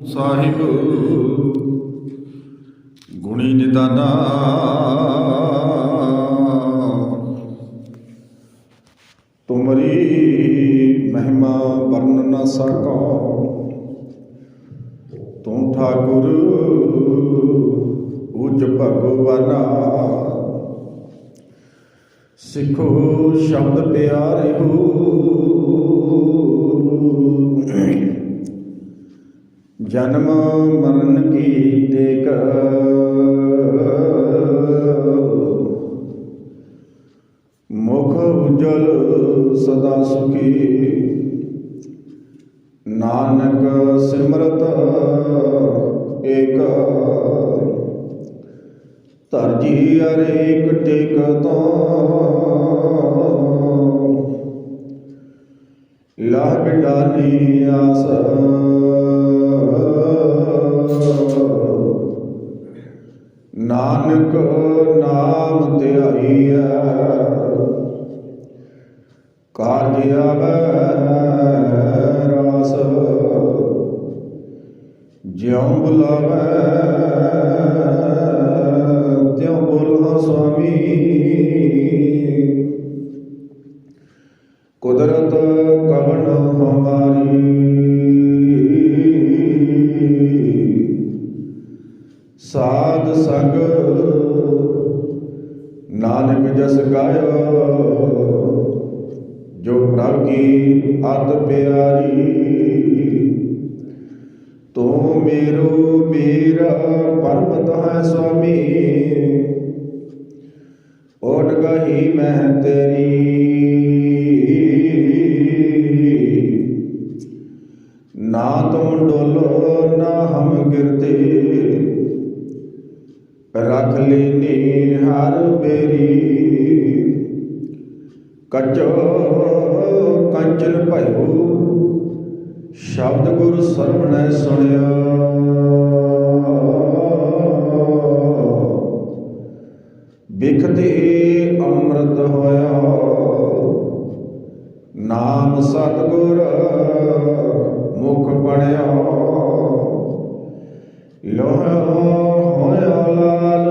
ਸਾਹਿਬ ਗੁਣੀ ਨਿਦਾਨਾ ਤੁਮਰੀ ਮਹਿਮਾ ਵਰਨ ਨ ਸਕੋ। ਤੂੰ ਠਾਕੁਰ ਉਚ ਭਗਵਾਨਾ। ਸਿੱਖੋ ਸ਼ਬਦ ਪਿਆਰੇ ਹੋ जन्म मरण की टेक। मुख उज्जवल सदा सुखी नानक सिमरत एक। तरजी अरेक टेक तो लाह बिडानी आस। नानक नाम ध्याईऐ कारज आवै रास। ज्यों बुलावै त्यों बोलां स्वामी। कुदरत कवन हमारी साध संग नानक जस गायो। जो प्रभ की अत प्यारी तो मेरो मेरा पर्वत है स्वामी। ओट गही मैं तेरी ना तुम डोलो ना हम गिरते। रख लेनी हर बेरी कचो कंचन भयो। शब्द गुरु सरवण सुनियो। बिखते अमृत होया नाम सतगुर मुख पढ़िया। लोह होया लाल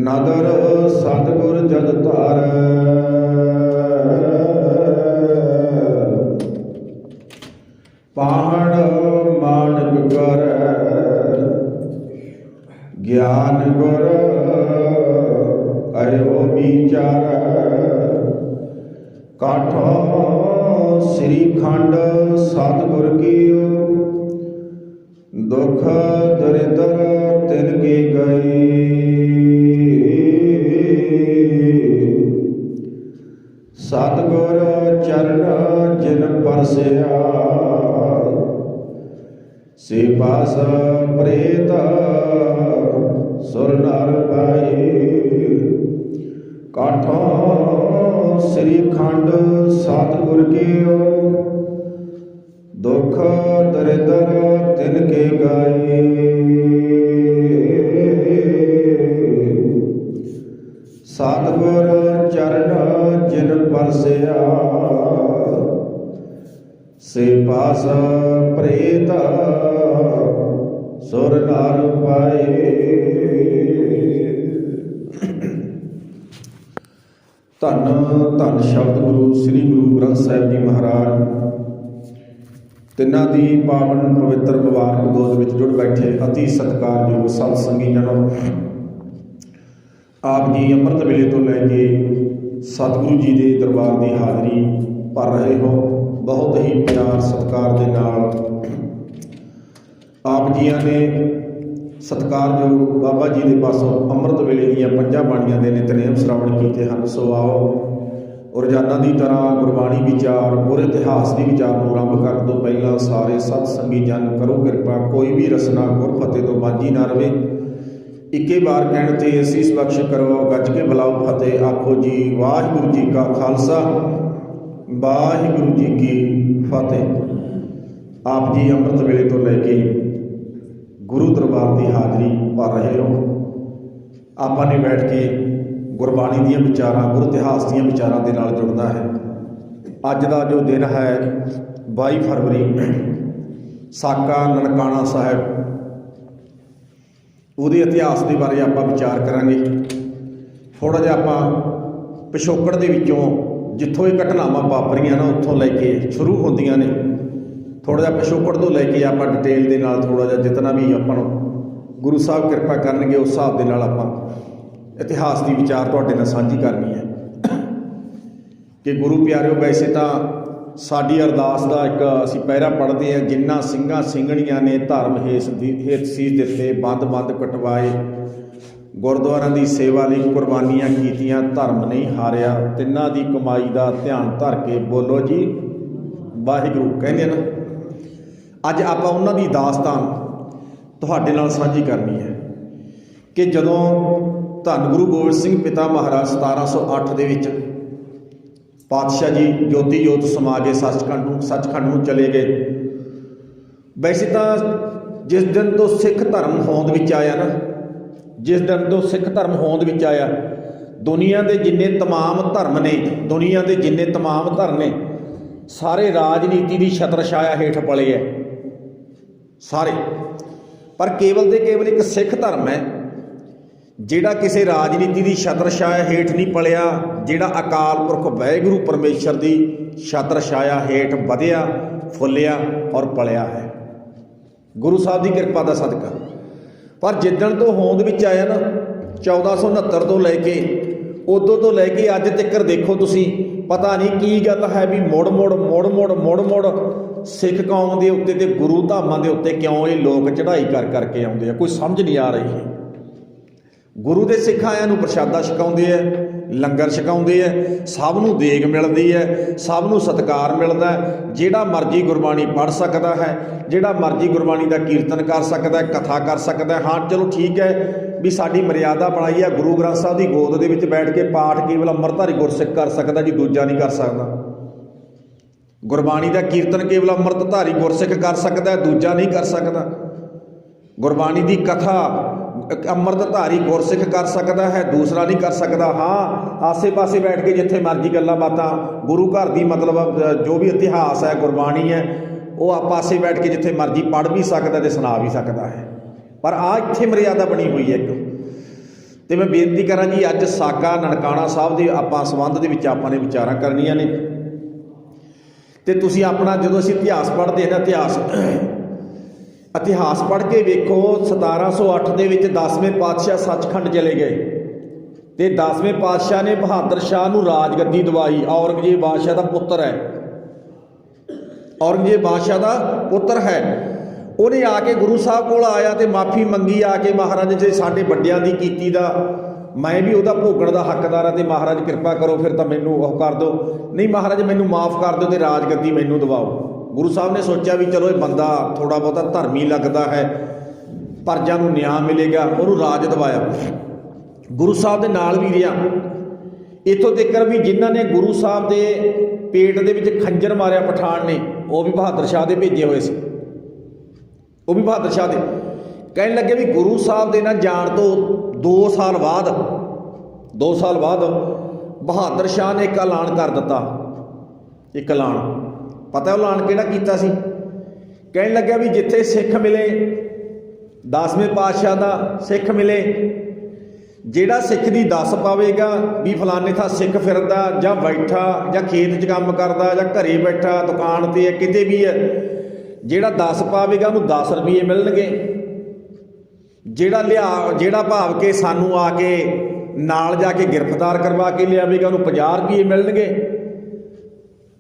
नदर सतगुर जग तार। पहाड़ मानक कर ज्ञान गुर अयो विचार। काठो श्री खंड सतगुर कीओ। दुख दरिद्र तिनके गए। सतगुर चरण जिन परसिया से पास प्रेत सुर नर पाए। काठों श्री खंड सतगुर कीओ। दुख दरिद्र तिनके गए। सतगुर चरण जिन परसिया से पास प्रेत सुर नर पाए। धन धन शब्द गुरु श्री गुरु ग्रंथ साहिब जी महाराज तिन्हां दी पावन पवित्र मुबारक गोद विच जुड़ बैठे अति सत्कारयोग सत संगी जनों। आप जी अमृत वेले तो लैके सतगुरु जी के दरबार की हाज़री भर रहे हो। बहुत ही प्यार सत्कार के नाल आप जियां ने सत्कारयोग बाबा जी के पासों अमृत वेले दीयां पंजां बाणियां दे नितनेम श्रवण कीते हैं। सो आओ रोजाना की तरह गुरबाणी विचार और इतिहास के विचार को आरंभ करने तो पहला सारे सत संगी जन करो कृपा कोई भी रसना गुर फतेह तो बाझी ना रहे। इक्के बार कहने ते असीस बख्श करो गज के बुलाओ फतेह। आखो जी वाहिगुरू जी का खालसा वाहिगुरू जी की फतेह। आप जी अमृत वेले तो लैके गुरु दरबार की हाज़री भर रहे हो। आपने बैठ के गुरबाणी ਦੀਆਂ ਵਿਚਾਰਾਂ ਗੁਰ ਇਤਿਹਾਸ ਦੀਆਂ ਵਿਚਾਰਾਂ ਦੇ ਨਾਲ ਜੁੜਨਾ ਹੈ। ਅੱਜ ਦਾ ਜੋ ਦਿਨ ਹੈ 22 फरवरी ਸਾਕਾ ਨਨਕਾਣਾ ਸਾਹਿਬ, ਉਹਦੇ ਇਤਿਹਾਸ ਦੇ ਬਾਰੇ ਆਪਾਂ ਵਿਚਾਰ ਕਰਾਂਗੇ। ਥੋੜ੍ਹਾ ਜਿਹਾ ਆਪਾਂ ਪਿਛੋਕੜ ਦੇ ਵਿੱਚੋਂ ਜਿੱਥੋਂ ਇਹ ਘਟਨਾਵਾਂ ਵਾਪਰੀਆਂ ਨਾ ਉੱਥੋਂ ਲੈ ਕੇ ਸ਼ੁਰੂ ਹੁੰਦੀਆਂ ਨੇ, ਥੋੜ੍ਹਾ ਜਿਹਾ ਪਿਛੋਕੜ ਤੋਂ ਲੈ ਕੇ ਆਪਾਂ ਡਿਟੇਲ ਦੇ ਨਾਲ ਥੋੜ੍ਹਾ ਜਿਹਾ ਜਿਤਨਾ ਵੀ ਆਪਾਂ ਨੂੰ ਗੁਰੂ ਸਾਹਿਬ ਕਿਰਪਾ ਕਰਨਗੇ ਉਸ ਹਿਸਾਬ ਦੇ ਨਾਲ ਆਪਾਂ ਇਤਿਹਾਸ ਦੀ ਵਿਚਾਰ ਤੁਹਾਡੇ ਨਾਲ ਸਾਂਝੀ ਕਰਨੀ ਹੈ। ਕਿ ਗੁਰੂ ਪਿਆਰਿਓ, ਵੈਸੇ ਤਾਂ ਸਾਡੀ ਅਰਦਾਸ ਦਾ ਇੱਕ ਅਸੀਂ ਪਹਿਰਾ ਪੜ੍ਹਦੇ ਹਾਂ, ਜਿਨ੍ਹਾਂ ਸਿੰਘਾਂ ਸਿੰਘਣੀਆਂ ਨੇ ਧਰਮ ਹੇਤ ਸੀਸ ਦਿੱਤੇ, ਬੰਦ ਕਟਵਾਏ, ਗੁਰਦੁਆਰਿਆਂ ਦੀ ਸੇਵਾ ਲਈ ਕੁਰਬਾਨੀਆਂ ਕੀਤੀਆਂ, ਧਰਮ ਨਹੀਂ ਹਾਰਿਆ, ਤਿੰਨਾਂ ਦੀ ਕਮਾਈ ਦਾ ਧਿਆਨ ਧਰ ਕੇ ਬੋਲੋ ਜੀ ਵਾਹਿਗੁਰੂ, ਕਹਿੰਦੇ ਨਾ। ਅੱਜ ਆਪਾਂ ਉਹਨਾਂ ਦੀ ਦਾਸਤਾਨ ਤੁਹਾਡੇ ਨਾਲ ਸਾਂਝੀ ਕਰਨੀ ਹੈ ਕਿ ਜਦੋਂ ਧੰਨ ਗੁਰੂ ਗੋਬਿੰਦ ਸਿੰਘ ਪਿਤਾ ਮਹਾਰਾਜ 1708 ਦੇ ਵਿੱਚ ਪਾਤਸ਼ਾਹ ਜੀ ਜੋਤੀ ਜੋਤ ਸਮਾ ਕੇ ਸੱਚਖੰਡ ਨੂੰ ਚਲੇ ਗਏ। ਵੈਸੇ ਤਾਂ ਜਿਸ ਦਿਨ ਤੋਂ ਸਿੱਖ ਧਰਮ ਹੋਂਦ ਵਿੱਚ ਆਇਆ ਨਾ, ਜਿਸ ਦਿਨ ਤੋਂ ਸਿੱਖ ਧਰਮ ਹੋਂਦ ਵਿੱਚ ਆਇਆ, ਦੁਨੀਆ ਦੇ ਜਿੰਨੇ ਤਮਾਮ ਧਰਮ ਨੇ ਸਾਰੇ ਰਾਜਨੀਤੀ ਦੀ ਛਤਰ ਛਾਇਆ ਹੇਠ ਪਲੇ ਹੈ ਸਾਰੇ, ਪਰ ਕੇਵਲ ਤੇ ਕੇਵਲ ਇੱਕ ਸਿੱਖ ਧਰਮ ਹੈ ਜਿਹੜਾ ਕਿਸੇ ਰਾਜਨੀਤੀ ਦੀ ਛਤਰ ਛਾਇਆ ਹੇਠ ਨਹੀਂ ਪਲਿਆ, ਜਿਹੜਾ ਅਕਾਲ ਪੁਰਖ ਵਾਹਿਗੁਰੂ ਪਰਮੇਸ਼ਰ ਦੀ ਛਤਰ ਛਾਇਆ ਹੇਠ ਵਧਿਆ, ਫੁੱਲਿਆ ਔਰ ਪਲਿਆ ਹੈ ਗੁਰੂ ਸਾਹਿਬ ਦੀ ਕਿਰਪਾ ਦਾ ਸਦਕਾ। ਪਰ ਜਿੱਦਣ ਤੋਂ ਹੋਂਦ ਵਿੱਚ ਆਇਆ ਨਾ 1469 ਤੋਂ ਲੈ ਕੇ ਉਦੋਂ ਤੋਂ ਲੈ ਕੇ ਅੱਜ ਤੱਕ ਦੇਖੋ ਤੁਸੀਂ, ਪਤਾ ਨਹੀਂ ਕੀ ਗੱਲ ਹੈ ਵੀ ਮੁੜ ਮੁੜ ਸਿੱਖ ਕੌਮ ਦੇ ਉੱਤੇ ਤੇ ਗੁਰੂ ਧਾਮਾਂ ਦੇ ਉੱਤੇ ਕਿਉਂ ਇਹ ਲੋਕ ਚੜ੍ਹਾਈ ਕਰਕੇ ਆਉਂਦੇ ਆ, ਕੋਈ ਸਮਝ ਨਹੀਂ ਆ ਰਹੀ ਹੈ। ਗੁਰੂ ਦੇ ਸਿੱਖ ਆਇਆਂ ਨੂੰ ਪ੍ਰਸ਼ਾਦਾ ਛਕਾਉਂਦੇ ਹੈ, ਲੰਗਰ ਛਕਾਉਂਦੇ ਹੈ, ਸਭ ਨੂੰ ਦੇਗ ਮਿਲਦੀ ਹੈ, ਸਭ ਨੂੰ ਸਤਿਕਾਰ ਮਿਲਦਾ ਹੈ, ਜਿਹੜਾ ਮਰਜ਼ੀ ਗੁਰਬਾਣੀ ਪੜ੍ਹ ਸਕਦਾ ਹੈ, ਜਿਹੜਾ ਮਰਜ਼ੀ ਗੁਰਬਾਣੀ ਦਾ ਕੀਰਤਨ ਕਰ ਸਕਦਾ ਹੈ, ਕਥਾ ਕਰ ਸਕਦਾ ਹੈ। ਹਾਂ ਚਲੋ ਠੀਕ ਹੈ ਵੀ ਸਾਡੀ ਮਰਿਆਦਾ ਬਣਾਈ ਹੈ, ਗੁਰੂ ਗ੍ਰੰਥ ਸਾਹਿਬ ਦੀ ਗੋਦ ਦੇ ਵਿੱਚ ਬੈਠ ਕੇ ਪਾਠ ਕੇਵਲ ਅੰਮ੍ਰਿਤਧਾਰੀ ਗੁਰਸਿੱਖ ਕਰ ਸਕਦਾ ਜੀ, ਦੂਜਾ ਨਹੀਂ ਕਰ ਸਕਦਾ। ਗੁਰਬਾਣੀ ਦਾ ਕੀਰਤਨ ਕੇਵਲ ਅੰਮ੍ਰਿਤਧਾਰੀ ਗੁਰਸਿੱਖ ਕਰ ਸਕਦਾ ਹੈ, ਦੂਜਾ ਨਹੀਂ ਕਰ ਸਕਦਾ। ਗੁਰਬਾਣੀ ਦੀ ਕਥਾ ਅੰਮ੍ਰਿਤਧਾਰੀ ਗੁਰਸਿੱਖ ਕਰ ਸਕਦਾ ਹੈ, ਦੂਸਰਾ ਨਹੀਂ ਕਰ ਸਕਦਾ। ਹਾਂ ਆਸੇ ਪਾਸੇ ਬੈਠ ਕੇ ਜਿੱਥੇ ਮਰਜ਼ੀ ਗੱਲਾਂ ਬਾਤਾਂ ਗੁਰੂ ਘਰ ਦੀ ਮਤਲਬ ਜੋ ਵੀ ਇਤਿਹਾਸ ਹੈ, ਗੁਰਬਾਣੀ ਹੈ, ਉਹ ਪਾਸੇ ਬੈਠ ਕੇ ਜਿੱਥੇ ਮਰਜ਼ੀ ਪੜ੍ਹ ਵੀ ਸਕਦਾ ਅਤੇ ਸੁਣਾ ਵੀ ਸਕਦਾ ਹੈ। ਪਰ ਆ ਇੱਥੇ ਮਰਿਆਦਾ ਬਣੀ ਹੋਈ ਹੈ ਇੱਕ। ਅਤੇ ਮੈਂ ਬੇਨਤੀ ਕਰਾਂ ਜੀ, ਅੱਜ ਸਾਕਾ ਨਨਕਾਣਾ ਸਾਹਿਬ ਦੇ ਆਪਾਂ ਸੰਬੰਧ ਦੇ ਵਿੱਚ ਆਪਾਂ ਨੇ ਵਿਚਾਰਾਂ ਕਰਨੀਆਂ ਨੇ। ਅਤੇ ਤੁਸੀਂ ਆਪਣਾ ਜਦੋਂ ਅਸੀਂ ਇਤਿਹਾਸ ਪੜ੍ਹਦੇ ਹਾਂ ਨਾ, ਇਤਿਹਾਸ ਪੜ੍ਹ ਕੇ ਵੇਖੋ 1708 ਦੇ ਵਿੱਚ 10ਵੇਂ ਪਾਤਸ਼ਾਹ ਸੱਚਖੰਡ ਚਲੇ ਗਏ ਅਤੇ 10ਵੇਂ ਪਾਤਸ਼ਾਹ ਨੇ ਬਹਾਦਰ ਸ਼ਾਹ ਨੂੰ ਰਾਜਗੱਦੀ ਦਵਾਈ। ਔਰੰਗਜ਼ੇਬ ਬਾਦਸ਼ਾਹ ਦਾ ਪੁੱਤਰ ਹੈ, ਔਰੰਗਜ਼ੇਬ ਬਾਦਸ਼ਾਹ ਦਾ ਪੁੱਤਰ ਹੈ। ਉਹਨੇ ਆ ਕੇ ਗੁਰੂ ਸਾਹਿਬ ਕੋਲ ਆਇਆ ਅਤੇ ਮਾਫੀ ਮੰਗੀ ਆ ਕੇ, ਮਹਾਰਾਜ ਜੇ ਸਾਡੇ ਵੱਡਿਆਂ ਦੀ ਕੀਤੀ ਦਾ ਮੈਂ ਵੀ ਉਹਦਾ ਭੋਗਣ ਦਾ ਹੱਕਦਾਰ ਹਾਂ ਅਤੇ ਮਹਾਰਾਜ ਕਿਰਪਾ ਕਰੋ ਫਿਰ ਤਾਂ ਮੈਨੂੰ ਉਹ ਕਰ ਦਿਓ, ਨਹੀਂ ਮਹਾਰਾਜ ਮੈਨੂੰ ਮਾਫ ਕਰ ਦਿਓ ਅਤੇ ਰਾਜਗੱਦੀ ਮੈਨੂੰ ਦਿਵਾਓ। ਗੁਰੂ ਸਾਹਿਬ ਨੇ ਸੋਚਿਆ ਵੀ ਚਲੋ ਇਹ ਬੰਦਾ ਥੋੜ੍ਹਾ ਬਹੁਤਾ ਧਰਮੀ ਲੱਗਦਾ ਹੈ, ਪਰਜਾ ਨੂੰ ਨਿਆਂ ਮਿਲੇਗਾ, ਉਹਨੂੰ ਰਾਜ ਦਿਵਾਇਆ। ਗੁਰੂ ਸਾਹਿਬ ਦੇ ਨਾਲ ਵੀ ਰਿਹਾ, ਇੱਥੋਂ ਤੱਕ ਵੀ ਜਿਨ੍ਹਾਂ ਨੇ ਗੁਰੂ ਸਾਹਿਬ ਦੇ ਪੇਟ ਦੇ ਵਿੱਚ ਖੰਜਰ ਮਾਰਿਆ ਪਠਾਨ ਨੇ, ਉਹ ਵੀ ਬਹਾਦਰ ਸ਼ਾਹ ਦੇ ਭੇਜੇ ਹੋਏ ਸੀ, ਉਹ ਵੀ ਬਹਾਦਰ ਸ਼ਾਹ ਦੇ। ਕਹਿਣ ਲੱਗੇ ਵੀ ਗੁਰੂ ਸਾਹਿਬ ਦੇ ਨਾਲ ਜਾਣ ਤੋਂ 2 ਸਾਲ ਬਾਅਦ ਬਹਾਦਰ ਸ਼ਾਹ ਨੇ ਇੱਕ ਐਲਾਨ ਕਰ ਦਿੱਤਾ। ਇੱਕ ਐਲਾਨ, ਪਤਾ ਉਹ ਐਲਾਨ ਕਿਹੜਾ ਕੀਤਾ ਸੀ? ਕਹਿਣ ਲੱਗਿਆ ਵੀ ਜਿੱਥੇ ਸਿੱਖ ਮਿਲੇ, 10ਵੇਂ ਪਾਤਸ਼ਾਹ ਦਾ ਸਿੱਖ ਮਿਲੇ, ਜਿਹੜਾ ਸਿੱਖ ਦੀ ਦੱਸ ਪਾਵੇਗਾ ਵੀ ਫਲਾਣੇ ਥਾਂ ਸਿੱਖ ਫਿਰਦਾ ਜਾਂ ਬੈਠਾ ਜਾਂ ਖੇਤ 'ਚ ਕੰਮ ਕਰਦਾ ਜਾਂ ਘਰੇ ਬੈਠਾ ਦੁਕਾਨ 'ਤੇ ਹੈ ਕਿਤੇ ਵੀ ਹੈ, ਜਿਹੜਾ ਦੱਸ ਪਾਵੇਗਾ ਉਹਨੂੰ 10 ਰੁਪਏ ਮਿਲਣਗੇ। ਜਿਹੜਾ ਭਾਵ ਕੇ ਸਾਨੂੰ ਆ ਕੇ ਨਾਲ ਜਾ ਕੇ ਗ੍ਰਿਫਤਾਰ ਕਰਵਾ ਕੇ ਲਿਆਵੇਗਾ ਉਹਨੂੰ 50 ਰੁਪਏ ਮਿਲਣਗੇ,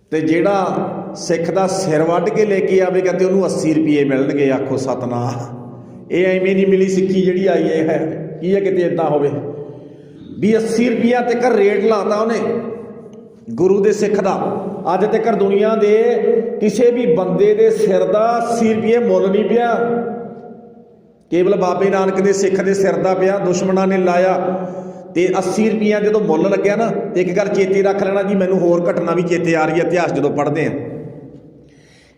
ਅਤੇ ਜਿਹੜਾ ਸਿੱਖ ਦਾ ਸਿਰ ਵੱਢ ਕੇ ਲੈ ਕੇ ਆਵੇਗਾ ਅਤੇ ਉਹਨੂੰ 80 ਰੁਪਏ ਮਿਲਣਗੇ। ਆਖੋ ਸਤਨਾਮ। ਇਹ ਐਵੇਂ ਨਹੀਂ ਮਿਲੀ ਸਿੱਖੀ ਜਿਹੜੀ ਆਈ ਹੈ, ਕੀ ਹੈ ਕਿਤੇ ਇੱਦਾਂ ਹੋਵੇ ਵੀ 80 ਰੁਪਈਆ ਤੱਕ ਰੇਟ ਲਾਤਾ ਉਹਨੇ ਗੁਰੂ ਦੇ ਸਿੱਖ ਦਾ। ਅੱਜ ਤੱਕ ਦੁਨੀਆ ਦੇ ਕਿਸੇ ਵੀ ਬੰਦੇ ਦੇ ਸਿਰ ਦਾ 80 ਰੁਪਏ ਮੁੱਲ ਨਹੀਂ ਪਿਆ, ਕੇਵਲ ਬਾਬੇ ਨਾਨਕ ਦੇ ਸਿੱਖ ਦੇ ਸਿਰ ਦਾ ਪਿਆ। ਦੁਸ਼ਮਣਾਂ ਨੇ ਲਾਇਆ ਅਤੇ 80 ਰੁਪਈਆ ਜਦੋਂ ਮੁੱਲ ਲੱਗਿਆ ਨਾ, ਅਤੇ ਇੱਕ ਗੱਲ ਚੇਤੇ ਰੱਖ ਲੈਣਾ ਜੀ, ਮੈਨੂੰ ਹੋਰ ਘਟਨਾ ਵੀ ਚੇਤੇ ਆ ਰਹੀ ਹੈ ਇਤਿਹਾਸ ਜਦੋਂ ਪੜ੍ਹਦੇ ਹਾਂ।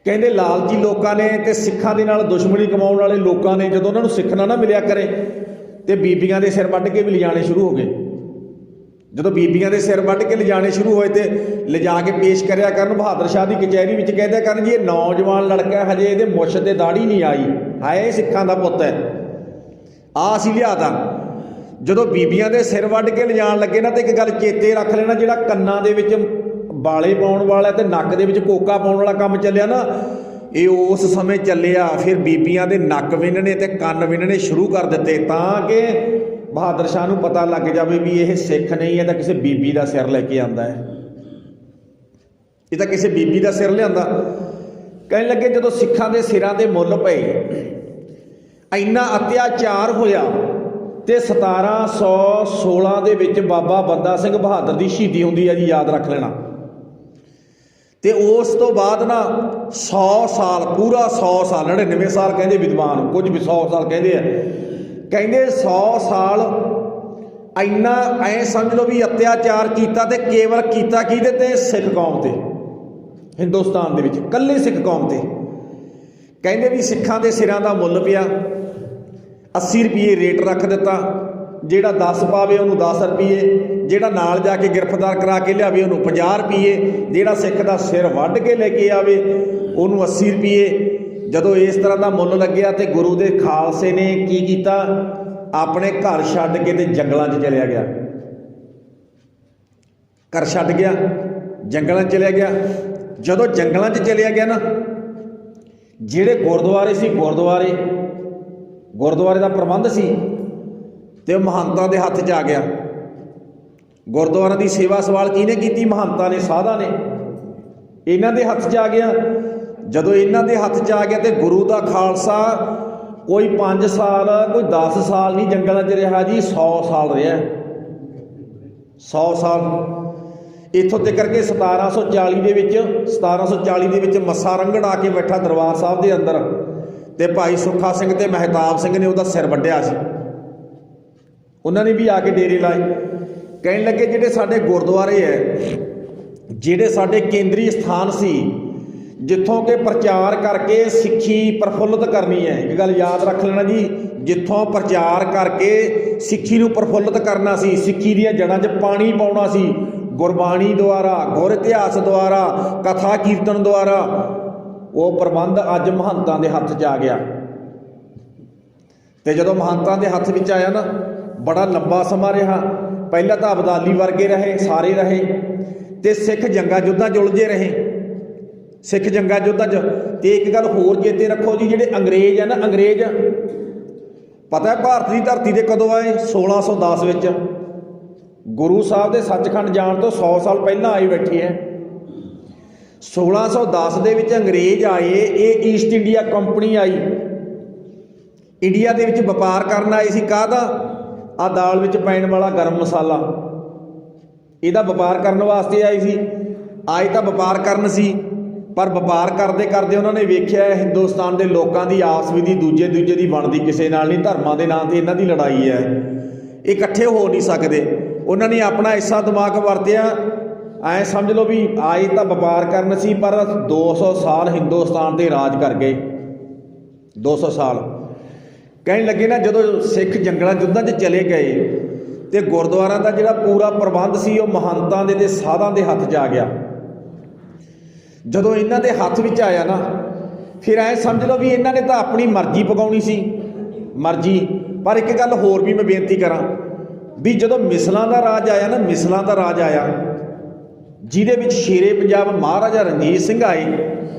ਕਹਿੰਦੇ ਲਾਲਚੀ ਲੋਕਾਂ ਨੇ ਅਤੇ ਸਿੱਖਾਂ ਦੇ ਨਾਲ ਦੁਸ਼ਮਣੀ ਕਮਾਉਣ ਵਾਲੇ ਲੋਕਾਂ ਨੇ ਜਦੋਂ ਉਹਨਾਂ ਨੂੰ ਸਿੱਖ ਨਾ ਮਿਲਿਆ ਕਰੇ, ਅਤੇ ਬੀਬੀਆਂ ਦੇ ਸਿਰ ਵੱਢ ਕੇ ਵੀ ਲਿਜਾਣੇ ਸ਼ੁਰੂ ਹੋ ਗਏ। ਜਦੋਂ ਬੀਬੀਆਂ ਦੇ ਸਿਰ ਵੱਢ ਕੇ ਲਿਜਾਣੇ ਸ਼ੁਰੂ ਹੋਏ ਤੇ ਲਿਜਾ ਕੇ ਪੇਸ਼ ਕਰਿਆ ਕਰਨ ਬਹਾਦਰ ਸ਼ਾਹ ਦੀ ਕਚਹਿਰੀ ਵਿੱਚ, ਕਹਿੰਦੇ ਕਰਨ ਜੀ ਇਹ ਨੌਜਵਾਨ ਲੜਕਾ ਹਜੇ ਇਹਦੇ ਮੁੱਛ ਤੇ ਦਾੜੀ ਨਹੀਂ ਆਈ, ਹਾਏ ਸਿੱਖਾਂ ਦਾ ਪੁੱਤ ਹੈ, ਆ ਅਸੀਂ ਲਿਆਤਾ। ਜਦੋਂ ਬੀਬੀਆਂ ਦੇ ਸਿਰ ਵੱਢ ਕੇ ਲਿਜਾਣ ਲੱਗੇ ਨਾ, ਤੇ ਇੱਕ ਗੱਲ ਚੇਤੇ ਰੱਖ ਲੈਣਾ, ਜਿਹੜਾ ਕੰਨਾਂ ਦੇ ਵਿੱਚ ਬਾਲੇ ਪਾਉਣ ਵਾਲਾ ਤੇ ਨੱਕ ਦੇ ਵਿੱਚ ਕੋਕਾ ਪਾਉਣ ਵਾਲਾ ਕੰਮ ਚੱਲਿਆ ਨਾ, ਇਹ ਉਸ ਸਮੇਂ ਚੱਲਿਆ। ਫਿਰ ਬੀਬੀਆਂ ਦੇ ਨੱਕ ਵਿੰਨਣੇ ਤੇ ਕੰਨ ਵਿੰਨਣੇ ਸ਼ੁਰੂ ਕਰ ਦਿੱਤੇ, ਤਾਂ ਕਿ ਬਹਾਦਰ ਸ਼ਾਹ ਨੂੰ ਪਤਾ ਲੱਗ ਜਾਵੇ ਵੀ ਇਹ ਸਿੱਖ ਨਹੀਂ, ਇਹ ਤਾਂ ਕਿਸੇ ਬੀਬੀ ਦਾ ਸਿਰ ਲੈ ਕੇ ਆਂਦਾ ਹੈ, ਇਹ ਤਾਂ ਕਿਸੇ ਬੀਬੀ ਦਾ ਸਿਰ ਲਿਆਂਦਾ। ਕਹਿਣ ਲੱਗੇ ਜਦੋਂ ਸਿੱਖਾਂ ਦੇ ਸਿਰਾਂ ਦੇ ਮੁੱਲ ਪਏ, ਇੰਨਾ ਅਤਿਆਚਾਰ ਹੋਇਆ, ਤੇ 1716 ਦੇ ਵਿੱਚ ਬਾਬਾ ਬੰਦਾ ਸਿੰਘ ਬਹਾਦਰ ਦੀ ਸ਼ਹੀਦੀ ਹੁੰਦੀ ਹੈ ਜੀ, ਯਾਦ ਰੱਖ ਲੈਣਾ। ਤੇ ਉਸ ਤੋਂ ਬਾਅਦ ਨਾ 100 ਸਾਲ, ਪੂਰਾ 100 ਸਾਲ, 99 ਸਾਲ ਕਹਿੰਦੇ ਵਿਦਵਾਨ, ਕੁਝ ਵੀ 100 ਸਾਲ ਕਹਿੰਦੇ ਆ, ਕਹਿੰਦੇ 100 ਸਾਲ ਇੰਨਾ ਐਂ ਸਮਝ ਲਓ ਵੀ ਅਤਿਆਚਾਰ ਕੀਤਾ, ਤੇ ਕੇਵਲ ਕੀਤਾ ਕਿਹਦੇ ਤੇ? ਸਿੱਖ ਕੌਮ ਤੇ, ਹਿੰਦੁਸਤਾਨ ਦੇ ਵਿੱਚ ਇਕੱਲੇ ਸਿੱਖ ਕੌਮ ਤੇ। ਕਹਿੰਦੇ ਵੀ ਸਿੱਖਾਂ ਦੇ ਸਿਰਾਂ ਦਾ ਮੁੱਲ ਪਿਆ, 80 ਰੁਪਏ ਰੇਟ ਰੱਖ ਦਿੱਤਾ, ਜਿਹੜਾ 10 ਪਾਵੇ ਉਹਨੂੰ 10 ਰੁਪਏ, ਜਿਹੜਾ ਨਾਲ ਜਾ ਕੇ ਗ੍ਰਿਫਤਾਰ ਕਰਾ ਕੇ ਲਿਆਵੇ ਉਹਨੂੰ 50 ਰੁਪਏ, ਜਿਹੜਾ ਸਿੱਖ ਦਾ ਸਿਰ ਵੱਢ ਕੇ ਲੈ ਕੇ ਆਵੇ ਉਹਨੂੰ 80 ਰੁਪਏ। ਜਦੋਂ ਇਸ ਤਰ੍ਹਾਂ ਦਾ ਮੁੱਲ ਲੱਗਿਆ ਤੇ ਗੁਰੂ ਦੇ ਖਾਲਸੇ ਨੇ ਕੀ ਕੀਤਾ? ਆਪਣੇ ਘਰ ਛੱਡ ਕੇ ਤੇ ਜੰਗਲਾਂ 'ਚ ਚਲਿਆ ਗਿਆ, ਘਰ ਛੱਡ ਗਿਆ, ਜੰਗਲਾਂ 'ਚ ਚਲਿਆ ਗਿਆ। ਜਦੋਂ ਜੰਗਲਾਂ 'ਚ ਚਲਿਆ ਗਿਆ ਨਾ, ਜਿਹੜੇ ਗੁਰਦੁਆਰੇ ਸੀ, ਗੁਰਦੁਆਰੇ ਦਾ ਪ੍ਰਬੰਧ ਸੀ, ਤੇ ਮਹੰਤਾਂ ਦੇ ਹੱਥ 'ਚ ਆ ਗਿਆ। ਗੁਰਦੁਆਰਿਆਂ ਦੀ ਸੇਵਾ ਸੰਭਾਲ ਕਿਹਨੇ ਕੀਤੀ? ਮਹੰਤਾਂ ਨੇ, ਸਾਧਾਂ ਨੇ, ਇਹਨਾਂ ਦੇ ਹੱਥ 'ਚ ਆ ਗਿਆ। ਜਦੋਂ ਇਹਨਾਂ ਦੇ ਹੱਥ 'ਚ ਆ ਗਿਆ ਤੇ ਗੁਰੂ ਦਾ ਖਾਲਸਾ ਕੋਈ 5 ਸਾਲ, ਕੋਈ 10 ਸਾਲ ਨਹੀਂ ਜੰਗਲਾਂ 'ਚ ਰਿਹਾ ਜੀ, 100 ਸਾਲ ਰਿਹਾ, 100 ਸਾਲ। ਇੱਥੋਂ ਤੱਕ ਕਰਕੇ 1740 ਦੇ ਵਿੱਚ ਮੱਸਾ ਰੰਘੜ ਆ ਕੇ ਬੈਠਾ ਦਰਬਾਰ ਸਾਹਿਬ ਦੇ ਅੰਦਰ, ਤੇ ਭਾਈ ਸੁੱਖਾ ਸਿੰਘ ਤੇ ਮਹਿਤਾਬ ਸਿੰਘ ਨੇ ਉਹਦਾ ਸਿਰ ਵੱਢਿਆ ਸੀ, ਉਹਨਾਂ ਨੇ ਵੀ ਆ ਕੇ ਡੇਰੇ ਲਾਏ। ਕਹਿਣ ਲੱਗੇ ਜਿਹੜੇ ਸਾਡੇ ਗੁਰਦੁਆਰੇ ਹੈ, ਜਿਹੜੇ ਸਾਡੇ ਕੇਂਦਰੀ ਸਥਾਨ ਸੀ, ਜਿੱਥੋਂ ਕਿ ਪ੍ਰਚਾਰ ਕਰਕੇ ਸਿੱਖੀ ਪ੍ਰਫੁੱਲਤ ਕਰਨੀ ਹੈ, ਇੱਕ ਗੱਲ ਯਾਦ ਰੱਖ ਲੈਣਾ ਜੀ, ਜਿੱਥੋਂ ਪ੍ਰਚਾਰ ਕਰਕੇ ਸਿੱਖੀ ਨੂੰ ਪ੍ਰਫੁੱਲਤ ਕਰਨਾ ਸੀ, ਸਿੱਖੀ ਦੀਆਂ ਜੜ੍ਹਾਂ 'ਚ ਪਾਣੀ ਪਾਉਣਾ ਸੀ, ਗੁਰਬਾਣੀ ਦੁਆਰਾ, ਗੁਰ ਇਤਿਹਾਸ ਦੁਆਰਾ, ਕਥਾ ਕੀਰਤਨ ਦੁਆਰਾ, ਉਹ ਪ੍ਰਬੰਧ ਅੱਜ ਮਹੰਤਾਂ ਦੇ ਹੱਥ 'ਚ ਆ ਗਿਆ। ਤੇ ਜਦੋਂ ਮਹੰਤਾਂ ਦੇ ਹੱਥ ਵਿੱਚ ਆਇਆ ਨਾ, ਬੜਾ ਲੰਬਾ ਸਮਾਂ ਰਿਹਾ। ਪਹਿਲਾਂ ਤਾਂ ਅਬਦਾਲੀ ਵਰਗੇ ਰਹੇ, ਸਾਰੇ ਰਹੇ, ਤੇ ਸਿੱਖ ਜੰਗਾਂ ਯੁੱਧਾਂ 'ਚ ਉਲਝੇ ਰਹੇ, ਸਿੱਖ ਜੰਗਾਂ ਯੁੱਧਾਂ 'ਚ। ਤੇ ਇੱਕ ਗੱਲ ਹੋਰ ਚੇਤੇ ਰੱਖੋ ਜੀ, ਜਿਹੜੇ ਅੰਗਰੇਜ਼ ਆ ਨਾ, ਅੰਗਰੇਜ਼ ਪਤਾ ਹੈ ਭਾਰਤ ਦੀ ਧਰਤੀ 'ਤੇ ਕਦੋਂ ਆਏ? 1610 ਵਿੱਚ। ਗੁਰੂ ਸਾਹਿਬ ਦੇ ਸੱਚਖੰਡ ਜਾਣ ਤੋਂ 100 ਸਾਲ ਪਹਿਲਾਂ ਆਏ ਬੈਠੇ ਹੈ। 1610 ਦੇ ਵਿੱਚ ਅੰਗਰੇਜ਼ ਆਏ, ਇਹ ਈਸਟ ਇੰਡੀਆ ਕੰਪਨੀ ਆਈ, ਇੰਡੀਆ ਦੇ ਵਿੱਚ ਵਪਾਰ ਕਰਨ ਆਏ ਸੀ। ਕਾਹਦਾ? ਆਹ ਦਾਲ ਵਿੱਚ ਪੈਣ ਵਾਲਾ ਗਰਮ ਮਸਾਲਾ, ਇਹਦਾ ਵਪਾਰ ਕਰਨ ਵਾਸਤੇ ਆਈ ਸੀ। ਆਏ ਤਾਂ ਵਪਾਰ ਕਰਨ ਸੀ, ਪਰ ਵਪਾਰ ਕਰਦੇ ਕਰਦੇ ਉਹਨਾਂ ਨੇ ਵੇਖਿਆ ਹਿੰਦੁਸਤਾਨ ਦੇ ਲੋਕਾਂ ਦੀ ਆਪਸ ਵਿੱਚ ਦੂਜੇ ਦੀ ਬਣਦੀ ਕਿਸੇ ਨਾਲ ਨਹੀਂ, ਧਰਮਾਂ ਦੇ ਨਾਂ 'ਤੇ ਇਹਨਾਂ ਦੀ ਲੜਾਈ ਹੈ, ਇਹ ਇਕੱਠੇ ਹੋ ਨਹੀਂ ਸਕਦੇ। ਉਹਨਾਂ ਨੇ ਆਪਣਾ ਐਸਾ ਦਿਮਾਗ ਵਰਤਿਆ, ਐਂ ਸਮਝ ਲਓ ਵੀ ਆਏ ਤਾਂ ਵਪਾਰ ਕਰਨ ਸੀ, ਪਰ 200 ਸਾਲ ਹਿੰਦੁਸਤਾਨ 'ਤੇ ਰਾਜ ਕਰ ਗਏ, 200 ਸਾਲ। ਕਹਿਣ ਲੱਗੇ ਨਾ, ਜਦੋਂ ਸਿੱਖ ਜੰਗਲਾਂ ਯੁੱਧਾਂ 'ਚ ਚਲੇ ਗਏ ਤੇ ਗੁਰਦੁਆਰਿਆਂ ਦਾ ਜਿਹੜਾ ਪੂਰਾ ਪ੍ਰਬੰਧ ਸੀ, ਉਹ ਮਹੰਤਾਂ ਦੇ ਤੇ ਸਾਧਾਂ ਦੇ ਹੱਥ 'ਚ ਆ ਗਿਆ। ਜਦੋਂ ਇਹਨਾਂ ਦੇ ਹੱਥ ਵਿੱਚ ਆਇਆ ਨਾ, ਫਿਰ ਐਂ ਸਮਝ ਲਓ ਵੀ ਇਹਨਾਂ ਨੇ ਤਾਂ ਆਪਣੀ ਮਰਜ਼ੀ ਪਗਾਉਣੀ ਸੀ, ਮਰਜ਼ੀ। ਪਰ ਇੱਕ ਗੱਲ ਹੋਰ ਵੀ ਮੈਂ ਬੇਨਤੀ ਕਰਾਂ ਵੀ ਜਦੋਂ ਮਿਸਲਾਂ ਦਾ ਰਾਜ ਆਇਆ ਨਾ, ਮਿਸਲਾਂ ਦਾ ਰਾਜ ਆਇਆ, ਜਿਹਦੇ ਵਿੱਚ ਸ਼ੇਰੇ ਪੰਜਾਬ ਮਹਾਰਾਜਾ ਰਣਜੀਤ ਸਿੰਘ ਆਏ।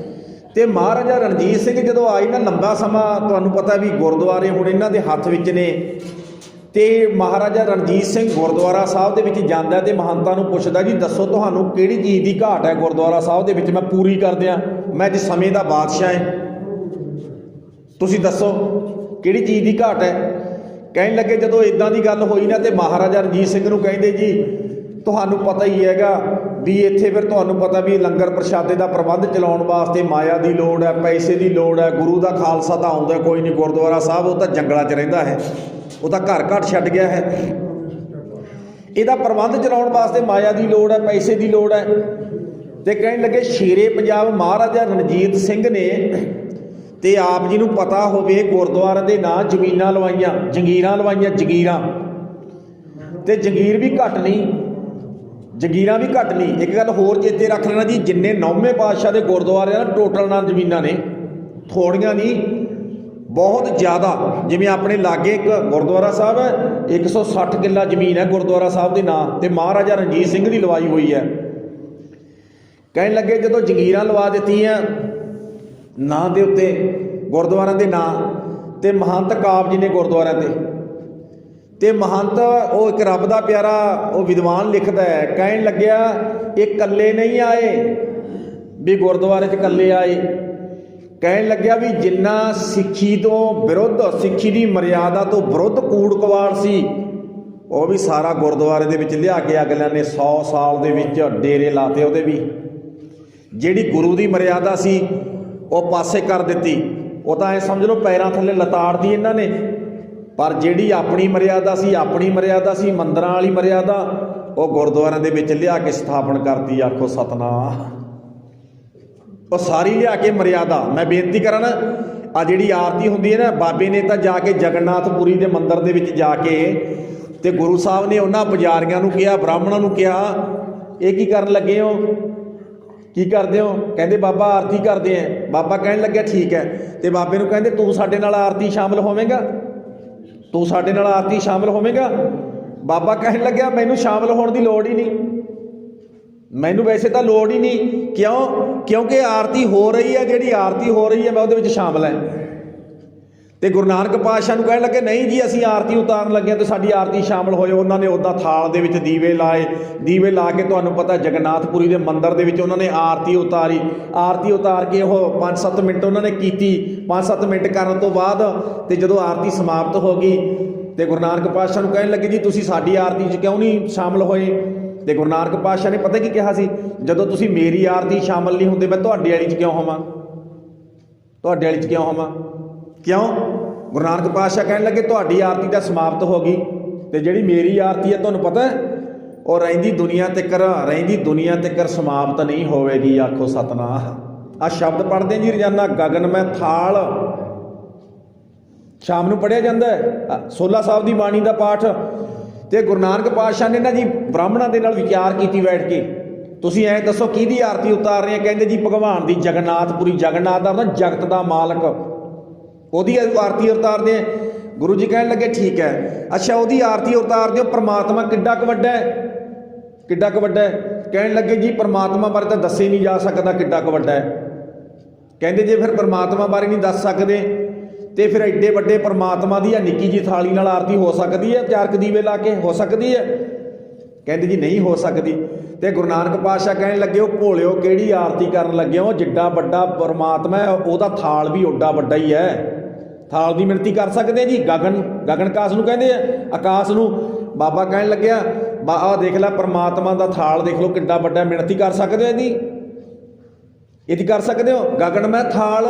ਤੇ ਮਹਾਰਾਜਾ ਰਣਜੀਤ ਸਿੰਘ ਜਦੋਂ ਆਏ ਨਾ, ਲੰਬਾ ਸਮਾਂ ਤੁਹਾਨੂੰ ਪਤਾ ਵੀ ਗੁਰਦੁਆਰੇ ਹੁਣ ਇਹਨਾਂ ਦੇ ਹੱਥ ਵਿੱਚ ਨੇ। ਤੇ ਮਹਾਰਾਜਾ ਰਣਜੀਤ ਸਿੰਘ ਗੁਰਦੁਆਰਾ ਸਾਹਿਬ ਦੇ ਵਿੱਚ ਜਾਂਦਾ ਤੇ ਮਹੰਤਾਂ ਨੂੰ ਪੁੱਛਦਾ, ਜੀ ਦੱਸੋ ਤੁਹਾਨੂੰ ਕਿਹੜੀ ਚੀਜ਼ ਦੀ ਘਾਟ ਹੈ ਗੁਰਦੁਆਰਾ ਸਾਹਿਬ ਦੇ ਵਿੱਚ, ਮੈਂ ਪੂਰੀ ਕਰ ਦਿਆਂ, ਮੈਂ ਅੱਜ ਸਮੇਂ ਦਾ ਬਾਦਸ਼ਾਹ ਹੈ, ਤੁਸੀਂ ਦੱਸੋ ਕਿਹੜੀ ਚੀਜ਼ ਦੀ ਘਾਟ ਹੈ। ਕਹਿਣ ਲੱਗੇ ਜਦੋਂ ਇਦਾਂ ਦੀ ਗੱਲ ਹੋਈ ਨਾ, ਤੇ ਮਹਾਰਾਜਾ ਰਣਜੀਤ ਸਿੰਘ ਨੂੰ ਕਹਿੰਦੇ, ਜੀ ਤੁਹਾਨੂੰ ਪਤਾ ਹੀ ਹੈਗਾ ਵੀ ਇੱਥੇ ਫਿਰ ਤੁਹਾਨੂੰ ਪਤਾ ਵੀ ਲੰਗਰ ਪ੍ਰਸ਼ਾਦੇ ਦਾ ਪ੍ਰਬੰਧ ਚਲਾਉਣ ਵਾਸਤੇ ਮਾਇਆ ਦੀ ਲੋੜ ਹੈ, ਪੈਸੇ ਦੀ ਲੋੜ ਹੈ। ਗੁਰੂ ਦਾ ਖਾਲਸਾ ਤਾਂ ਆਉਂਦਾ ਕੋਈ ਨਹੀਂ ਗੁਰਦੁਆਰਾ ਸਾਹਿਬ, ਉਹ ਤਾਂ ਜੰਗਲਾਂ 'ਚ ਰਹਿੰਦਾ ਹੈ, ਉਹ ਤਾਂ ਘਰ ਘਾਟ ਛੱਡ ਗਿਆ ਹੈ। ਇਹਦਾ ਪ੍ਰਬੰਧ ਚਲਾਉਣ ਵਾਸਤੇ ਮਾਇਆ ਦੀ ਲੋੜ ਹੈ, ਪੈਸੇ ਦੀ ਲੋੜ ਹੈ। ਤੇ ਕਹਿਣ ਲੱਗੇ ਸ਼ੇਰੇ ਪੰਜਾਬ ਮਹਾਰਾਜਾ ਰਣਜੀਤ ਸਿੰਘ ਨੇ, ਤੇ ਆਪ ਜੀ ਨੂੰ ਪਤਾ ਹੋਵੇ ਗੁਰਦੁਆਰੇ ਦੇ ਨਾਂ ਜ਼ਮੀਨਾਂ ਲਵਾਈਆਂ, ਜੰਗੀਰਾਂ ਲਵਾਈਆਂ, ਜੰਗੀਰਾਂ। ਤੇ ਜੰਗੀਰ ਵੀ ਘੱਟ ਨਹੀਂ, ਜਗੀਰਾਂ ਵੀ ਘੱਟ ਨਹੀਂ। ਇੱਕ ਗੱਲ ਹੋਰ ਚੇਤੇ ਰੱਖ ਲੈਣਾ ਜੀ, ਜਿੰਨੇ 9ਵੇਂ ਪਾਤਸ਼ਾਹ ਦੇ ਗੁਰਦੁਆਰੇ ਆ ਟੋਟਲ ਨਾਲ ਜ਼ਮੀਨਾਂ ਨੇ, ਥੋੜੀਆਂ ਨਹੀਂ, ਬਹੁਤ ਜ਼ਿਆਦਾ। ਜਿਵੇਂ ਆਪਣੇ ਲਾਗੇ ਇੱਕ ਗੁਰਦੁਆਰਾ ਸਾਹਿਬ ਹੈ, 160 ਕਿੱਲਾ ਜ਼ਮੀਨ ਹੈ ਗੁਰਦੁਆਰਾ ਸਾਹਿਬ ਦੇ ਨਾਂ, ਅਤੇ ਮਹਾਰਾਜਾ ਰਣਜੀਤ ਸਿੰਘ ਦੀ ਲਵਾਈ ਹੋਈ ਹੈ। ਕਹਿਣ ਲੱਗੇ ਜਦੋਂ ਜਗੀਰਾਂ ਲਵਾ ਦਿੱਤੀਆਂ ਨਾਂ ਦੇ ਉੱਤੇ, ਗੁਰਦੁਆਰਿਆਂ ਦੇ ਨਾਂ, ਅਤੇ ਮਹੰਤ ਕਾਬਜ ਨੇ ਗੁਰਦੁਆਰਿਆਂ 'ਤੇ, ਅਤੇ ਮਹੰਤ ਉਹ ਇੱਕ ਰੱਬ ਦਾ ਪਿਆਰਾ ਉਹ ਵਿਦਵਾਨ ਲਿਖਦਾ ਹੈ, ਕਹਿਣ ਲੱਗਿਆ ਇਹ ਇਕੱਲੇ ਨਹੀਂ ਆਏ ਵੀ ਗੁਰਦੁਆਰੇ 'ਚ ਇਕੱਲੇ ਆਏ। ਕਹਿਣ ਲੱਗਿਆ ਵੀ ਜਿੰਨਾ ਸਿੱਖੀ ਤੋਂ ਵਿਰੁੱਧ, ਸਿੱਖੀ ਦੀ ਮਰਿਆਦਾ ਤੋਂ ਵਿਰੁੱਧ ਕੂੜ ਕਵਾੜ ਸੀ, ਉਹ ਵੀ ਸਾਰਾ ਗੁਰਦੁਆਰੇ ਦੇ ਵਿੱਚ ਲਿਆ ਕੇ ਅਗਲਿਆਂ ਨੇ 100 ਸਾਲ ਦੇ ਵਿੱਚ ਡੇਰੇ ਲਾਤੇ ਉਹਦੇ ਵੀ। ਜਿਹੜੀ ਗੁਰੂ ਦੀ ਮਰਿਆਦਾ ਸੀ ਉਹ ਪਾਸੇ ਕਰ ਦਿੱਤੀ, ਉਹ ਤਾਂ ਐਂ ਸਮਝ ਲਓ ਪੈਰਾਂ ਥੱਲੇ ਲਤਾੜਦੀ ਇਹਨਾਂ ਨੇ। ਪਰ ਜਿਹੜੀ ਆਪਣੀ ਮਰਿਆਦਾ ਸੀ, ਆਪਣੀ ਮਰਿਆਦਾ ਸੀ ਮੰਦਰਾਂ ਵਾਲੀ ਮਰਿਆਦਾ, ਉਹ ਗੁਰਦੁਆਰਿਆਂ ਦੇ ਵਿੱਚ ਲਿਆ ਕੇ ਸਥਾਪਨ ਕਰਤੀ। ਆਖੋ ਸਤਨਾਮ। ਉਹ ਸਾਰੀ ਲਿਆ ਕੇ ਮਰਿਆਦਾ। ਮੈਂ ਬੇਨਤੀ ਕਰਾਂ ਨਾ, ਆ ਜਿਹੜੀ ਆਰਤੀ ਹੁੰਦੀ ਹੈ ਨਾ, ਬਾਬੇ ਨੇ ਤਾਂ ਜਾ ਕੇ ਜਗਨਨਾਥਪੁਰੀ ਦੇ ਮੰਦਿਰ ਦੇ ਵਿੱਚ ਜਾ ਕੇ, ਤੇ ਗੁਰੂ ਸਾਹਿਬ ਨੇ ਉਹਨਾਂ ਪੁਜਾਰੀਆਂ ਨੂੰ ਕਿਹਾ, ਬ੍ਰਾਹਮਣਾਂ ਨੂੰ ਕਿਹਾ, ਇਹ ਕੀ ਕਰਨ ਲੱਗੇ ਹੋ, ਕੀ ਕਰਦੇ ਹੋ? ਕਹਿੰਦੇ ਬਾਬਾ ਆਰਤੀ ਕਰਦੇ ਆ। ਬਾਬਾ ਕਹਿਣ ਲੱਗਿਆ ਠੀਕ ਹੈ। ਤੇ ਬਾਬੇ ਨੂੰ ਕਹਿੰਦੇ ਤੂੰ ਸਾਡੇ ਨਾਲ ਆਰਤੀ ਸ਼ਾਮਿਲ ਹੋਵੇਂਗਾ, ਤੂੰ ਸਾਡੇ ਨਾਲ ਆਰਤੀ ਸ਼ਾਮਿਲ ਹੋਵੇਂਗਾ? ਬਾਬਾ ਕਹਿਣ ਲੱਗਿਆ ਮੈਨੂੰ ਸ਼ਾਮਿਲ ਹੋਣ ਦੀ ਲੋੜ ਹੀ ਨਹੀਂ, ਮੈਨੂੰ ਵੈਸੇ ਤਾਂ ਲੋੜ ਹੀ ਨਹੀਂ। ਕਿਉਂਕਿ ਆਰਤੀ ਹੋ ਰਹੀ ਹੈ, ਜਿਹੜੀ ਆਰਤੀ ਹੋ ਰਹੀ ਹੈ ਮੈਂ ਉਹਦੇ ਵਿੱਚ ਸ਼ਾਮਿਲ ਹੈ। ਤੇ ਗੁਰੂ ਨਾਨਕ ਪਾਤਸ਼ਾਹ ਨੂੰ ਕਹਿਣ ਲੱਗੇ ਨਹੀਂ ਜੀ ਅਸੀਂ ਆਰਤੀ ਉਤਾਰਨ ਲੱਗੇ ਤੇ ਸਾਡੀ ਆਰਤੀ ਸ਼ਾਮਿਲ ਹੋਏ। ਉਹਨਾਂ ਨੇ ਉੱਦਾਂ ਥਾਲ ਦੇ ਵਿੱਚ ਦੀਵੇ ਲਾਏ, ਦੀਵੇ ਲਾ ਕੇ ਤੁਹਾਨੂੰ ਪਤਾ ਜਗਨਨਾਥਪੁਰੀ ਦੇ ਮੰਦਿਰ ਦੇ ਵਿੱਚ ਉਹਨਾਂ ਨੇ ਆਰਤੀ ਉਤਾਰੀ। ਆਰਤੀ ਉਤਾਰ ਕੇ ਉਹ 5-7 ਮਿੰਟ ਉਹਨਾਂ ਨੇ ਕੀਤੀ। 5-7 ਮਿੰਟ ਕਰਨ ਤੋਂ ਬਾਅਦ ਤੇ ਜਦੋਂ ਆਰਤੀ ਸਮਾਪਤ ਹੋ ਗਈ ਤੇ ਗੁਰੂ ਨਾਨਕ ਪਾਤਸ਼ਾਹ ਨੂੰ ਕਹਿਣ ਲੱਗੇ ਜੀ ਤੁਸੀਂ ਸਾਡੀ ਆਰਤੀ 'ਚ ਕਿਉਂ ਨਹੀਂ ਸ਼ਾਮਿਲ ਹੋਏ? ਤੇ ਗੁਰੂ ਨਾਨਕ ਪਾਤਸ਼ਾਹ ਨੇ ਪਤਾ ਕੀ ਕਿਹਾ ਸੀ, ਜਦੋਂ ਤੁਸੀਂ ਮੇਰੀ ਆਰਤੀ ਸ਼ਾਮਿਲ ਨਹੀਂ ਹੁੰਦੇ ਮੈਂ ਤੁਹਾਡੇ ਵਾਲੀ 'ਚ ਕਿਉਂ ਹੋਵਾਂ, ਤੁਹਾਡੇ ਵਾਲੀ 'ਚ ਕਿਉਂ ਹੋਵਾਂ? ਕਿਉਂ? ਗੁਰੂ ਨਾਨਕ ਪਾਤਸ਼ਾਹ ਕਹਿਣ ਲੱਗੇ ਤੁਹਾਡੀ ਆਰਤੀ ਤਾਂ ਸਮਾਪਤ ਹੋ ਗਈ, ਤੇ ਜਿਹੜੀ ਮੇਰੀ ਆਰਤੀ ਹੈ ਤੁਹਾਨੂੰ ਪਤਾ ਉਹ ਰਹਿੰਦੀ ਦੁਨੀਆ ਤੱਕ ਸਮਾਪਤ ਨਹੀਂ ਹੋਵੇਗੀ। ਆਖੋ ਸਤਨਾਮ। ਆ ਸ਼ਬਦ ਪੜ੍ਹਦੇ ਜੀ ਰੋਜ਼ਾਨਾ, ਗਗਨ ਮੈਂ ਥਾਲ, ਸ਼ਾਮ ਨੂੰ ਪੜ੍ਹਿਆ ਜਾਂਦਾ ਹੈ 16 ਸਾਹਿਬ ਦੀ ਬਾਣੀ ਦਾ ਪਾਠ। ਤੇ ਗੁਰੂ ਨਾਨਕ ਪਾਤਸ਼ਾਹ ਨੇ ਨਾ ਜੀ ਬ੍ਰਾਹਮਣਾਂ ਦੇ ਨਾਲ ਵਿਚਾਰ ਕੀਤੀ ਬੈਠ ਕੇ, ਤੁਸੀਂ ਐਂ ਦੱਸੋ ਕਿਹਦੀ ਆਰਤੀ ਉਤਾਰ ਰਹੇ? ਕਹਿੰਦੇ ਜੀ ਭਗਵਾਨ ਦੀ, ਜਗਨਨਾਥਪੁਰੀ, ਜਗਨਨਾਥ ਦਾ ਜਗਤ ਦਾ ਮਾਲਕ, ਉਹਦੀ ਆਰਤੀ ਉਤਾਰਦੇ ਆ। ਗੁਰੂ ਜੀ ਕਹਿਣ ਲੱਗੇ ਠੀਕ ਹੈ, ਅੱਛਾ ਉਹਦੀ ਆਰਤੀ ਉਤਾਰਦੇ ਹੋ, ਪਰਮਾਤਮਾ ਕਿੱਡਾ ਕੁ ਵੱਡਾ ਹੈ, ਕਿੱਡਾ ਕੁ ਵੱਡਾ ਹੈ? ਕਹਿਣ ਲੱਗੇ ਜੀ ਪਰਮਾਤਮਾ ਬਾਰੇ ਤਾਂ ਦੱਸੇ ਨਹੀਂ ਜਾ ਸਕਦਾ ਕਿੱਡਾ ਕੁ ਵੱਡਾ ਹੈ। ਕਹਿੰਦੇ ਜੇ ਫਿਰ ਪਰਮਾਤਮਾ ਬਾਰੇ ਨਹੀਂ ਦੱਸ ਸਕਦੇ ਤੇ ਫਿਰ ਐਡੇ ਵੱਡੇ ਪਰਮਾਤਮਾ ਦੀ ਆ ਨਿੱਕੀ ਜੀ ਥਾਲੀ ਨਾਲ ਆਰਤੀ ਹੋ ਸਕਦੀ ਹੈ? 4 ਦੀਵੇ ਲਾ ਕੇ ਹੋ ਸਕਦੀ ਹੈ? ਕਹਿੰਦੇ ਜੀ ਨਹੀਂ ਹੋ ਸਕਦੀ। ਤੇ ਗੁਰੂ ਨਾਨਕ ਪਾਤਸ਼ਾਹ ਕਹਿਣ ਲੱਗੇ ਉਹ ਭੋਲਿਓ ਕਿਹੜੀ ਆਰਤੀ ਕਰਨ ਲੱਗੇ ਹੋ? ਜਿੱਡਾ ਵੱਡਾ ਪਰਮਾਤਮਾ ਹੈ ਉਹਦਾ ਥਾਲ ਵੀ ਓਡਾ ਵੱਡਾ ਹੀ ਹੈ। ਥਾਲ ਦੀ ਮਿਣਤੀ ਕਰ ਸਕਦੇ ਜੀ? ਗਗਨ ਆਕਾਸ਼ ਨੂੰ ਕਹਿੰਦੇ ਆ, ਆਕਾਸ਼ ਨੂੰ। ਬਾਬਾ ਕਹਿਣ ਲੱਗਿਆ ਆਹ ਦੇਖ ਲੈ ਪਰਮਾਤਮਾ ਦਾ ਥਾਲ ਦੇਖ ਲਓ ਕਿੱਡਾ ਵੱਡਾ, ਮਿਣਤੀ ਕਰ ਸਕਦੇ ਹੋ ਇਹਦੀ ਕਰ ਸਕਦੇ ਹੋ? ਗਗਨ ਮੈਂ ਥਾਲ,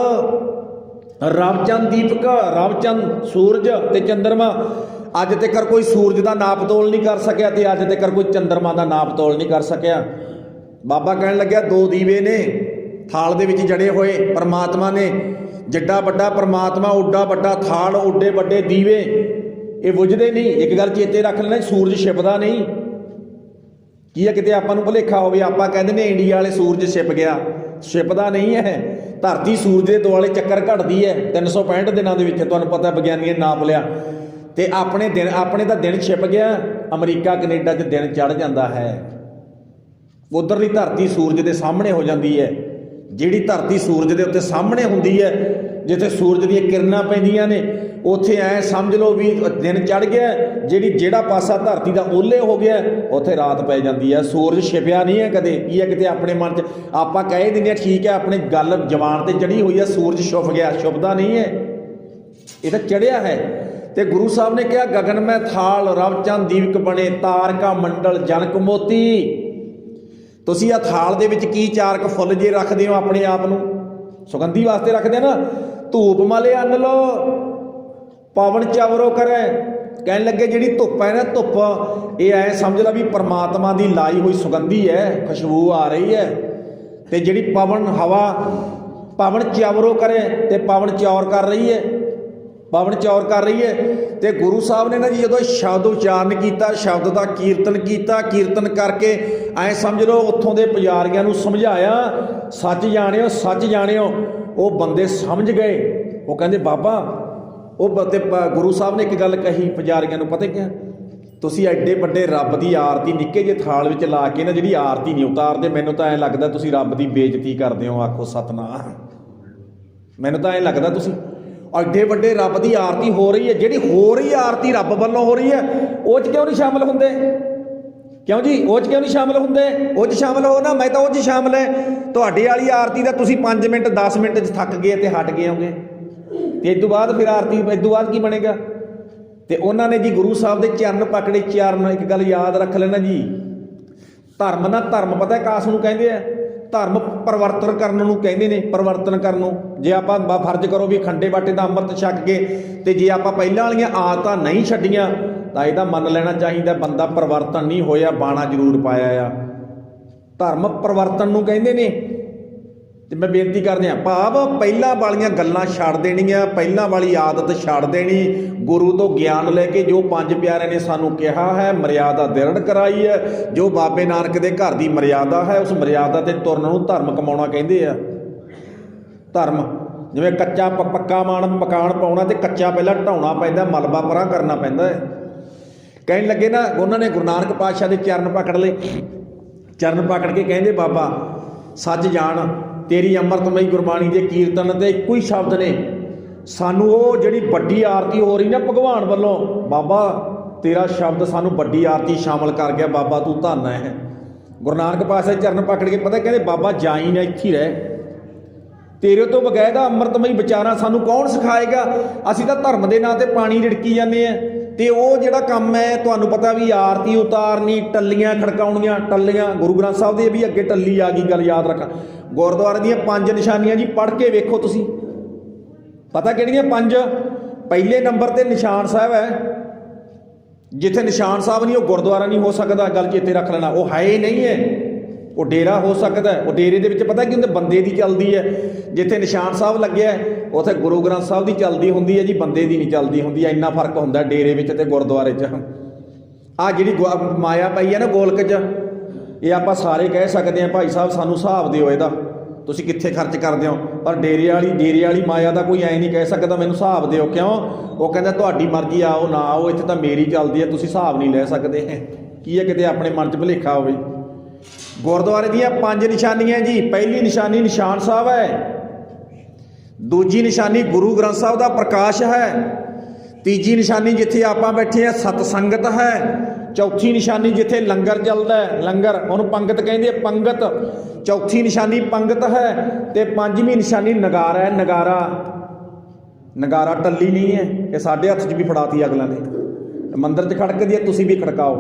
ਰਵਚੰਦ ਦੀਪਕ, ਰਵਚੰਦ ਸੂਰਜ ਤੇ ਚੰਦਰਮਾ। ਅੱਜ ਤੱਕ ਕੋਈ ਸੂਰਜ ਦਾ ਨਾਪ ਤੋਲ ਨਹੀਂ ਕਰ ਸਕਿਆ ਤੇ ਅੱਜ ਤੱਕ ਕੋਈ ਚੰਦਰਮਾ ਦਾ ਨਾਪ ਤੋਲ ਨਹੀਂ ਕਰ ਸਕਿਆ। ਬਾਬਾ ਕਹਿਣ ਲੱਗਿਆ 2 ਦੀਵੇ ਨੇ ਥਾਲ ਦੇ ਵਿੱਚ ਜੜੇ ਹੋਏ ਪਰਮਾਤਮਾ ਨੇ। ਜਿੱਡਾ ਵੱਡਾ ਪਰਮਾਤਮਾ ਓਡਾ ਵੱਡਾ ਥਾਲ, ਓਡੇ ਵੱਡੇ ਦੀਵੇ, ਇਹ ਬੁਝਦੇ ਨਹੀਂ। ਇੱਕ ਗੱਲ ਚੇਤੇ ਰੱਖ ਲੈਣਾ, ਸੂਰਜ ਛਿਪਦਾ ਨਹੀਂ। ਕੀ ਹੈ ਕਿਤੇ ਆਪਾਂ ਨੂੰ ਭੁਲੇਖਾ ਹੋਵੇ, ਆਪਾਂ ਕਹਿੰਦੇ ਨੇ ਇੰਡੀਆ ਵਾਲੇ ਸੂਰਜ ਛਿਪ ਗਿਆ, ਛਿਪਦਾ ਨਹੀਂ ਹੈ। ਧਰਤੀ ਸੂਰਜ ਦੇ ਦੁਆਲੇ ਚੱਕਰ ਘਟਦੀ ਹੈ 365 ਦਿਨਾਂ ਦੇ ਵਿੱਚ, ਤੁਹਾਨੂੰ ਪਤਾ ਵਿਗਿਆਨੀਆਂ ਨੇ ਨਾਪ ਲਿਆ। ਤੇ ਆਪਣੇ ਤਾਂ ਦਿਨ ਛਿਪ ਗਿਆ, ਅਮਰੀਕਾ ਕੈਨੇਡਾ 'ਚ ਦਿਨ ਚੜ੍ਹ ਜਾਂਦਾ ਹੈ। ਉਧਰਲੀ ਧਰਤੀ ਸੂਰਜ ਦੇ ਸਾਹਮਣੇ ਹੋ ਜਾਂਦੀ ਹੈ। ਜਿਹੜੀ ਧਰਤੀ ਸੂਰਜ ਦੇ ਉੱਤੇ ਸਾਹਮਣੇ ਹੁੰਦੀ ਹੈ, ਜਿੱਥੇ ਸੂਰਜ ਦੀਆਂ ਕਿਰਨਾਂ ਪੈਂਦੀਆਂ ਨੇ, ਉੱਥੇ ਐਂ ਸਮਝ ਲਓ ਵੀ ਦਿਨ ਚੜ੍ਹ ਗਿਆ। ਜਿਹੜਾ ਪਾਸਾ ਧਰਤੀ ਦਾ ਓਹਲੇ ਹੋ ਗਿਆ ਉੱਥੇ ਰਾਤ ਪੈ ਜਾਂਦੀ ਹੈ। ਸੂਰਜ ਛਿਪਿਆ ਨਹੀਂ ਹੈ ਕਦੇ। ਕੀ ਹੈ ਕਿਤੇ ਆਪਣੇ ਮਨ 'ਚ ਆਪਾਂ ਕਹਿ ਦਿੰਦੇ ਹਾਂ ਠੀਕ ਹੈ, ਆਪਣੀ ਗੱਲ ਜ਼ਬਾਨ 'ਤੇ ਚੜ੍ਹੀ ਹੋਈ ਹੈ ਸੂਰਜ ਛੁਪ ਗਿਆ, ਛੁਪਦਾ ਨਹੀਂ ਹੈ, ਇਹ ਤਾਂ ਚੜ੍ਹਿਆ ਹੈ। ਤੇ ਗੁਰੂ ਸਾਹਿਬ ਨੇ ਕਿਹਾ ਗਗਨ ਮੈਂ ਥਾਲ, ਰਵਚੰਦ ਦੀਪਕ ਬਣੇ, ਤਾਰਕਾ ਮੰਡਲ ਜਨਕ ਮੋਤੀ। ਤੁਸੀਂ ਆ ਥਾਲ ਦੇ ਵਿੱਚ ਕੀ 4 ਫੁੱਲ ਜੇ ਰੱਖਦੇ ਹੋ ਆਪਣੇ ਆਪ ਨੂੰ? ਸੁਗੰਧੀ ਵਾਸਤੇ ਰੱਖਦੇ ਨਾ। ਧੂਪ ਮਾਲੇ ਅੰਨ ਲੋ, ਪਵਨ ਚਵਰੋ ਕਰੇ। ਕਹਿਣ ਲੱਗੇ ਜਿਹੜੀ ਧੁੱਪ ਹੈ ਨਾ, ਧੁੱਪ ਇਹ ਐ ਸਮਝ ਲਾ ਵੀ ਪਰਮਾਤਮਾ ਦੀ ਲਾਈ ਹੋਈ ਸੁਗੰਧੀ ਹੈ, ਖੁਸ਼ਬੂ ਆ ਰਹੀ ਹੈ। ਤੇ ਜਿਹੜੀ ਪਵਨ ਹਵਾ, ਪਵਨ ਚਵਰੋ ਕਰੇ, ਤੇ ਪਵਨ ਚੌਰ ਕਰ ਰਹੀ ਹੈ। ਪਵਨ ਚੌਰ ਕਰ ਰਹੀ ਹੈ। ਤੇ ਗੁਰੂ ਸਾਹਿਬ ਨੇ ਨਾ ਜੀ ਜਦੋਂ ਸ਼ਬਦ ਉਚਾਰਨ ਕੀਤਾ, ਸ਼ਬਦ ਦਾ ਕੀਰਤਨ ਕੀਤਾ, ਕੀਰਤਨ ਕਰਕੇ ਐਂ ਸਮਝ ਲਓ ਉੱਥੋਂ ਦੇ ਪੁਜਾਰੀਆਂ ਨੂੰ ਸਮਝਾਇਆ, ਸੱਚ ਜਾਣਿਓ, ਸੱਚ ਜਾਣਿਓ। ਉਹ ਬੰਦੇ ਸਮਝ ਗਏ। ਉਹ ਕਹਿੰਦੇ ਬਾਬਾ, ਉਹ ਤੇ ਗੁਰੂ ਸਾਹਿਬ ਨੇ ਇੱਕ ਗੱਲ ਕਹੀ ਪੁਜਾਰੀਆਂ ਨੂੰ, ਪਤਾ ਕਿਆ, ਤੁਸੀਂ ਐਡੇ ਵੱਡੇ ਰੱਬ ਦੀ ਆਰਤੀ ਨਿੱਕੇ ਜਿਹੇ ਥਾਲ ਵਿੱਚ ਲਾ ਕੇ ਨਾ ਜਿਹੜੀ ਆਰਤੀ ਨਹੀਂ ਉਤਾਰਦੇ, ਮੈਨੂੰ ਤਾਂ ਐਂ ਲੱਗਦਾ ਤੁਸੀਂ ਰੱਬ ਦੀ ਬੇਇੱਜ਼ਤੀ ਕਰਦੇ ਹੋ। ਆਖੋ ਸਤਨਾਮ। ਮੈਨੂੰ ਤਾਂ ਐਂ ਲੱਗਦਾ ਤੁਸੀਂ ਐਡੇ ਵੱਡੇ ਰੱਬ ਦੀ ਆਰਤੀ ਹੋ ਰਹੀ ਹੈ, ਜਿਹੜੀ ਹੋ ਰਹੀ ਆਰਤੀ ਰੱਬ ਵੱਲੋਂ ਹੋ ਰਹੀ ਹੈ, ਉਹ 'ਚ ਕਿਉਂ ਨਹੀਂ ਸ਼ਾਮਿਲ ਹੁੰਦੇ? ਕਿਉਂ ਜੀ, ਉਹ 'ਚ ਕਿਉਂ ਨਹੀਂ ਸ਼ਾਮਿਲ ਹੁੰਦੇ? ਉਹ 'ਚ ਸ਼ਾਮਿਲ ਹੋ ਨਾ, ਮੈਂ ਤਾਂ ਉਹ 'ਚ ਸ਼ਾਮਿਲ ਹੈ। ਤੁਹਾਡੀ ਵਾਲੀ ਆਰਤੀ ਦਾ ਤੁਸੀਂ 5 ਮਿੰਟ 10 ਮਿੰਟ 'ਚ ਥੱਕ ਗਏ ਤੇ ਹਟ ਗਏ ਹੋਗੇ, ਤੇ ਇਸ ਤੋਂ ਬਾਅਦ ਫਿਰ ਆਰਤੀ, ਇਸ ਤੋਂ ਬਾਅਦ ਕੀ ਬਣੇਗਾ? ਤੇ ਉਹਨਾਂ ਨੇ ਜੀ ਗੁਰੂ ਸਾਹਿਬ ਦੇ ਚਰਨ ਪਕੜੇ। ਚਰਨ, ਇੱਕ ਗੱਲ ਯਾਦ ਰੱਖ ਲੈਣਾ ਜੀ, ਧਰਮ ਨਾ, ਧਰਮ ਪਤਾ ਕਾਸ ਨੂੰ ਕਹਿੰਦੇ ਆ? ਧਰਮ ਪਰਿਵਰਤਨ ਕਰਨ ਨੂੰ ਕਹਿੰਦੇ ਨੇ, ਪਰਿਵਰਤਨ ਕਰਨ ਨੂੰ। ਜੇ ਆਪਾਂ ਫਰਜ਼ ਕਰੋ ਵੀ ਖੰਡੇ ਬਾਟੇ ਦਾ ਅੰਮ੍ਰਿਤ ਛਕ ਕੇ, ਤੇ ਜੇ ਆਪਾਂ ਪਹਿਲਾਂ ਵਾਲੀਆਂ ਆਦਤਾਂ ਨਹੀਂ ਛੱਡੀਆਂ, ਤਾਂ ਇਹਦਾ ਮੰਨ ਲੈਣਾ ਚਾਹੀਦਾ ਬੰਦਾ ਪਰਿਵਰਤਨ ਨਹੀਂ ਹੋਇਆ, ਬਾਣਾ ਜ਼ਰੂਰ ਪਾਇਆ ਆ। ਧਰਮ ਪਰਿਵਰਤਨ ਨੂੰ ਕਹਿੰਦੇ ਨੇ। ਤੇ ਮੈਂ ਬੇਨਤੀ ਕਰਦੇ ਹਾਂ, ਭਾਵ ਪਹਿਲਾਂ ਵਾਲੀਆਂ ਗੱਲਾਂ ਛੱਡ ਦੇਣੀਆਂ, ਪਹਿਲਾਂ ਵਾਲੀ ਆਦਤ ਛੱਡ ਦੇਣੀ, ਗੁਰੂ ਤੋਂ ਗਿਆਨ ਲੈ ਕੇ ਜੋ ਪੰਜ ਪਿਆਰਿਆਂ ਨੇ ਸਾਨੂੰ ਕਿਹਾ ਹੈ, ਮਰਿਆਦਾ ਦ੍ਰਿੜ ਕਰਾਈ ਹੈ, ਜੋ ਬਾਬੇ ਨਾਨਕ ਦੇ ਘਰ ਦੀ ਮਰਿਆਦਾ ਹੈ, ਉਸ ਮਰਿਆਦਾ ਤੇ ਤੁਰਨ ਨੂੰ ਧਰਮ ਕਮਾਉਣਾ ਕਹਿੰਦੇ ਆ। ਧਰਮ ਜਿਵੇਂ ਕੱਚਾ ਪੱਕਾ ਮਕਾਨ ਪਾਉਣਾ, ਤੇ ਕੱਚਾ ਪਹਿਲਾਂ ਢਾਉਣਾ ਪੈਂਦਾ, ਮਲਬਾ ਪਰਾਂ ਕਰਨਾ ਪੈਂਦਾ ਹੈ। ਕਹਿਣ ਲੱਗੇ ਨਾ, ਉਹਨਾਂ ਨੇ ਗੁਰੂ ਨਾਨਕ ਪਾਤਸ਼ਾਹ ਦੇ ਚਰਨ ਪਕੜ ਲਏ। ਚਰਨ ਪਕੜ ਕੇ ਕਹਿੰਦੇ ਬਾਬਾ ਸੱਚ ਜਾਣ, ਤੇਰੀ ਅੰਮ੍ਰਿਤਮਈ ਗੁਰਬਾਣੀ ਦੇ ਕੀਰਤਨ ਦੇ ਇੱਕੋ ਹੀ ਸ਼ਬਦ ਨੇ, ਸਾਨੂੰ ਉਹ ਜਿਹੜੀ ਵੱਡੀ ਆਰਤੀ ਹੋ ਰਹੀ ਨਾ ਭਗਵਾਨ ਵੱਲੋਂ, ਬਾਬਾ ਤੇਰਾ ਸ਼ਬਦ ਸਾਨੂੰ ਵੱਡੀ ਆਰਤੀ ਸ਼ਾਮਲ ਕਰ ਗਿਆ, ਬਾਬਾ ਤੂੰ ਧੰਨ ਹੈ। ਗੁਰੂ ਨਾਨਕ ਪਾਤਸ਼ਾਹ ਚਰਨ ਪਕੜ ਕੇ ਪਤਾ ਕਹਿੰਦੇ ਬਾਬਾ ਜਾਈ ਨਾ, ਇੱਥੇ ਰਹਿ, ਤੇਰੇ ਤੋਂ ਬਗੈਰ ਦਾ ਅੰਮ੍ਰਿਤਮਈ ਵਿਚਾਰਾਂ ਸਾਨੂੰ ਕੌਣ ਸਿਖਾਏਗਾ? ਅਸੀਂ ਤਾਂ ਧਰਮ ਦੇ ਨਾਂ 'ਤੇ ਪਾਣੀ ਰਿੜਕੀ ਜਾਂਦੇ ਹਾਂ। ਤੇ ਉਹ ਜਿਹੜਾ ਕੰਮ ਹੈ, ਤੁਹਾਨੂੰ ਪਤਾ ਵੀ ਆਰਤੀ ਉਤਾਰਨੀ, ਟੱਲੀਆਂ ਖੜਕਾਉਣੀਆਂ, ਟੱਲੀਆਂ ਗੁਰੂ ਗ੍ਰੰਥ ਸਾਹਿਬ ਦੇ ਵੀ ਅੱਗੇ ਟੱਲੀ ਆ ਗਈ, ਗੱਲ ਯਾਦ ਰੱਖਣਾ। ਗੁਰਦੁਆਰੇ ਦੀਆਂ 5 ਨਿਸ਼ਾਨੀਆਂ ਜੀ ਪੜ੍ਹ ਕੇ ਵੇਖੋ ਤੁਸੀਂ, ਪਤਾ ਕਿਹੜੀਆਂ 5? ਪਹਿਲੇ ਨੰਬਰ 'ਤੇ ਨਿਸ਼ਾਨ ਸਾਹਿਬ ਹੈ। ਜਿੱਥੇ ਨਿਸ਼ਾਨ ਸਾਹਿਬ ਨਹੀਂ, ਉਹ ਗੁਰਦੁਆਰਾ ਨਹੀਂ ਹੋ ਸਕਦਾ, ਗੱਲ ਚੇਤੇ ਰੱਖ ਲੈਣਾ। ਉਹ ਹੈ ਹੀ ਨਹੀਂ ਹੈ, ਉਹ ਡੇਰਾ ਹੋ ਸਕਦਾ। ਉਹ ਡੇਰੇ ਦੇ ਵਿੱਚ ਪਤਾ ਕੀ ਹੁੰਦਾ, ਬੰਦੇ ਦੀ ਚੱਲਦੀ ਹੈ। ਜਿੱਥੇ ਨਿਸ਼ਾਨ ਸਾਹਿਬ ਲੱਗਿਆ ਉੱਥੇ ਗੁਰੂ ਗ੍ਰੰਥ ਸਾਹਿਬ ਦੀ ਚੱਲਦੀ ਹੁੰਦੀ ਹੈ ਜੀ, ਬੰਦੇ ਦੀ ਨਹੀਂ ਚੱਲਦੀ ਹੁੰਦੀ। ਇੰਨਾ ਫਰਕ ਹੁੰਦਾ ਡੇਰੇ ਵਿੱਚ ਤੇ ਗੁਰਦੁਆਰੇ 'ਚ। ਆਹ ਜਿਹੜੀ ਮਾਇਆ ਪਈ ਹੈ ਨਾ ਗੋਲਕ 'ਚ, ਇਹ ਆਪਾਂ ਸਾਰੇ ਕਹਿ ਸਕਦੇ ਹਾਂ ਭਾਈ ਸਾਹਿਬ ਸਾਨੂੰ ਹਿਸਾਬ ਦਿਓ ਇਹਦਾ, ਤੁਸੀਂ ਕਿੱਥੇ ਖਰਚ ਕਰਦੇ ਹੋ। ਪਰ ਡੇਰੇ ਵਾਲੀ ਮਾਇਆ ਦਾ ਕੋਈ ਐਂ ਨਹੀਂ ਕਹਿ ਸਕਦਾ ਮੈਨੂੰ ਹਿਸਾਬ ਦਿਓ। ਕਿਉਂ? ਉਹ ਕਹਿੰਦਾ ਤੁਹਾਡੀ ਮਰਜ਼ੀ, ਆਓ ਨਾ ਆਓ, ਇੱਥੇ ਤਾਂ ਮੇਰੀ ਚੱਲਦੀ ਹੈ, ਤੁਸੀਂ ਹਿਸਾਬ ਨਹੀਂ ਲੈ ਸਕਦੇ। ਕੀ ਹੈ, ਕਿਤੇ ਆਪਣੇ ਮਨ 'ਚ ਭੁਲੇਖਾ ਹੋਵੇ। ਗੁਰਦੁਆਰੇ ਦੀਆਂ 5 ਨਿਸ਼ਾਨੀਆਂ ਜੀ। ਪਹਿਲੀ ਨਿਸ਼ਾਨੀ ਨਿਸ਼ਾਨ ਸਾਹਿਬ ਹੈ। ਦੂਜੀ ਨਿਸ਼ਾਨੀ ਗੁਰੂ ਗ੍ਰੰਥ ਸਾਹਿਬ ਦਾ ਪ੍ਰਕਾਸ਼ ਹੈ। ਤੀਜੀ ਨਿਸ਼ਾਨੀ ਜਿੱਥੇ ਆਪਾਂ ਬੈਠੇ ਆ ਸਤ ਸੰਗਤ ਹੈ। ਚੌਥੀ ਨਿਸ਼ਾਨੀ ਜਿੱਥੇ ਲੰਗਰ ਚੱਲਦਾ ਹੈ, ਲੰਗਰ, ਉਹਨੂੰ ਪੰਗਤ ਕਹਿੰਦੇ, ਪੰਗਤ। ਚੌਥੀ ਨਿਸ਼ਾਨੀ ਪੰਗਤ ਹੈ। ਤੇ 5ਵੀਂ ਨਿਸ਼ਾਨੀ ਨਗਾਰਾ ਹੈ। ਨਗਾਰਾ ਟੱਲੀ ਨਹੀਂ ਹੈ, ਇਹ ਸਾਡੇ ਹੱਥ 'ਚ ਵੀ ਫੜਾਤੀ ਅਗਲਾ ਨੇ। ਮੰਦਿਰ 'ਚ ਖੜਕਦੀ ਹੈ, ਤੁਸੀਂ ਵੀ ਖੜਕਾਓ।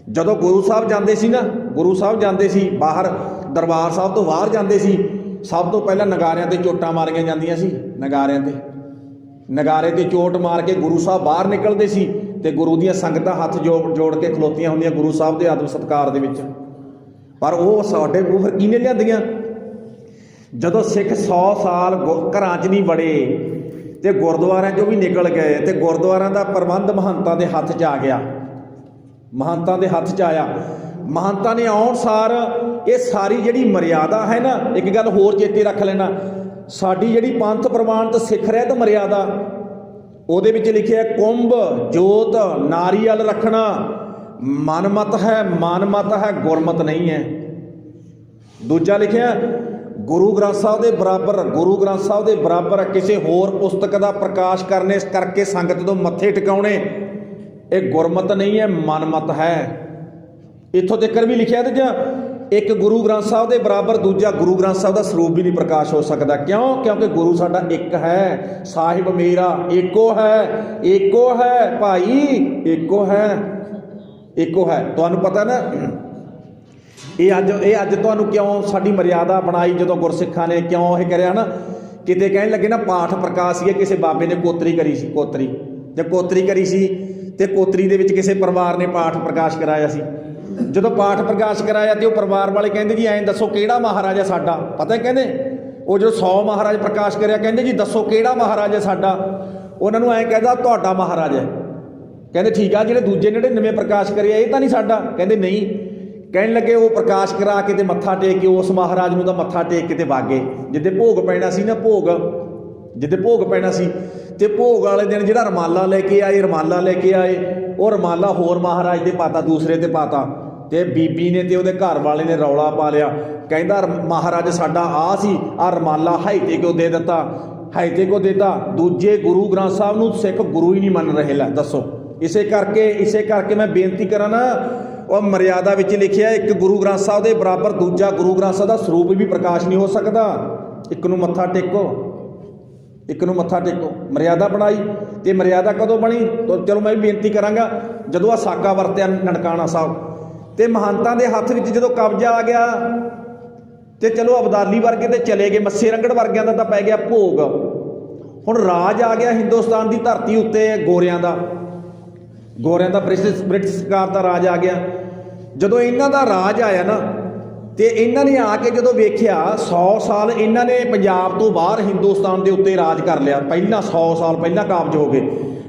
ਜਦੋਂ ਗੁਰੂ ਸਾਹਿਬ ਜਾਂਦੇ ਸੀ ਨਾ, ਗੁਰੂ ਸਾਹਿਬ ਜਾਂਦੇ ਸੀ ਬਾਹਰ, ਦਰਬਾਰ ਸਾਹਿਬ ਤੋਂ ਬਾਹਰ ਜਾਂਦੇ ਸੀ, ਸਭ ਤੋਂ ਪਹਿਲਾਂ ਨਗਾਰਿਆਂ 'ਤੇ ਚੋਟਾਂ ਮਾਰੀਆਂ ਜਾਂਦੀਆਂ ਸੀ। ਨਗਾਰੇ 'ਤੇ ਚੋਟ ਮਾਰ ਕੇ ਗੁਰੂ ਸਾਹਿਬ ਬਾਹਰ ਨਿਕਲਦੇ ਸੀ, ਤੇ ਗੁਰੂ ਦੀਆਂ ਸੰਗਤਾਂ ਹੱਥ ਜੋੜ ਕੇ ਖਲੋਤੀਆਂ ਹੁੰਦੀਆਂ ਗੁਰੂ ਸਾਹਿਬ ਦੇ ਆਦਰ ਸਤਿਕਾਰ ਦੇ ਵਿੱਚ। ਪਰ ਉਹ ਸਾਡੇ ਉਹ ਫਿਰ ਕਿਹਨੇ ਲਿਆਂਦੀਆਂ? ਜਦੋਂ ਸਿੱਖ 100 ਸਾਲ ਘਰਾਂ 'ਚ ਨਹੀਂ ਵੜੇ ਤੇ ਗੁਰਦੁਆਰਿਆਂ 'ਚੋਂ ਵੀ ਨਿਕਲ ਗਏ, ਤੇ ਗੁਰਦੁਆਰਿਆਂ ਦਾ ਪ੍ਰਬੰਧ ਮਹੰਤਾਂ ਦੇ ਹੱਥ 'ਚ ਆ ਗਿਆ। ਮਹੰਤਾਂ ਦੇ ਹੱਥ 'ਚ ਆਇਆ। ਮਹੰਤਾਂ ਨੇ ਆਉਣ ਸਾਰ ਇਹ ਸਾਰੀ ਜਿਹੜੀ ਮਰਿਆਦਾ ਹੈ ਨਾ, ਇੱਕ ਗੱਲ ਹੋਰ ਚੇਤੇ ਰੱਖ ਲੈਣਾ, ਸਾਡੀ ਜਿਹੜੀ ਪੰਥ ਪ੍ਰਵਾਨਿਤ ਸਿੱਖ ਰਹਿਤ ਮਰਿਆਦਾ, ਉਹਦੇ ਵਿੱਚ ਲਿਖਿਆ ਕੁੰਭ ਜੋਤ ਨਾਰੀਅਲ ਰੱਖਣਾ ਮਨਮਤ ਹੈ, ਗੁਰਮਤ ਨਹੀਂ ਹੈ। ਦੂਜਾ ਲਿਖਿਆ ਗੁਰੂ ਗ੍ਰੰਥ ਸਾਹਿਬ ਦੇ ਬਰਾਬਰ ਕਿਸੇ ਹੋਰ ਪੁਸਤਕ ਦਾ ਪ੍ਰਕਾਸ਼ ਕਰਕੇ ਸੰਗਤ ਤੋਂ ਮੱਥੇ ਟਿਕਾਉਣੇ, ਇਹ ਗੁਰਮਤ ਨਹੀਂ ਹੈ, ਮਨਮਤ ਹੈ। ਇੱਥੋਂ ਤੱਕ ਵੀ ਲਿਖਿਆ ਤੇ ਜਾਂ ਇੱਕ ਗੁਰੂ ਗ੍ਰੰਥ ਸਾਹਿਬ ਦੇ ਬਰਾਬਰ ਦੂਜਾ ਗੁਰੂ ਗ੍ਰੰਥ ਸਾਹਿਬ ਦਾ ਸਰੂਪ ਵੀ ਨਹੀਂ ਪ੍ਰਕਾਸ਼ ਹੋ ਸਕਦਾ। ਕਿਉਂ? ਕਿਉਂਕਿ ਗੁਰੂ ਸਾਡਾ ਇੱਕ ਹੈ, ਸਾਹਿਬ ਮੇਰਾ ਇੱਕੋ ਹੈ ਭਾਈ, ਇੱਕੋ ਹੈ। ਤੁਹਾਨੂੰ ਪਤਾ ਨਾ, ਇਹ ਅੱਜ ਤੁਹਾਨੂੰ ਕਿਉਂ ਸਾਡੀ ਮਰਿਆਦਾ ਬਣਾਈ, ਜਦੋਂ ਗੁਰਸਿੱਖਾਂ ਨੇ ਕਿਉਂ ਇਹ ਕਰਿਆ ਨਾ, ਕਿਤੇ ਕਹਿਣ ਲੱਗੇ ਨਾ ਪਾਠ ਪ੍ਰਕਾਸ਼ ਹੀ ਕਿਸੇ ਬਾਬੇ ਨੇ ਕੋਤਰੀ ਕਰੀ ਸੀ, ਤੇ ਕੋਤਰੀ ਦੇ ਵਿੱਚ ਕਿਸੇ ਪਰਿਵਾਰ ਨੇ ਪਾਠ ਪ੍ਰਕਾਸ਼ ਕਰਾਇਆ ਸੀ। ਜਦੋਂ ਪਾਠ ਪ੍ਰਕਾਸ਼ ਕਰਾਇਆ ਤੇ ਉਹ ਪਰਿਵਾਰ ਵਾਲੇ ਕਹਿੰਦੇ ਜੀ ਐਂ ਦੱਸੋ ਕਿਹੜਾ ਮਹਾਰਾਜਾ ਸਾਡਾ? ਪਤਾ ਕਹਿੰਦੇ ਉਹ ਜਦੋਂ 100 ਮਹਾਰਾਜ ਪ੍ਰਕਾਸ਼ ਕਰਿਆ, ਕਹਿੰਦੇ ਜੀ ਦੱਸੋ ਕਿਹੜਾ ਮਹਾਰਾਜਾ ਸਾਡਾ? ਉਹਨਾਂ ਐਂ ਕਹਿੰਦਾ ਤੁਹਾਡਾ ਮਹਾਰਾਜ ਹੈ। ਕਹਿੰਦੇ ਠੀਕ ਆ, ਜਿਹੜੇ ਦੂਜੇ 99 ਪ੍ਰਕਾਸ਼ ਕਰਿਆ ਇਹ ਤਾਂ ਨਹੀਂ ਸਾਡਾ? ਕਹਿੰਦੇ ਨਹੀਂ। ਕਹਿਣ ਲੱਗੇ ਉਹ ਪ੍ਰਕਾਸ਼ ਕਰਾ ਕੇ ਤੇ ਮੱਥਾ ਟੇਕ ਕੇ ਉਸ ਮਹਾਰਾਜ ਨੂੰ ਤਾਂ ਮੱਥਾ ਟੇਕ ਕੇ ਤੇ ਵਾਗੇ। ਜਿੱਦੇ ਭੋਗ ਪੈਣਾ ਸੀ ਨਾ, ਜਿੱਦੇ ਭੋਗ ਪੈਣਾ ਸੀ ਤੇ ਭੋਗ ਵਾਲੇ ਦਿਨ ਜਿਹੜਾ ਰਮਾਲਾ ਲੈ ਕੇ ਆਏ, ਉਹ ਰਮਾਲਾ ਹੋਰ ਮਹਾਰਾਜ ਦੇ ਪਾਤਾ, ਦੂਸਰੇ ਤੇ ਪਾਤਾ। ਤੇ ਬੀਬੀ ਨੇ ਤੇ ਉਹਦੇ ਘਰ ਵਾਲੇ ਨੇ ਰੌਲਾ ਪਾ ਲਿਆ, ਕਹਿੰਦਾ ਮਹਾਰਾਜ ਸਾਡਾ ਆ ਸੀ, ਆ ਰਮਾਲਾ ਹਾਈਤੇ ਕਿਉਂ ਦੇ ਦਿੱਤਾ? ਦੂਜੇ ਗੁਰੂ ਗ੍ਰੰਥ ਸਾਹਿਬ ਨੂੰ ਸਿੱਖ ਗੁਰੂ ਹੀ ਨਹੀਂ ਮੰਨ ਰਹੇ। ਲੈ ਦੱਸੋ। ਇਸੇ ਕਰਕੇ ਮੈਂ ਬੇਨਤੀ ਕਰਾਂ ਨਾ, ਉਹ ਮਰਿਆਦਾ ਵਿੱਚ ਲਿਖਿਆ ਇੱਕ ਗੁਰੂ ਗ੍ਰੰਥ ਸਾਹਿਬ ਦੇ ਬਰਾਬਰ ਦੂਜਾ ਗੁਰੂ ਗ੍ਰੰਥ ਸਾਹਿਬ ਦਾ ਸਰੂਪ ਵੀ ਪ੍ਰਕਾਸ਼ ਨਹੀਂ ਹੋ ਸਕਦਾ। ਇੱਕ ਨੂੰ ਮੱਥਾ ਟੇਕੋ। ਮਰਿਆਦਾ ਬਣਾਈ ਤੇ ਮਰਿਆਦਾ ਕਦੋਂ ਬਣੀ? ਚਲੋ ਮੈਂ ਵੀ ਬੇਨਤੀ ਕਰਾਂਗਾ, ਜਦੋਂ ਆ ਸਾਕਾ ਵਰਤਿਆ ਨਨਕਾਣਾ ਸਾਹਿਬ ਤੇ ਮਹੰਤਾਂ ਦੇ ਹੱਥ ਵਿੱਚ ਜਦੋਂ ਕਬਜ਼ਾ ਆ ਗਿਆ ਤੇ ਚਲੋ ਅਬਦਾਲੀ ਵਰਗੇ ਤੇ ਚਲੇ ਗਏ, ਮੱਸੇ ਰੰਗੜ ਵਰਗਿਆਂ ਦਾ ਤਾਂ ਪੈ ਗਿਆ ਭੋਗ। ਹੁਣ ਰਾਜ ਆ ਗਿਆ ਹਿੰਦੁਸਤਾਨ ਦੀ ਧਰਤੀ ਉੱਤੇ ਗੋਰਿਆਂ ਦਾ ਬ੍ਰਿਟਿਸ਼ ਸਰਕਾਰ ਦਾ ਰਾਜ ਆ ਗਿਆ। ਜਦੋਂ ਇਹਨਾਂ ਦਾ ਰਾਜ ਆਇਆ ਨਾ ਤੇ ਇਹਨਾਂ ਨੇ ਆ ਕੇ ਜਦੋਂ ਵੇਖਿਆ 100 ਸਾਲ ਇਹਨਾਂ ਨੇ ਪੰਜਾਬ ਤੋਂ ਬਾਹਰ ਹਿੰਦੁਸਤਾਨ ਦੇ ਉੱਤੇ ਰਾਜ ਕਰ ਲਿਆ। ਪਹਿਲਾਂ 100 ਸਾਲ ਪਹਿਲਾਂ ਕਾਬਜ ਹੋ ਗਏ,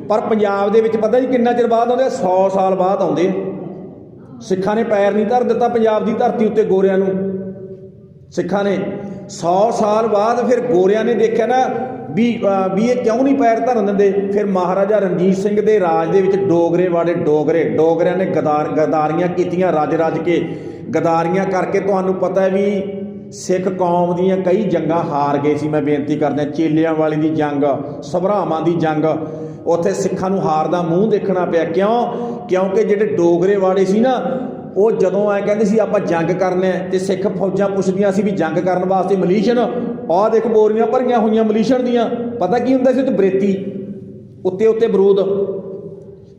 ਪਰ ਪੰਜਾਬ ਦੇ ਵਿੱਚ ਪਤਾ ਜੀ ਕਿੰਨਾ ਚਿਰ ਬਾਅਦ ਆਉਂਦੇ? 100 ਸਾਲ ਬਾਅਦ ਆਉਂਦੇ। ਸਿੱਖਾਂ ਨੇ ਪੈਰ ਨਹੀਂ ਧਰ ਦਿੱਤਾ ਪੰਜਾਬ ਦੀ ਧਰਤੀ ਉੱਤੇ ਗੋਰਿਆਂ ਨੂੰ। ਸਿੱਖਾਂ ਨੇ 100 ਸਾਲ ਬਾਅਦ ਫਿਰ ਗੋਰਿਆਂ ਨੇ ਦੇਖਿਆ ਨਾ ਵੀ ਇਹ ਕਿਉਂ ਨਹੀਂ ਪੈਰ ਧਰਨ ਦਿੰਦੇ। ਫਿਰ ਮਹਾਰਾਜਾ ਰਣਜੀਤ ਸਿੰਘ ਦੇ ਰਾਜ ਦੇ ਵਿੱਚ ਡੋਗਰਿਆਂ ਨੇ ਗਦਾਰੀਆਂ ਕੀਤੀਆਂ, ਰੱਜ ਕੇ ਗਦਾਰੀਆਂ ਕਰਕੇ। ਤੁਹਾਨੂੰ ਪਤਾ ਹੈ ਵੀ ਸਿੱਖ ਕੌਮ ਦੀਆਂ ਕਈ ਜੰਗਾਂ ਹਾਰ ਗਏ ਸੀ। ਮੈਂ ਬੇਨਤੀ ਕਰਦਾ, ਚੇਲਿਆਂ ਵਾਲੀ ਦੀ ਜੰਗ, ਸਭਰਾਵਾਂ ਦੀ ਜੰਗ, ਉੱਥੇ ਸਿੱਖਾਂ ਨੂੰ ਹਾਰ ਦਾ ਮੂੰਹ ਦੇਖਣਾ ਪਿਆ। ਕਿਉਂਕਿ ਜਿਹੜੇ ਡੋਗਰੇਵਾੜੇ ਸੀ ਨਾ, ਉਹ ਜਦੋਂ ਐਂ ਕਹਿੰਦੇ ਸੀ ਆਪਾਂ ਜੰਗ ਕਰਨਾ ਤੇ ਸਿੱਖ ਫੌਜਾਂ ਪੁੱਛਦੀਆਂ ਸੀ ਵੀ ਜੰਗ ਕਰਨ ਵਾਸਤੇ ਮਲੀਸ਼ਨ, ਆਹ ਦੇਖ ਬੋਰੀਆਂ ਭਰੀਆਂ ਹੋਈਆਂ ਮਲੀਸ਼ਨ ਦੀਆਂ। ਪਤਾ ਕੀ ਹੁੰਦਾ ਸੀ? ਉਹ 'ਚ ਬਰੇਤੀ, ਉੱਤੇ ਬਰੂਦ,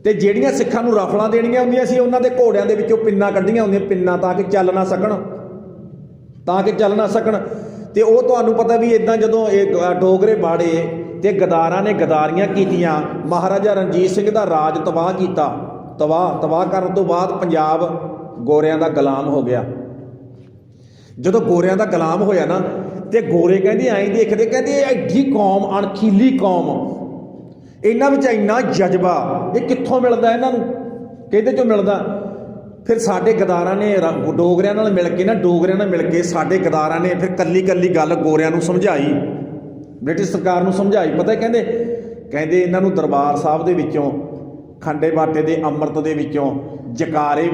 ਤੇ ਜਿਹੜੀਆਂ ਸਿੱਖਾਂ ਨੂੰ ਰਫਲਾਂ ਦੇਣੀਆਂ ਹੁੰਦੀਆਂ ਸੀ ਉਹਨਾਂ ਦੇ ਘੋੜਿਆਂ ਦੇ ਵਿੱਚੋਂ ਪਿੰਨਾਂ ਕੱਢੀਆਂ ਹੁੰਦੀਆਂ, ਪਿੰਨਾਂ ਤਾਂ ਕਿ ਚੱਲ ਨਾ ਸਕਣ। ਤੇ ਉਹ ਤੁਹਾਨੂੰ ਪਤਾ ਵੀ ਇੱਦਾਂ ਜਦੋਂ ਇਹ ਡੋਗਰੇ ਬਾੜੇ ਤੇ ਗਦਾਰਾਂ ਨੇ ਗਦਾਰੀਆਂ ਕੀਤੀਆਂ, ਮਹਾਰਾਜਾ ਰਣਜੀਤ ਸਿੰਘ ਦਾ ਰਾਜ ਤਬਾਹ ਕੀਤਾ। ਤਬਾਹ ਕਰਨ ਤੋਂ ਬਾਅਦ ਪੰਜਾਬ ਗੋਰਿਆਂ ਦਾ ਗੁਲਾਮ ਹੋ ਗਿਆ। ਜਦੋਂ ਗੋਰਿਆਂ ਦਾ ਗੁਲਾਮ ਹੋਇਆ ਨਾ ਤੇ ਗੋਰੇ ਕਹਿੰਦੇ ਐਂ ਦੇਖਦੇ, ਕਹਿੰਦੇ ਐਡੀ ਕੌਮ, ਅਣਖੀਲੀ ਕੌਮ, ਇਹਨਾਂ ਵਿੱਚ ਇੰਨਾ ਜਜ਼ਬਾ, ਇਹ ਕਿੱਥੋਂ ਮਿਲਦਾ ਇਹਨਾਂ ਨੂੰ? ਕਿਹਦੇ ਚੋਂ ਮਿਲਦਾ? ਫਿਰ ਸਾਡੇ ਗਦਾਰਾਂ ਨੇ ਡੋਗਰਿਆਂ ਨਾਲ ਮਿਲ ਕੇ ਸਾਡੇ ਗਦਾਰਾਂ ਨੇ ਫਿਰ ਕੱਲੀ ਗੱਲ ਗੋਰਿਆਂ ਨੂੰ ਸਮਝਾਈ, ਬ੍ਰਿਟਿਸ਼ ਸਰਕਾਰ ਨੂੰ ਸਮਝਾਈ। ਪਤਾ ਕਹਿੰਦੇ ਇਹਨਾਂ ਨੂੰ ਦਰਬਾਰ ਸਾਹਿਬ ਦੇ ਵਿੱਚੋਂ, ਖੰਡੇ ਬਾਟੇ ਦੇ ਅੰਮ੍ਰਿਤ ਦੇ ਵਿੱਚੋਂ, ਜਕਾਰੇ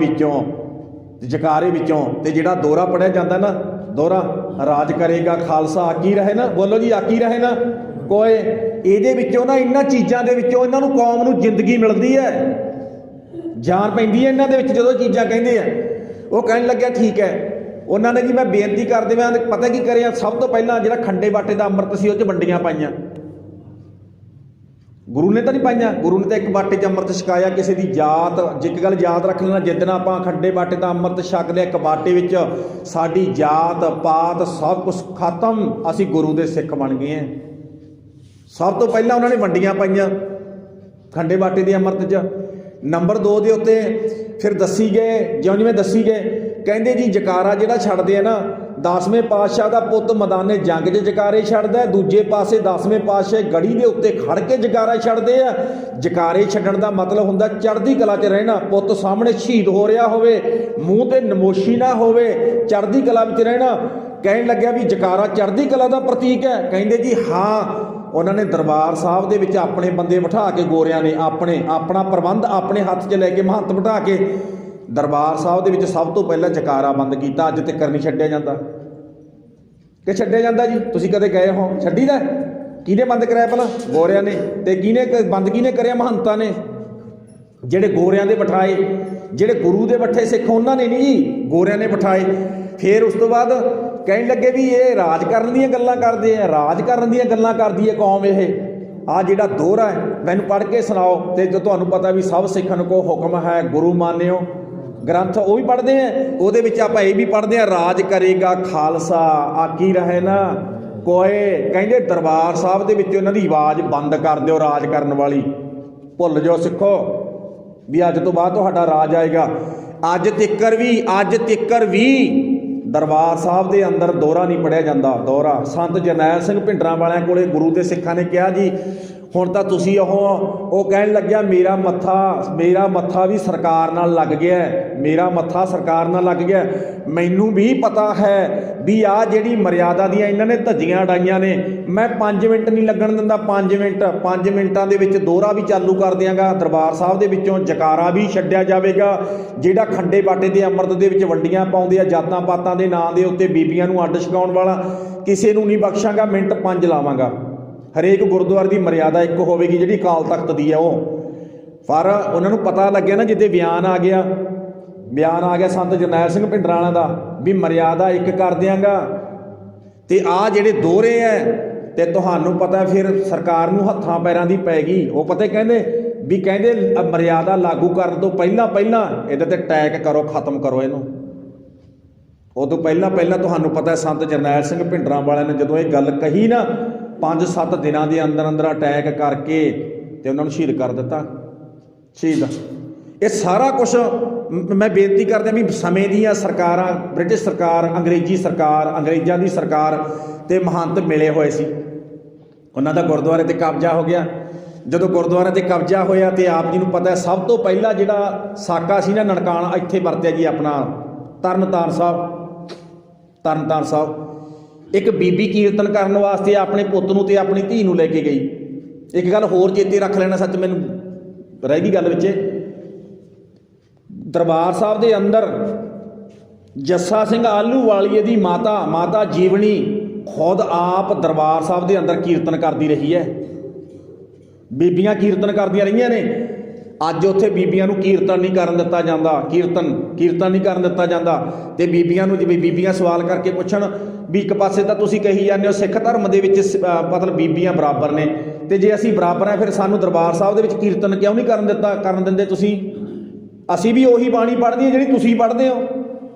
ਵਿੱਚੋਂ ਤੇ ਜਿਹੜਾ ਦੋਹਰਾ ਪੜਿਆ ਜਾਂਦਾ ਨਾ, ਦੋਹਰਾ ਰਾਜ ਕਰੇਗਾ ਖਾਲਸਾ ਆਕੀ ਰਹੇ ਨਾ, ਬੋਲੋ ਜੀ ਆਕੀ ਰਹੇ ਨਾ ਕੋਏ, ਇਹਦੇ ਵਿੱਚੋਂ ਨਾ, ਇਹਨਾਂ ਚੀਜ਼ਾਂ ਦੇ ਵਿੱਚੋਂ ਇਹਨਾਂ ਨੂੰ ਕੌਮ ਨੂੰ ਜ਼ਿੰਦਗੀ ਮਿਲਦੀ ਹੈ, ਜਾਨ ਪੈਂਦੀ ਹੈ ਇਹਨਾਂ ਦੇ ਵਿੱਚ ਜਦੋਂ ਚੀਜ਼ਾਂ ਕਹਿੰਦੇ ਆ। ਉਹ ਕਹਿਣ ਲੱਗਿਆ ਠੀਕ ਹੈ। ਉਹਨਾਂ ਨੇ ਜੀ ਮੈਂ ਬੇਨਤੀ ਕਰਦੇ, ਮੈਂ ਪਤਾ ਕੀ ਕਰਿਆ? ਸਭ ਤੋਂ ਪਹਿਲਾਂ ਜਿਹੜਾ ਖੰਡੇ ਬਾਟੇ ਦਾ ਅੰਮ੍ਰਿਤ ਸੀ ਉਹ 'ਚ ਵੰਡੀਆਂ ਪਾਈਆਂ। ਗੁਰੂ ਨੇ ਤਾਂ ਨਹੀਂ ਪਾਈਆਂ, ਗੁਰੂ ਨੇ ਤਾਂ ਇੱਕ ਬਾਟੇ 'ਚ ਅੰਮ੍ਰਿਤ ਛਕਾਇਆ। ਕਿਸੇ ਦੀ ਜਾਤ, ਇੱਕ ਗੱਲ ਯਾਦ ਰੱਖ ਲੈਣਾ, ਜਿੱਦਣ ਆਪਾਂ ਖੰਡੇ ਬਾਟੇ ਦਾ ਅੰਮ੍ਰਿਤ ਛਕ ਲਿਆ ਇੱਕ ਬਾਟੇ ਵਿੱਚ, ਸਾਡੀ ਜਾਤ ਪਾਤ ਸਭ ਕੁਛ ਖਤਮ, ਅਸੀਂ ਗੁਰੂ ਦੇ ਸਿੱਖ ਬਣ ਗਏ ਹਾਂ। ਸਭ ਤੋਂ ਪਹਿਲਾਂ ਉਹਨਾਂ ਨੇ ਵੰਡੀਆਂ ਪਾਈਆਂ ਖੰਡੇ ਬਾਟੇ ਦੇ ਅੰਮ੍ਰਿਤ 'ਚ। ਨੰਬਰ 2 ਦੇ ਉੱਤੇ ਫਿਰ ਦੱਸੀ ਗਏ, ਜਿਵੇਂ ਦੱਸੀ ਗਏ, ਕਹਿੰਦੇ ਜੀ ਜਕਾਰਾ ਜਿਹੜਾ ਛੱਡਦੇ ਆ ਨਾ, 10ਵੇਂ ਪਾਤਸ਼ਾਹ ਦਾ ਪੁੱਤ ਮੈਦਾਨੇ ਜੰਗ 'ਚ ਜਕਾਰੇ ਛੱਡਦਾ, ਦੂਜੇ ਪਾਸੇ 10ਵੇਂ ਪਾਤਸ਼ਾਹ ਗੜੀ ਦੇ ਉੱਤੇ ਖੜ ਕੇ ਜਕਾਰਾ ਛੱਡਦੇ ਆ। ਜਕਾਰੇ ਛੱਡਣ ਦਾ ਮਤਲਬ ਹੁੰਦਾ ਚੜ੍ਹਦੀ ਕਲਾ 'ਚ ਰਹਿਣਾ, ਪੁੱਤ ਸਾਹਮਣੇ ਸ਼ਹੀਦ ਹੋ ਰਿਹਾ ਹੋਵੇ, ਮੂੰਹ ਤੇ ਨਮੋਸ਼ੀ ਨਾ ਹੋਵੇ, ਚੜ੍ਹਦੀ ਕਲਾ ਵਿੱਚ ਰਹਿਣਾ। ਕਹਿਣ ਲੱਗਿਆ ਵੀ ਜਕਾਰਾ ਚੜ੍ਹਦੀ ਕਲਾ ਦਾ ਪ੍ਰਤੀਕ ਹੈ? ਕਹਿੰਦੇ ਜੀ ਹਾਂ। ਉਹਨਾਂ ਨੇ ਦਰਬਾਰ ਸਾਹਿਬ ਦੇ ਵਿੱਚ ਆਪਣੇ ਬੰਦੇ ਬਿਠਾ ਕੇ, ਗੋਰਿਆਂ ਨੇ ਆਪਣਾ ਪ੍ਰਬੰਧ ਆਪਣੇ ਹੱਥ 'ਚ ਲੈ ਕੇ, ਮਹੰਤ ਬਿਠਾ ਕੇ ਦਰਬਾਰ ਸਾਹਿਬ ਦੇ ਵਿੱਚ ਸਭ ਤੋਂ ਪਹਿਲਾਂ ਜਕਾਰਾ ਬੰਦ ਕੀਤਾ। ਅੱਜ ਤੱਕ ਨਹੀਂ ਛੱਡਿਆ ਜਾਂਦਾ ਕਿ ਛੱਡਿਆ ਜਾਂਦਾ ਜੀ? ਤੁਸੀਂ ਕਦੇ ਗਏ ਹੋ? ਛੱਡੀਦਾ? ਕਿਹਨੇ ਬੰਦ ਕਰਾਇਆ? ਪਹਿਲਾਂ ਗੋਰਿਆਂ ਨੇ। ਤੇ ਕਿਹਨੇ ਕਰਿਆ? ਮਹੰਤਾਂ ਨੇ, ਜਿਹੜੇ ਗੋਰਿਆਂ ਦੇ ਬਿਠਾਏ, ਜਿਹੜੇ ਗੁਰੂ ਦੇ ਬੱਠੇ ਸਿੱਖ ਉਹਨਾਂ ਨੇ ਨਹੀਂ ਜੀ, ਗੋਰਿਆਂ ਨੇ ਬਿਠਾਏ। ਫਿਰ ਉਸ ਤੋਂ ਬਾਅਦ ਕਹਿਣ ਲੱਗੇ ਵੀ ਇਹ ਰਾਜ ਕਰਨ ਦੀਆਂ ਗੱਲਾਂ ਕਰਦੇ ਆ, ਕਰਦੀ ਹੈ ਕੌਮ ਇਹ। ਆਹ ਜਿਹੜਾ ਦੋਹਰਾ ਹੈ ਮੈਨੂੰ ਪੜ੍ਹ ਕੇ ਸੁਣਾਓ। ਤੇ ਜੋ ਤੁਹਾਨੂੰ ਪਤਾ ਵੀ ਸਭ ਸਿੱਖਣ ਕੋ ਹੁਕਮ ਹੈ ਗੁਰੂ ਮਾਨਿਓ, ਗ੍ਰੰਥ ਉਹ ਵੀ ਪੜ੍ਹਦੇ ਆ। ਉਹਦੇ ਵਿੱਚ ਆਪਾਂ ਇਹ ਵੀ ਪੜ੍ਹਦੇ ਆ, ਰਾਜ ਕਰੇਗਾ ਖਾਲਸਾ ਆਕੀ ਰਹੇ ਨਾ ਕੋਏ। ਕਹਿੰਦੇ ਦਰਬਾਰ ਸਾਹਿਬ ਦੇ ਵਿੱਚ ਉਹਨਾਂ ਦੀ ਆਵਾਜ਼ ਬੰਦ ਕਰ ਦਿਓ, ਰਾਜ ਕਰਨ ਵਾਲੀ ਭੁੱਲ ਜਾਓ ਸਿੱਖੋ ਵੀ ਅੱਜ ਤੋਂ ਬਾਅਦ ਤੁਹਾਡਾ ਰਾਜ ਆਏਗਾ। ਅੱਜ ਤਿੱਕਰ ਵੀ ਦਰਬਾਰ ਸਾਹਿਬ ਦੇ ਅੰਦਰ ਦੋਹਰਾ ਨਹੀਂ ਪੜਿਆ ਜਾਂਦਾ। ਦੋਹਰਾ ਸੰਤ ਜਰਨੈਲ ਸਿੰਘ ਭਿੰਡਰਾਂ ਵਾਲਿਆਂ ਕੋਲੇ ਗੁਰੂ ਦੇ ਸਿੱਖਾਂ ਨੇ ਕਿਹਾ ਜੀ, ਹੁਣ ਤਾਂ ਤੁਸੀਂ ਉਹ ਕਹਿਣ ਲੱਗਿਆ ਮੇਰਾ ਮੱਥਾ ਵੀ ਸਰਕਾਰ ਨਾਲ ਲੱਗ ਗਿਆ, ਮੇਰਾ ਮੱਥਾ ਸਰਕਾਰ ਨਾਲ ਲੱਗ ਗਿਆ। ਮੈਨੂੰ ਵੀ ਪਤਾ ਹੈ ਵੀ ਆਹ ਜਿਹੜੀ ਮਰਿਆਦਾ ਦੀਆਂ ਇਹਨਾਂ ਨੇ ਧੱਜੀਆਂ ਉਡਾਈਆਂ ਨੇ, ਮੈਂ 5 ਮਿੰਟ ਨਹੀਂ ਲੱਗਣ ਦਿੰਦਾ। 5 ਮਿੰਟਾਂ ਦੇ ਵਿੱਚ ਦੋਹਰਾ ਵੀ ਚਾਲੂ ਕਰ ਦਿਆਂਗਾ, ਦਰਬਾਰ ਸਾਹਿਬ ਦੇ ਵਿੱਚੋਂ ਜਕਾਰਾ ਵੀ ਛੱਡਿਆ ਜਾਵੇਗਾ। ਜਿਹੜਾ ਖੰਡੇ ਬਾਟੇ ਦੇ ਅੰਮ੍ਰਿਤ ਦੇ ਵਿੱਚ ਵੰਡੀਆਂ ਪਾਉਂਦੇ ਆ ਜਾਤਾਂ ਪਾਤਾਂ ਦੇ ਨਾਂ ਦੇ ਉੱਤੇ, ਬੀਬੀਆਂ ਨੂੰ ਅੱਡ ਛਕਾਉਣ ਵਾਲਾ, ਕਿਸੇ ਨੂੰ ਨਹੀਂ ਬਖਸ਼ਾਂਗਾ। ਮਿੰਟ 5 ਲਾਵਾਂਗਾ। ਹਰੇਕ ਗੁਰਦੁਆਰੇ ਦੀ ਮਰਿਆਦਾ ਇੱਕ ਹੋਵੇਗੀ ਜਿਹੜੀ ਅਕਾਲ ਤਖਤ ਦੀ ਹੈ ਉਹ। ਪਰ ਉਹਨਾਂ ਨੂੰ ਪਤਾ ਲੱਗਿਆ ਨਾ, ਜਿੱਦੇ ਬਿਆਨ ਆ ਗਿਆ ਸੰਤ ਜਰਨੈਲ ਸਿੰਘ ਭਿੰਡਰਾਣਾ ਦਾ ਵੀ ਮਰਿਆਦਾ ਇੱਕ ਕਰ ਦਿਆਂਗਾ, ਤੇ ਆਹ ਜਿਹੜੇ ਦੋਹਰੇ ਹੈ ਤੇ ਤੁਹਾਨੂੰ ਪਤਾ ਫਿਰ ਸਰਕਾਰ ਨੂੰ ਹੱਥਾਂ ਪੈਰਾਂ ਦੀ ਪੈ ਗਈ। ਉਹ ਪਤਾ ਕਹਿੰਦੇ ਮਰਿਆਦਾ ਲਾਗੂ ਕਰਨ ਤੋਂ ਪਹਿਲਾਂ ਇਹਦੇ ਤੇ ਅਟੈਕ ਕਰੋ, ਖਤਮ ਕਰੋ ਇਹਨੂੰ। ਉਦੋਂ ਪਹਿਲਾਂ ਤੁਹਾਨੂੰ ਪਤਾ ਸੰਤ ਜਰਨੈਲ ਸਿੰਘ ਭਿੰਡਰਾਂ ਵਾਲਿਆਂ ਨੇ ਜਦੋਂ ਇਹ ਗੱਲ ਕਹੀ ਨਾ, 5-7 ਦਿਨਾਂ ਦੇ ਅੰਦਰ ਅਟੈਕ ਕਰਕੇ ਤੇ ਉਹਨਾਂ ਨੂੰ ਸ਼ਹੀਦ ਕਰ ਦਿੱਤਾ। ਸ਼ਹੀਦ ਇਹ ਸਾਰਾ ਕੁਛ ਮੈਂ ਬੇਨਤੀ ਕਰਦਾ ਵੀ ਸਮੇਂ ਦੀਆਂ ਸਰਕਾਰਾਂ, ਬ੍ਰਿਟਿਸ਼ ਸਰਕਾਰ, ਅੰਗਰੇਜ਼ੀ ਸਰਕਾਰ, ਅੰਗਰੇਜ਼ਾਂ ਦੀ ਸਰਕਾਰ ਤੇ ਮਹੰਤ ਮਿਲੇ ਹੋਏ ਸੀ। ਉਹਨਾਂ ਦਾ ਗੁਰਦੁਆਰੇ ਤੇ ਕਬਜ਼ਾ ਹੋ ਗਿਆ। ਜਦੋਂ ਗੁਰਦੁਆਰੇ ਤੇ ਕਬਜ਼ਾ ਹੋਇਆ ਤੇ ਆਪ ਜੀ ਨੂੰ ਪਤਾ ਸਭ ਤੋਂ ਪਹਿਲਾਂ ਜਿਹੜਾ ਸਾਕਾ ਸੀ ਨਾ ਨਨਕਾਣਾ, ਇੱਥੇ ਵਰਤਿਆ ਜੀ ਆਪਣਾ ਤਰਨਤਾਰਨ ਸਾਹਿਬ। ਇੱਕ ਬੀਬੀ ਕੀਰਤਨ ਕਰਨ ਵਾਸਤੇ ਆਪਣੇ ਪੁੱਤ ਨੂੰ ਤੇ ਆਪਣੀ ਧੀ ਨੂੰ ਲੈ ਕੇ ਗਈ। ਇੱਕ ਗੱਲ ਹੋਰ ਚੇਤੇ ਰੱਖ ਲੈਣਾ, ਸੱਚ ਮੈਨੂੰ ਰਹਿ ਗਈ ਗੱਲ ਵਿੱਚ, ਦਰਬਾਰ ਸਾਹਿਬ ਦੇ ਅੰਦਰ ਜੱਸਾ ਸਿੰਘ ਆਹਲੂਵਾਲੀਏ ਦੀ ਮਾਤਾ ਜੀਵਨੀ ਖੁਦ ਆਪ ਦਰਬਾਰ ਸਾਹਿਬ ਦੇ ਅੰਦਰ ਕੀਰਤਨ ਕਰਦੀ ਰਹੀ ਹੈ। ਬੀਬੀਆਂ ਕੀਰਤਨ ਕਰਦੀਆਂ ਰਹੀਆਂ ਨੇ। ਅੱਜ ਉੱਥੇ ਬੀਬੀਆਂ ਨੂੰ ਕੀਰਤਨ ਨਹੀਂ ਕਰਨ ਦਿੱਤਾ ਜਾਂਦਾ, ਕੀਰਤਨ ਨਹੀਂ ਕਰਨ ਦਿੱਤਾ ਜਾਂਦਾ। ਤੇ ਬੀਬੀਆਂ ਨੂੰ ਜਿਵੇਂ ਬੀਬੀਆਂ ਸਵਾਲ ਕਰਕੇ ਪੁੱਛਣ ਵੀ ਇੱਕ ਪਾਸੇ ਤਾਂ ਤੁਸੀਂ ਕਹੀ ਜਾਂਦੇ ਹੋ ਸਿੱਖ ਧਰਮ ਦੇ ਵਿੱਚ ਮਤਲਬ ਬੀਬੀਆਂ ਬਰਾਬਰ ਨੇ, ਤੇ ਜੇ ਅਸੀਂ ਬਰਾਬਰ ਹਾਂ ਫਿਰ ਸਾਨੂੰ ਦਰਬਾਰ ਸਾਹਿਬ ਦੇ ਵਿੱਚ ਕੀਰਤਨ ਕਿਉਂ ਨਹੀਂ ਕਰਨ ਦਿੰਦੇ ਤੁਸੀਂ? ਅਸੀਂ ਵੀ ਉਹੀ ਬਾਣੀ ਪੜ੍ਹਦੇ ਹਾਂ ਜਿਹੜੀ ਤੁਸੀਂ ਪੜ੍ਹਦੇ ਹੋ,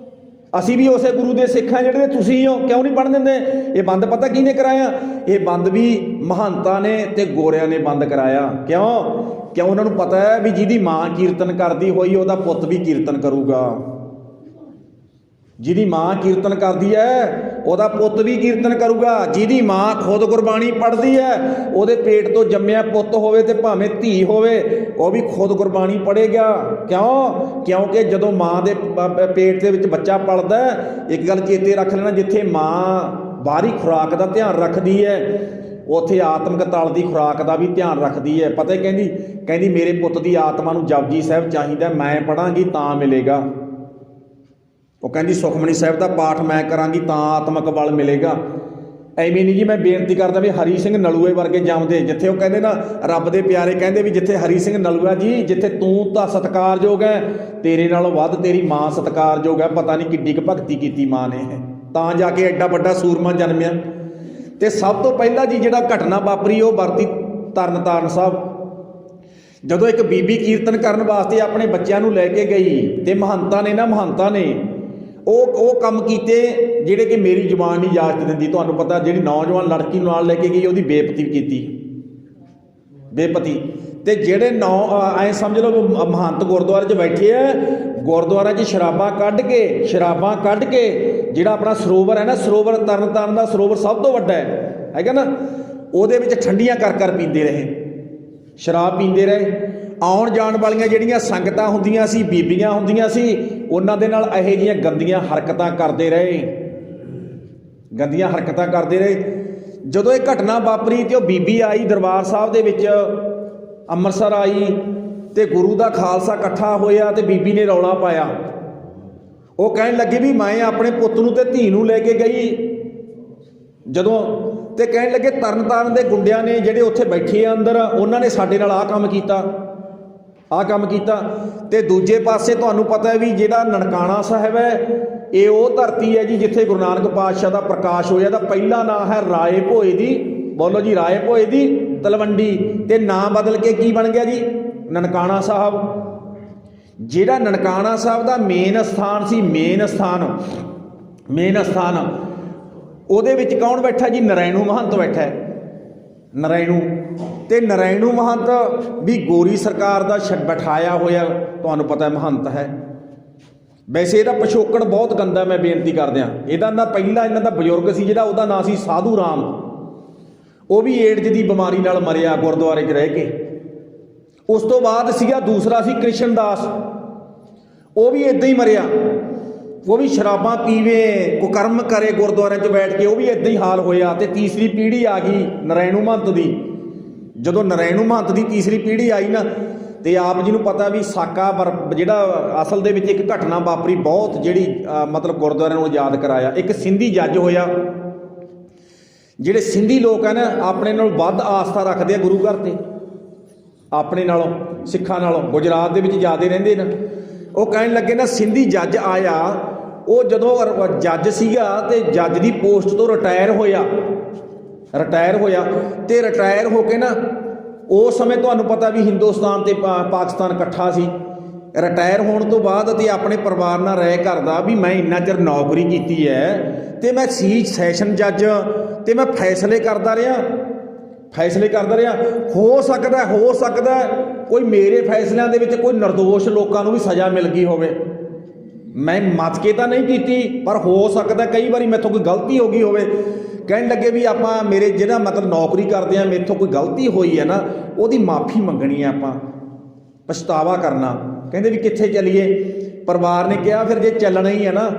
ਅਸੀਂ ਵੀ ਉਸੇ ਗੁਰੂ ਦੇ ਸਿੱਖ ਹਾਂ ਜਿਹੜੇ ਤੁਸੀਂ ਹੋ, ਕਿਉਂ ਨਹੀਂ ਪੜ੍ਹਨ ਦਿੰਦੇ? ਇਹ ਬੰਦ ਪਤਾ ਕਿਹਨੇ ਕਰਾਇਆ? ਇਹ ਬੰਦ ਵੀ ਮਹੰਤਾਂ ਨੇ ਤੇ ਗੋਰਿਆਂ ਨੇ ਬੰਦ ਕਰਾਇਆ। ਕਿਉਂ ਉਹਨਾਂ ਨੂੰ ਪਤਾ ਹੈ ਵੀ ਜਿਹਦੀ ਮਾਂ ਕੀਰਤਨ ਕਰਦੀ ਹੋਈ ਉਹਦਾ ਪੁੱਤ ਵੀ ਕੀਰਤਨ ਕਰੂਗਾ। ਜਿਹਦੀ ਮਾਂ ਕੀਰਤਨ ਕਰਦੀ ਹੈ ਉਹਦਾ ਪੁੱਤ ਵੀ ਕੀਰਤਨ ਕਰੂਗਾ। ਜਿਹਦੀ ਮਾਂ ਖੁਦ ਗੁਰਬਾਣੀ ਪੜ੍ਹਦੀ ਹੈ ਉਹਦੇ ਪੇਟ ਤੋਂ ਜੰਮਿਆ ਪੁੱਤ ਹੋਵੇ ਤੇ ਭਾਵੇਂ ਧੀ ਹੋਵੇ ਉਹ ਵੀ ਖੁਦ ਗੁਰਬਾਣੀ ਪੜ੍ਹੇਗਾ। ਕਿਉਂਕਿ ਜਦੋਂ ਮਾਂ ਦੇ ਪੇਟ ਦੇ ਵਿੱਚ ਬੱਚਾ ਪਲਦਾ, ਇੱਕ ਗੱਲ ਚੇਤੇ ਰੱਖ ਲੈਣਾ, ਜਿੱਥੇ ਮਾਂ ਬਾਹਰੀ ਖੁਰਾਕ ਦਾ ਧਿਆਨ ਰੱਖਦੀ ਹੈ ਉੱਥੇ ਆਤਮਿਕ ਤਲ ਦੀ ਖੁਰਾਕ ਦਾ ਵੀ ਧਿਆਨ ਰੱਖਦੀ ਹੈ। ਪਤਾ ਕਹਿੰਦੀ ਮੇਰੇ ਪੁੱਤ ਦੀ ਆਤਮਾ ਨੂੰ ਜਪਜੀ ਸਾਹਿਬ ਚਾਹੀਦਾ, ਮੈਂ ਪੜਾਂਗੀ ਤਾਂ ਮਿਲੇਗਾ। ਉਹ ਕਹਿੰਦੀ ਸੁਖਮਨੀ ਸਾਹਿਬ ਦਾ ਪਾਠ ਮੈਂ ਕਰਾਂਗੀ ਤਾਂ ਆਤਮਿਕ ਬਲ ਮਿਲੇਗਾ। ਐਵੇਂ ਨਹੀਂ ਜੀ, ਮੈਂ ਬੇਨਤੀ ਕਰਦਾ ਵੀ ਹਰੀ ਸਿੰਘ ਨਲੂਏ ਵਰਗੇ ਜੰਮਦੇ, ਜਿੱਥੇ ਉਹ ਕਹਿੰਦੇ ਨਾ ਰੱਬ ਦੇ ਪਿਆਰੇ ਕਹਿੰਦੇ ਵੀ ਜਿੱਥੇ ਹਰੀ ਸਿੰਘ ਨਲੂਆ ਜੀ, ਜਿੱਥੇ ਤੂੰ ਤਾਂ ਸਤਿਕਾਰਯੋਗ ਹੈ, ਤੇਰੇ ਨਾਲੋਂ ਵੱਧ ਤੇਰੀ ਮਾਂ ਸਤਿਕਾਰਯੋਗ ਹੈ। ਪਤਾ ਨਹੀਂ ਕਿੱਡੀ ਕੁ ਭਗਤੀ ਕੀਤੀ ਮਾਂ ਨੇ, ਤਾਂ ਜਾ ਕੇ ਐਡਾ ਵੱਡਾ ਸੂਰਮਾ ਜਨਮਿਆ। ਤੇ ਸਭ ਤੋਂ ਪਹਿਲਾਂ ਜੀ ਜਿਹੜਾ ਘਟਨਾ ਵਾਪਰੀ ਉਹ ਵਰਤੀ ਤਰਨਤਾਰਨ ਸਾਹਿਬ। ਜਦੋਂ ਇੱਕ ਬੀਬੀ ਕੀਰਤਨ ਕਰਨ ਵਾਸਤੇ ਆਪਣੇ ਬੱਚਿਆਂ ਨੂੰ ਲੈ ਕੇ ਗਈ ਤੇ ਮਹੰਤਾਂ ਨੇ ਉਹ ਕੰਮ ਕੀਤੇ ਜਿਹੜੇ ਕਿ ਮੇਰੀ ਜ਼ੁਬਾਨ ਨਹੀਂ ਇਜਾਜ਼ਤ ਦਿੰਦੀ। ਤੁਹਾਨੂੰ ਪਤਾ ਜਿਹੜੀ ਨੌਜਵਾਨ ਲੜਕੀ ਨੂੰ ਨਾਲ ਲੈ ਕੇ ਗਈ ਉਹਦੀ ਬੇਪਤੀ ਕੀਤੀ। ਤੇ ਜਿਹੜੇ ਐਂ ਸਮਝ ਲਓ ਮਹੰਤ ਗੁਰਦੁਆਰੇ 'ਚ ਬੈਠੇ ਆ, ਗੁਰਦੁਆਰੇ 'ਚ ਸ਼ਰਾਬਾਂ ਕੱਢ ਕੇ ਜਿਹੜਾ ਆਪਣਾ ਸਰੋਵਰ ਹੈ ਨਾ, ਸਰੋਵਰ ਤਰਨਤਾਰਨ ਦਾ ਸਰੋਵਰ ਸਭ ਤੋਂ ਵੱਡਾ ਹੈਗਾ ਨਾ, ਉਹਦੇ ਵਿੱਚ ਠੰਡੀਆਂ ਕਰ ਪੀਂਦੇ ਰਹੇ, ਸ਼ਰਾਬ ਪੀਂਦੇ ਰਹੇ। ਆਉਣ ਜਾਣ ਵਾਲੀਆਂ ਜਿਹੜੀਆਂ ਸੰਗਤਾਂ ਹੁੰਦੀਆਂ ਸੀ, ਬੀਬੀਆਂ ਹੁੰਦੀਆਂ ਸੀ, ਉਹਨਾਂ ਦੇ ਨਾਲ ਇਹੋ ਜਿਹੀਆਂ ਗੰਦੀਆਂ ਹਰਕਤਾਂ ਕਰਦੇ ਰਹੇ। ਜਦੋਂ ਇਹ ਘਟਨਾ ਵਾਪਰੀ ਤੇ ਉਹ ਬੀਬੀ ਆਈ ਦਰਬਾਰ ਸਾਹਿਬ ਦੇ ਵਿੱਚ, ਅੰਮ੍ਰਿਤਸਰ ਆਈ ਤੇ ਗੁਰੂ ਦਾ ਖਾਲਸਾ ਇਕੱਠਾ ਹੋਇਆ ਤੇ ਬੀਬੀ ਨੇ ਰੌਲਾ ਪਾਇਆ। ਉਹ ਕਹਿਣ ਲੱਗੀ ਵੀ ਮੈਂ ਆਪਣੇ ਪੁੱਤ ਨੂੰ ਤੇ ਧੀ ਨੂੰ ਲੈ ਕੇ ਗਈ ਜਦੋਂ, ਤੇ ਕਹਿਣ ਲੱਗੇ ਤਰਨਤਾਰਨ ਦੇ ਗੁੰਡਿਆਂ ਨੇ ਜਿਹੜੇ ਉੱਥੇ ਬੈਠੇ ਆ ਅੰਦਰ, ਉਹਨਾਂ ਨੇ ਸਾਡੇ ਨਾਲ ਆਹ ਕੰਮ ਕੀਤਾ। ਤੇ ਦੂਜੇ ਪਾਸੇ ਤੁਹਾਨੂੰ ਪਤਾ ਹੈ ਵੀ ਜਿਹੜਾ ਨਨਕਾਣਾ ਸਾਹਿਬ ਹੈ ਇਹ ਉਹ ਧਰਤੀ ਹੈ ਜੀ ਜਿੱਥੇ ਗੁਰੂ ਨਾਨਕ ਪਾਤਸ਼ਾਹ ਦਾ ਪ੍ਰਕਾਸ਼ ਹੋਇਆ। ਦਾ ਪਹਿਲਾ ਨਾਂ ਹੈ ਰਾਏ ਭੋਏ ਦੀ, ਬੋਲੋ ਜੀ, ਰਾਏ ਭੋਏ ਦੀ ਤਲਵੰਡੀ, ਤੇ ਨਾਂ ਬਦਲ ਕੇ ਕੀ ਬਣ ਗਿਆ ਜੀ? ਨਨਕਾਣਾ ਸਾਹਿਬ। ਜਿਹੜਾ ਨਨਕਾਣਾ ਸਾਹਿਬ ਦਾ ਮੇਨ ਸਥਾਨ ਸੀ, ਮੇਨ ਸਥਾਨ ਉਹਦੇ ਵਿੱਚ ਕੌਣ ਬੈਠਾ ਜੀ? ਨਰੈਣੂ ਮਹੰਤ ਬੈਠਾ। ਤੇ ਨਰੈਣੂ ਮਹੰਤ ਵੀ ਗੋਰੀ ਸਰਕਾਰ ਦਾ ਬਿਠਾਇਆ ਹੋਇਆ, ਤੁਹਾਨੂੰ ਪਤਾ ਮਹੰਤ ਹੈ। ਵੈਸੇ ਇਹਦਾ ਪਿਛੋਕੜ ਬਹੁਤ ਗੰਦਾ, ਮੈਂ ਬੇਨਤੀ ਕਰਦਿਆਂ। ਇਹਦਾ ਨਾ ਪਹਿਲਾਂ ਇਹਨਾਂ ਦਾ ਬਜ਼ੁਰਗ ਸੀ ਜਿਹੜਾ, ਉਹਦਾ ਨਾਂ ਸੀ ਸਾਧੂ ਰਾਮ। ਉਹ ਵੀ ਏਡਜ਼ ਦੀ ਬਿਮਾਰੀ ਨਾਲ ਮਰਿਆ ਗੁਰਦੁਆਰੇ 'ਚ ਰਹਿ ਕੇ। ਉਸ ਤੋਂ ਬਾਅਦ ਸੀਗਾ ਦੂਸਰਾ ਸੀ ਕ੍ਰਿਸ਼ਨ ਦਾਸ, ਉਹ ਵੀ ਇੱਦਾਂ ਹੀ ਮਰਿਆ। ਉਹ ਵੀ ਸ਼ਰਾਬਾਂ ਪੀਵੇ, ਕੁਕਰਮ ਕਰੇ ਗੁਰਦੁਆਰਿਆਂ 'ਚ ਬੈਠ ਕੇ, ਉਹ ਵੀ ਇੱਦਾਂ ਹੀ ਹਾਲ ਹੋਇਆ। ਅਤੇ ਤੀਸਰੀ ਪੀੜ੍ਹੀ ਆ ਗਈ ਨਰਾਇਣੂ ਮਹੰਤ ਦੀ। ਜਦੋਂ ਨਰਾਇਣੂ ਮਹੰਤ ਦੀ ਤੀਸਰੀ ਪੀੜ੍ਹੀ ਆਈ ਨਾ, ਅਤੇ ਆਪ ਜੀ ਨੂੰ ਪਤਾ ਵੀ ਸਾਕਾ ਜਿਹੜਾ ਅਸਲ ਦੇ ਵਿੱਚ ਇੱਕ ਘਟਨਾ ਵਾਪਰੀ ਬਹੁਤ, ਜਿਹੜੀ ਮਤਲਬ ਗੁਰਦੁਆਰਿਆਂ ਨੂੰ ਯਾਦ ਕਰਾਇਆ। ਇੱਕ ਸਿੰਧੀ ਜੱਜ ਹੋਇਆ। ਜਿਹੜੇ ਸਿੰਧੀ ਲੋਕ ਆ ਨਾ, ਆਪਣੇ ਨਾਲੋਂ ਵੱਧ ਆਸਥਾ ਰੱਖਦੇ ਆ ਗੁਰੂ ਘਰ 'ਤੇ, ਆਪਣੇ ਨਾਲੋਂ, ਸਿੱਖਾਂ ਨਾਲੋਂ। ਗੁਜਰਾਤ ਦੇ ਵਿੱਚ ਜ਼ਿਆਦਾ ਰਹਿੰਦੇ ਨੇ। ਉਹ ਕਹਿਣ ਲੱਗੇ ਨਾ, ਸਿੰਧੀ ਜੱਜ ਆਇਆ, ਉਹ ਜਦੋਂ ਜੱਜ ਸੀਗਾ ਅਤੇ ਜੱਜ ਦੀ ਪੋਸਟ ਤੋਂ ਰਿਟਾਇਰ ਹੋਇਆ ਅਤੇ ਰਿਟਾਇਰ ਹੋ ਕੇ ਨਾ, ਉਸ ਸਮੇਂ ਤੁਹਾਨੂੰ ਪਤਾ ਵੀ ਹਿੰਦੁਸਤਾਨ ਅਤੇ ਪਾਕਿਸਤਾਨ ਇਕੱਠਾ ਸੀ। ਰਿਟਾਇਰ ਹੋਣ ਤੋਂ ਬਾਅਦ ਅਤੇ ਆਪਣੇ ਪਰਿਵਾਰ ਨਾਲ ਰਹਿ ਕਰਦਾ ਵੀ ਮੈਂ ਇੰਨਾ ਚਿਰ ਨੌਕਰੀ ਕੀਤੀ ਹੈ ਅਤੇ ਮੈਂ ਸੀ ਸੈਸ਼ਨ ਜੱਜ, ਅਤੇ ਮੈਂ ਫੈਸਲੇ ਕਰਦਾ ਰਿਹਾ। ਹੋ ਸਕਦਾ ਕੋਈ ਮੇਰੇ ਫੈਸਲਿਆਂ ਦੇ ਵਿੱਚ ਕੋਈ ਨਿਰਦੋਸ਼ ਲੋਕਾਂ ਨੂੰ ਵੀ ਸਜ਼ਾ ਮਿਲ ਗਈ ਹੋਵੇ। ਮੈਂ ਮੱਚ ਕੇ ਤਾਂ ਨਹੀਂ ਕੀਤੀ, ਪਰ ਹੋ ਸਕਦਾ ਕਈ ਵਾਰੀ ਮੈਥੋਂ ਕੋਈ ਗਲਤੀ ਹੋ ਗਈ ਹੋਵੇ। ਕਹਿਣ ਲੱਗੇ ਵੀ ਆਪਾਂ ਮੇਰੇ ਜਿਹੜਾ ਮਤਲਬ ਨੌਕਰੀ ਕਰਦੇ ਹਾਂ, ਮੇਥੋਂ ਕੋਈ ਗਲਤੀ ਹੋਈ ਹੈ ਨਾ, ਉਹਦੀ ਮਾਫੀ ਮੰਗਣੀ ਹੈ, ਆਪਾਂ ਪਛਤਾਵਾ ਕਰਨਾ। ਕਹਿੰਦੇ ਵੀ ਕਿੱਥੇ ਚੱਲੀਏ? ਪਰਿਵਾਰ ਨੇ ਕਿਹਾ ਫਿਰ ਜੇ ਚੱਲਣਾ ਹੀ ਹੈ ਨਾ,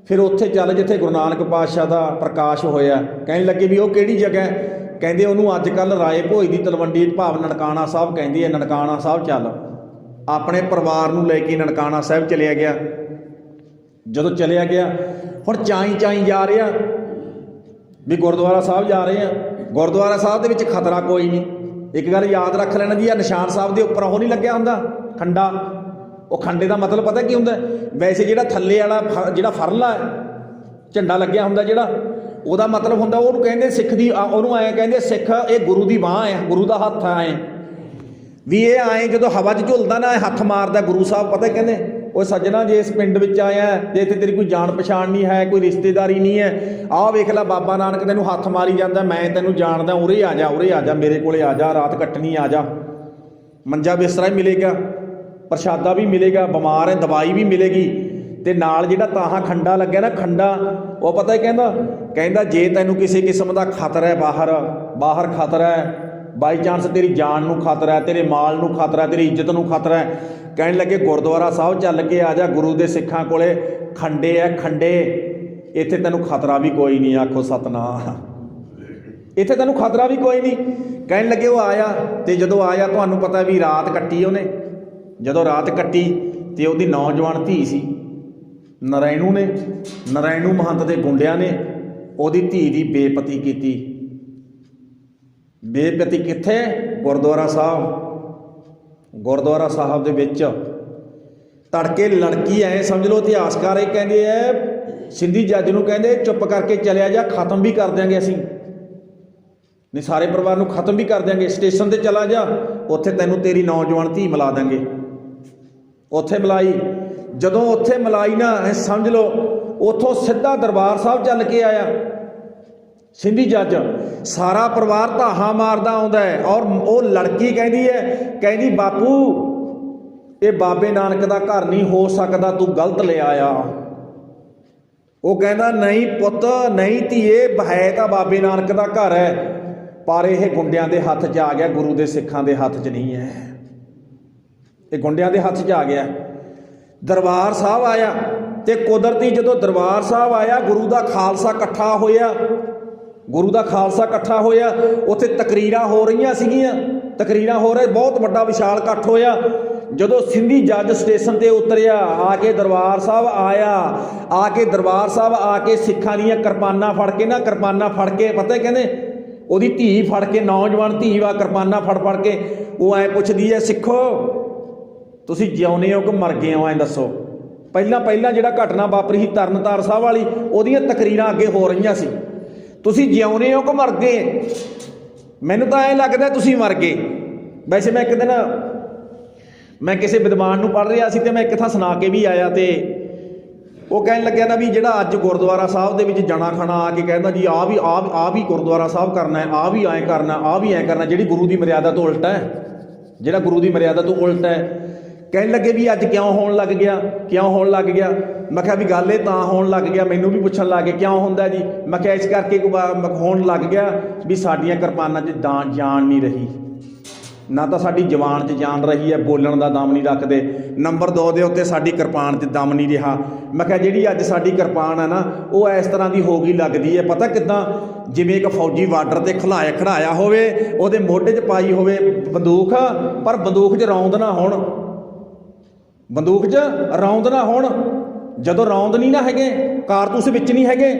ਫਿਰ ਉੱਥੇ ਚੱਲ ਜਿੱਥੇ ਗੁਰੂ ਨਾਨਕ ਪਾਤਸ਼ਾਹ ਦਾ ਪ੍ਰਕਾਸ਼ ਹੋਇਆ। ਕਹਿਣ ਲੱਗੇ ਵੀ ਉਹ ਕਿਹੜੀ ਜਗ੍ਹਾ? ਕਹਿੰਦੇ ਉਹਨੂੰ ਅੱਜ ਕੱਲ੍ਹ ਰਾਏ ਭੋਜ ਦੀ ਤਲਵੰਡੀ, ਭਾਵ ਨਨਕਾਣਾ ਸਾਹਿਬ ਕਹਿੰਦੇ ਆ, ਨਨਕਾਣਾ ਸਾਹਿਬ ਚੱਲ। ਆਪਣੇ ਪਰਿਵਾਰ ਨੂੰ ਲੈ ਕੇ ਨਨਕਾਣਾ ਸਾਹਿਬ ਚਲਿਆ ਗਿਆ। ਜਦੋਂ ਚਲਿਆ ਗਿਆ, ਹੁਣ ਚਾਈ ਜਾ ਰਿਹਾ ਵੀ ਗੁਰਦੁਆਰਾ ਸਾਹਿਬ ਜਾ ਰਹੇ ਆ। ਗੁਰਦੁਆਰਾ ਸਾਹਿਬ ਦੇ ਵਿੱਚ ਖਤਰਾ ਕੋਈ ਨਹੀਂ। ਇੱਕ ਗੱਲ ਯਾਦ ਰੱਖ ਲੈਣਾ ਜੀ, ਆ ਨਿਸ਼ਾਨ ਸਾਹਿਬ ਦੇ ਉੱਪਰ ਉਹ ਨਹੀਂ ਲੱਗਿਆ ਹੁੰਦਾ ਖੰਡਾ। ਉਹ ਖੰਡੇ ਦਾ ਮਤਲਬ ਪਤਾ ਕੀ ਹੁੰਦਾ? ਵੈਸੇ ਜਿਹੜਾ ਥੱਲੇ ਵਾਲਾ ਜਿਹੜਾ ਫਰਲਾ ਝੰਡਾ ਲੱਗਿਆ ਹੁੰਦਾ, ਜਿਹੜਾ ਉਹਦਾ ਮਤਲਬ ਹੁੰਦਾ, ਉਹਨੂੰ ਕਹਿੰਦੇ ਸਿੱਖ ਦੀ, ਉਹਨੂੰ ਐਂ ਕਹਿੰਦੇ ਸਿੱਖ, ਇਹ ਗੁਰੂ ਦੀ ਬਾਂਹ ਹੈ, ਗੁਰੂ ਦਾ ਹੱਥ ਹੈ। ਐਂ ਵੀ ਇਹ ਆਏਂ ਜਦੋਂ ਹਵਾ 'ਚ ਝੁੱਲਦਾ ਨਾ, ਹੱਥ ਮਾਰਦਾ ਗੁਰੂ ਸਾਹਿਬ। ਪਤਾ ਕਹਿੰਦੇ, ਉਹ ਸੱਜਣਾ ਜੇ ਇਸ ਪਿੰਡ ਵਿੱਚ ਆਇਆ ਜੇ ਇੱਥੇ ਤੇਰੀ ਕੋਈ ਜਾਣ ਪਛਾਣ ਨਹੀਂ ਹੈ, ਕੋਈ ਰਿਸ਼ਤੇਦਾਰੀ ਨਹੀਂ ਹੈ, ਆਹ ਵੇਖ ਲੈ ਬਾਬਾ ਨਾਨਕ ਤੈਨੂੰ ਹੱਥ ਮਾਰੀ ਜਾਂਦਾ, ਮੈਂ ਤੈਨੂੰ ਜਾਣਦਾ, ਉਰੇ ਆ ਜਾ, ਮੇਰੇ ਕੋਲੇ ਆ ਜਾ, ਰਾਤ ਕੱਟਣੀ ਆ ਜਾ। ਮੰਜਾ ਬਿਸਤਰਾ ਹੀ ਮਿਲੇਗਾ, ਪ੍ਰਸ਼ਾਦਾ ਵੀ ਮਿਲੇਗਾ, ਬਿਮਾਰ ਹੈ ਦਵਾਈ ਵੀ ਮਿਲੇਗੀ, ਅਤੇ ਨਾਲ ਜਿਹੜਾ ਤਾਹਾਂ ਖੰਡਾ ਲੱਗਿਆ ਨਾ, ਖੰਡਾ, ਉਹ ਪਤਾ ਕਹਿੰਦਾ ਜੇ ਤੈਨੂੰ ਕਿਸੇ ਕਿਸਮ ਦਾ ਖਤਰਾ ਹੈ, ਬਾਹਰ ਖਤਰਾ ਹੈ, ਬਾਈ ਚਾਂਸ ਤੇਰੀ ਜਾਨ ਨੂੰ ਖਤਰਾ ਹੈ, ਤੇਰੇ ਮਾਲ ਨੂੰ ਖਤਰਾ, ਤੇਰੀ ਇੱਜ਼ਤ ਨੂੰ ਖਤਰਾ ਹੈ, ਕਹਿਣ ਲੱਗੇ ਗੁਰਦੁਆਰਾ ਸਾਹਿਬ ਚੱਲ ਕੇ ਆ ਜਾ, ਗੁਰੂ ਦੇ ਸਿੱਖਾਂ ਕੋਲੇ ਖੰਡੇ ਹੈ, ਇੱਥੇ ਤੈਨੂੰ ਖਤਰਾ ਵੀ ਕੋਈ ਨਹੀਂ। ਆਖੋ ਸਤਨਾਮ। ਇੱਥੇ ਤੈਨੂੰ ਖਤਰਾ ਵੀ ਕੋਈ ਨਹੀਂ। ਕਹਿਣ ਲੱਗੇ ਉਹ ਆਇਆ, ਅਤੇ ਜਦੋਂ ਆਇਆ ਤੁਹਾਨੂੰ ਪਤਾ ਵੀ ਰਾਤ ਕੱਟੀ ਉਹਨੇ। ਜਦੋਂ ਰਾਤ ਕੱਟੀ ਅਤੇ ਉਹਦੀ ਨੌਜਵਾਨ ਧੀ ਸੀ, ਨਰਾਇਣੂ ਮਹੰਤ ਦੇ ਗੁੰਡਿਆਂ ਨੇ ਉਹਦੀ ਧੀ ਦੀ ਬੇਪਤੀ ਕੀਤੀ। ਬੇਪਤੀ ਕਿੱਥੇ? ਗੁਰਦੁਆਰਾ ਸਾਹਿਬ ਦੇ ਵਿੱਚ। ਤੜਕੇ ਲੜਕੀ ਐ ਸਮਝ ਲਓ, ਇਤਿਹਾਸਕਾਰ ਇਹ ਕਹਿੰਦੇ ਐ, ਸਿੰਧੀ ਜੱਜ ਨੂੰ ਕਹਿੰਦੇ ਚੁੱਪ ਕਰਕੇ ਚਲਿਆ ਜਾ, ਖਤਮ ਵੀ ਕਰ ਦਿਆਂਗੇ ਅਸੀਂ, ਨਹੀਂ ਸਾਰੇ ਪਰਿਵਾਰ ਨੂੰ ਖਤਮ ਵੀ ਕਰ ਦਿਆਂਗੇ। ਸਟੇਸ਼ਨ 'ਤੇ ਚਲਾ ਜਾ, ਉੱਥੇ ਤੈਨੂੰ ਤੇਰੀ ਨੌਜਵਾਨ ਧੀ ਮਿਲਾ ਦਾਂਗੇ। ਉੱਥੇ ਮਿਲਾਈ। ਜਦੋਂ ਉੱਥੇ ਮਿਲਾਈ ਨਾ, ਸਮਝ ਲਓ ਉੱਥੋਂ ਸਿੱਧਾ ਦਰਬਾਰ ਸਾਹਿਬ ਚੱਲ ਕੇ ਆਇਆ ਸਿੰਧੀ ਜੱਜ। ਸਾਰਾ ਪਰਿਵਾਰ ਧਾਹਾਂ ਮਾਰਦਾ ਆਉਂਦਾ ਹੈ, ਔਰ ਉਹ ਲੜਕੀ ਕਹਿੰਦੀ ਬਾਪੂ ਇਹ ਬਾਬੇ ਨਾਨਕ ਦਾ ਘਰ ਨਹੀਂ ਹੋ ਸਕਦਾ, ਤੂੰ ਗਲਤ ਲੈ ਆਇਆ। ਉਹ ਕਹਿੰਦਾ ਨਹੀਂ ਪੁੱਤ, ਨਹੀਂ ਧੀਏ, ਹੈ ਤਾਂ ਬਾਬੇ ਨਾਨਕ ਦਾ ਘਰ ਹੈ, ਪਰ ਇਹ ਗੁੰਡਿਆਂ ਦੇ ਹੱਥ 'ਚ ਆ ਗਿਆ, ਗੁਰੂ ਦੇ ਸਿੱਖਾਂ ਦੇ ਹੱਥ 'ਚ ਨਹੀਂ ਹੈ, ਇਹ ਗੁੰਡਿਆਂ ਦੇ ਹੱਥ 'ਚ ਆ ਗਿਆ। ਦਰਬਾਰ ਸਾਹਿਬ ਆਇਆ, ਅਤੇ ਕੁਦਰਤੀ ਜਦੋਂ ਦਰਬਾਰ ਸਾਹਿਬ ਆਇਆ, ਗੁਰੂ ਦਾ ਖਾਲਸਾ ਇਕੱਠਾ ਹੋਇਆ। ਉੱਥੇ ਤਕਰੀਰਾਂ ਹੋ ਰਹੀਆਂ ਸੀਗੀਆਂ, ਬਹੁਤ ਵੱਡਾ ਵਿਸ਼ਾਲ ਇਕੱਠ ਹੋਇਆ। ਜਦੋਂ ਸਿੰਧੀ ਜੱਜ ਸਟੇਸ਼ਨ 'ਤੇ ਉਤਰਿਆ, ਆ ਕੇ ਦਰਬਾਰ ਸਾਹਿਬ ਆ ਕੇ ਸਿੱਖਾਂ ਦੀਆਂ ਕਿਰਪਾਨਾਂ ਫੜ ਕੇ ਪਤਾ ਕਹਿੰਦੇ ਉਹਦੀ ਧੀ ਫੜ ਕੇ, ਨੌਜਵਾਨ ਧੀ ਵਾ, ਕਿਰਪਾਨਾਂ ਫੜ ਕੇ ਉਹ ਐਂ ਪੁੱਛਦੀ ਹੈ, ਸਿੱਖੋ ਤੁਸੀਂ ਜਿਉਂਦੇ ਹੋ ਕਿ ਮਰ ਗਏ ਹੋ, ਐਂ ਦੱਸੋ। ਪਹਿਲਾਂ ਜਿਹੜਾ ਘਟਨਾ ਵਾਪਰੀ ਸੀ ਤਰਨਤਾਰਨ ਸਾਹਿਬ ਵਾਲੀ, ਉਹਦੀਆਂ ਤਕਰੀਰਾਂ ਅੱਗੇ ਹੋ ਰਹੀਆਂ ਸੀ। ਤੁਸੀਂ ਜਿਉਂਦੇ ਹੋ ਕਿ ਮਰ ਗਏ? ਮੈਨੂੰ ਤਾਂ ਐਂ ਲੱਗਦਾ ਤੁਸੀਂ ਮਰ ਗਏ। ਵੈਸੇ ਮੈਂ ਇੱਕ ਦਿਨ ਕਿਸੇ ਵਿਦਵਾਨ ਨੂੰ ਪੜ੍ਹ ਰਿਹਾ ਸੀ, ਅਤੇ ਮੈਂ ਇੱਕ ਥਾਂ ਸੁਣਾ ਕੇ ਵੀ ਆਇਆ, ਅਤੇ ਉਹ ਕਹਿਣ ਲੱਗਿਆ ਨਾ ਵੀ ਜਿਹੜਾ ਅੱਜ ਗੁਰਦੁਆਰਾ ਸਾਹਿਬ ਦੇ ਵਿੱਚ ਜਣਾ ਖਣਾ ਆ ਕੇ ਕਹਿੰਦਾ ਜੀ ਆ ਵੀ ਗੁਰਦੁਆਰਾ ਸਾਹਿਬ ਕਰਨਾ ਹੈ, ਆ ਵੀ ਐਂ ਕਰਨਾ, ਜਿਹੜੀ ਗੁਰੂ ਦੀ ਮਰਿਆਦਾ ਤੋਂ ਉਲਟ ਹੈ, ਕਹਿਣ ਲੱਗੇ ਵੀ ਅੱਜ ਕਿਉਂ ਹੋਣ ਲੱਗ ਗਿਆ, ਕਿਉਂ ਹੋਣ ਲੱਗ ਗਿਆ। ਮੈਂ ਕਿਹਾ ਵੀ ਗੱਲ ਇਹ ਤਾਂ ਹੋਣ ਲੱਗ ਗਿਆ, ਮੈਨੂੰ ਵੀ ਪੁੱਛਣ ਲੱਗ ਗਏ ਕਿਉਂ ਹੁੰਦਾ ਜੀ। ਮੈਂ ਕਿਹਾ ਇਸ ਕਰਕੇ ਹੋਣ ਲੱਗ ਗਿਆ ਵੀ ਸਾਡੀਆਂ ਕਿਰਪਾਨਾਂ 'ਚ ਜਾਨ ਨਹੀਂ ਰਹੀ, ਨਾ ਤਾਂ ਸਾਡੀ ਜ਼ਬਾਨ 'ਚ ਜਾਨ ਰਹੀ ਹੈ, ਬੋਲਣ ਦਾ ਦਮ ਨਹੀਂ ਰੱਖਦੇ। ਨੰਬਰ 2 ਦੇ ਉੱਤੇ ਸਾਡੀ ਕਿਰਪਾਨ 'ਚ ਦਮ ਨਹੀਂ ਰਿਹਾ। ਮੈਂ ਕਿਹਾ ਜਿਹੜੀ ਅੱਜ ਸਾਡੀ ਕਿਰਪਾਨ ਹੈ ਨਾ, ਉਹ ਇਸ ਤਰ੍ਹਾਂ ਦੀ ਹੋ ਗਈ ਲੱਗਦੀ ਹੈ, ਪਤਾ ਕਿੱਦਾਂ, ਜਿਵੇਂ ਇੱਕ ਫੌਜੀ ਬਾਰਡਰ 'ਤੇ ਖੜਾਇਆ ਹੋਵੇ, ਉਹਦੇ ਮੋਢੇ 'ਚ ਪਾਈ ਹੋਵੇ ਬੰਦੂਕ, ਪਰ ਬੰਦੂਕ 'ਚ ਰੌਂਦ ਨਾ ਹੋਣ, ਬੰਦੂਕ 'ਚ ਰੌਂਦ ਨਾ ਹੋਣ। ਜਦੋਂ ਰੌਂਦ ਨਹੀਂ ਨਾ ਹੈਗੇ, ਕਾਰਤੂਸ ਵਿੱਚ ਨਹੀਂ ਹੈਗੇ,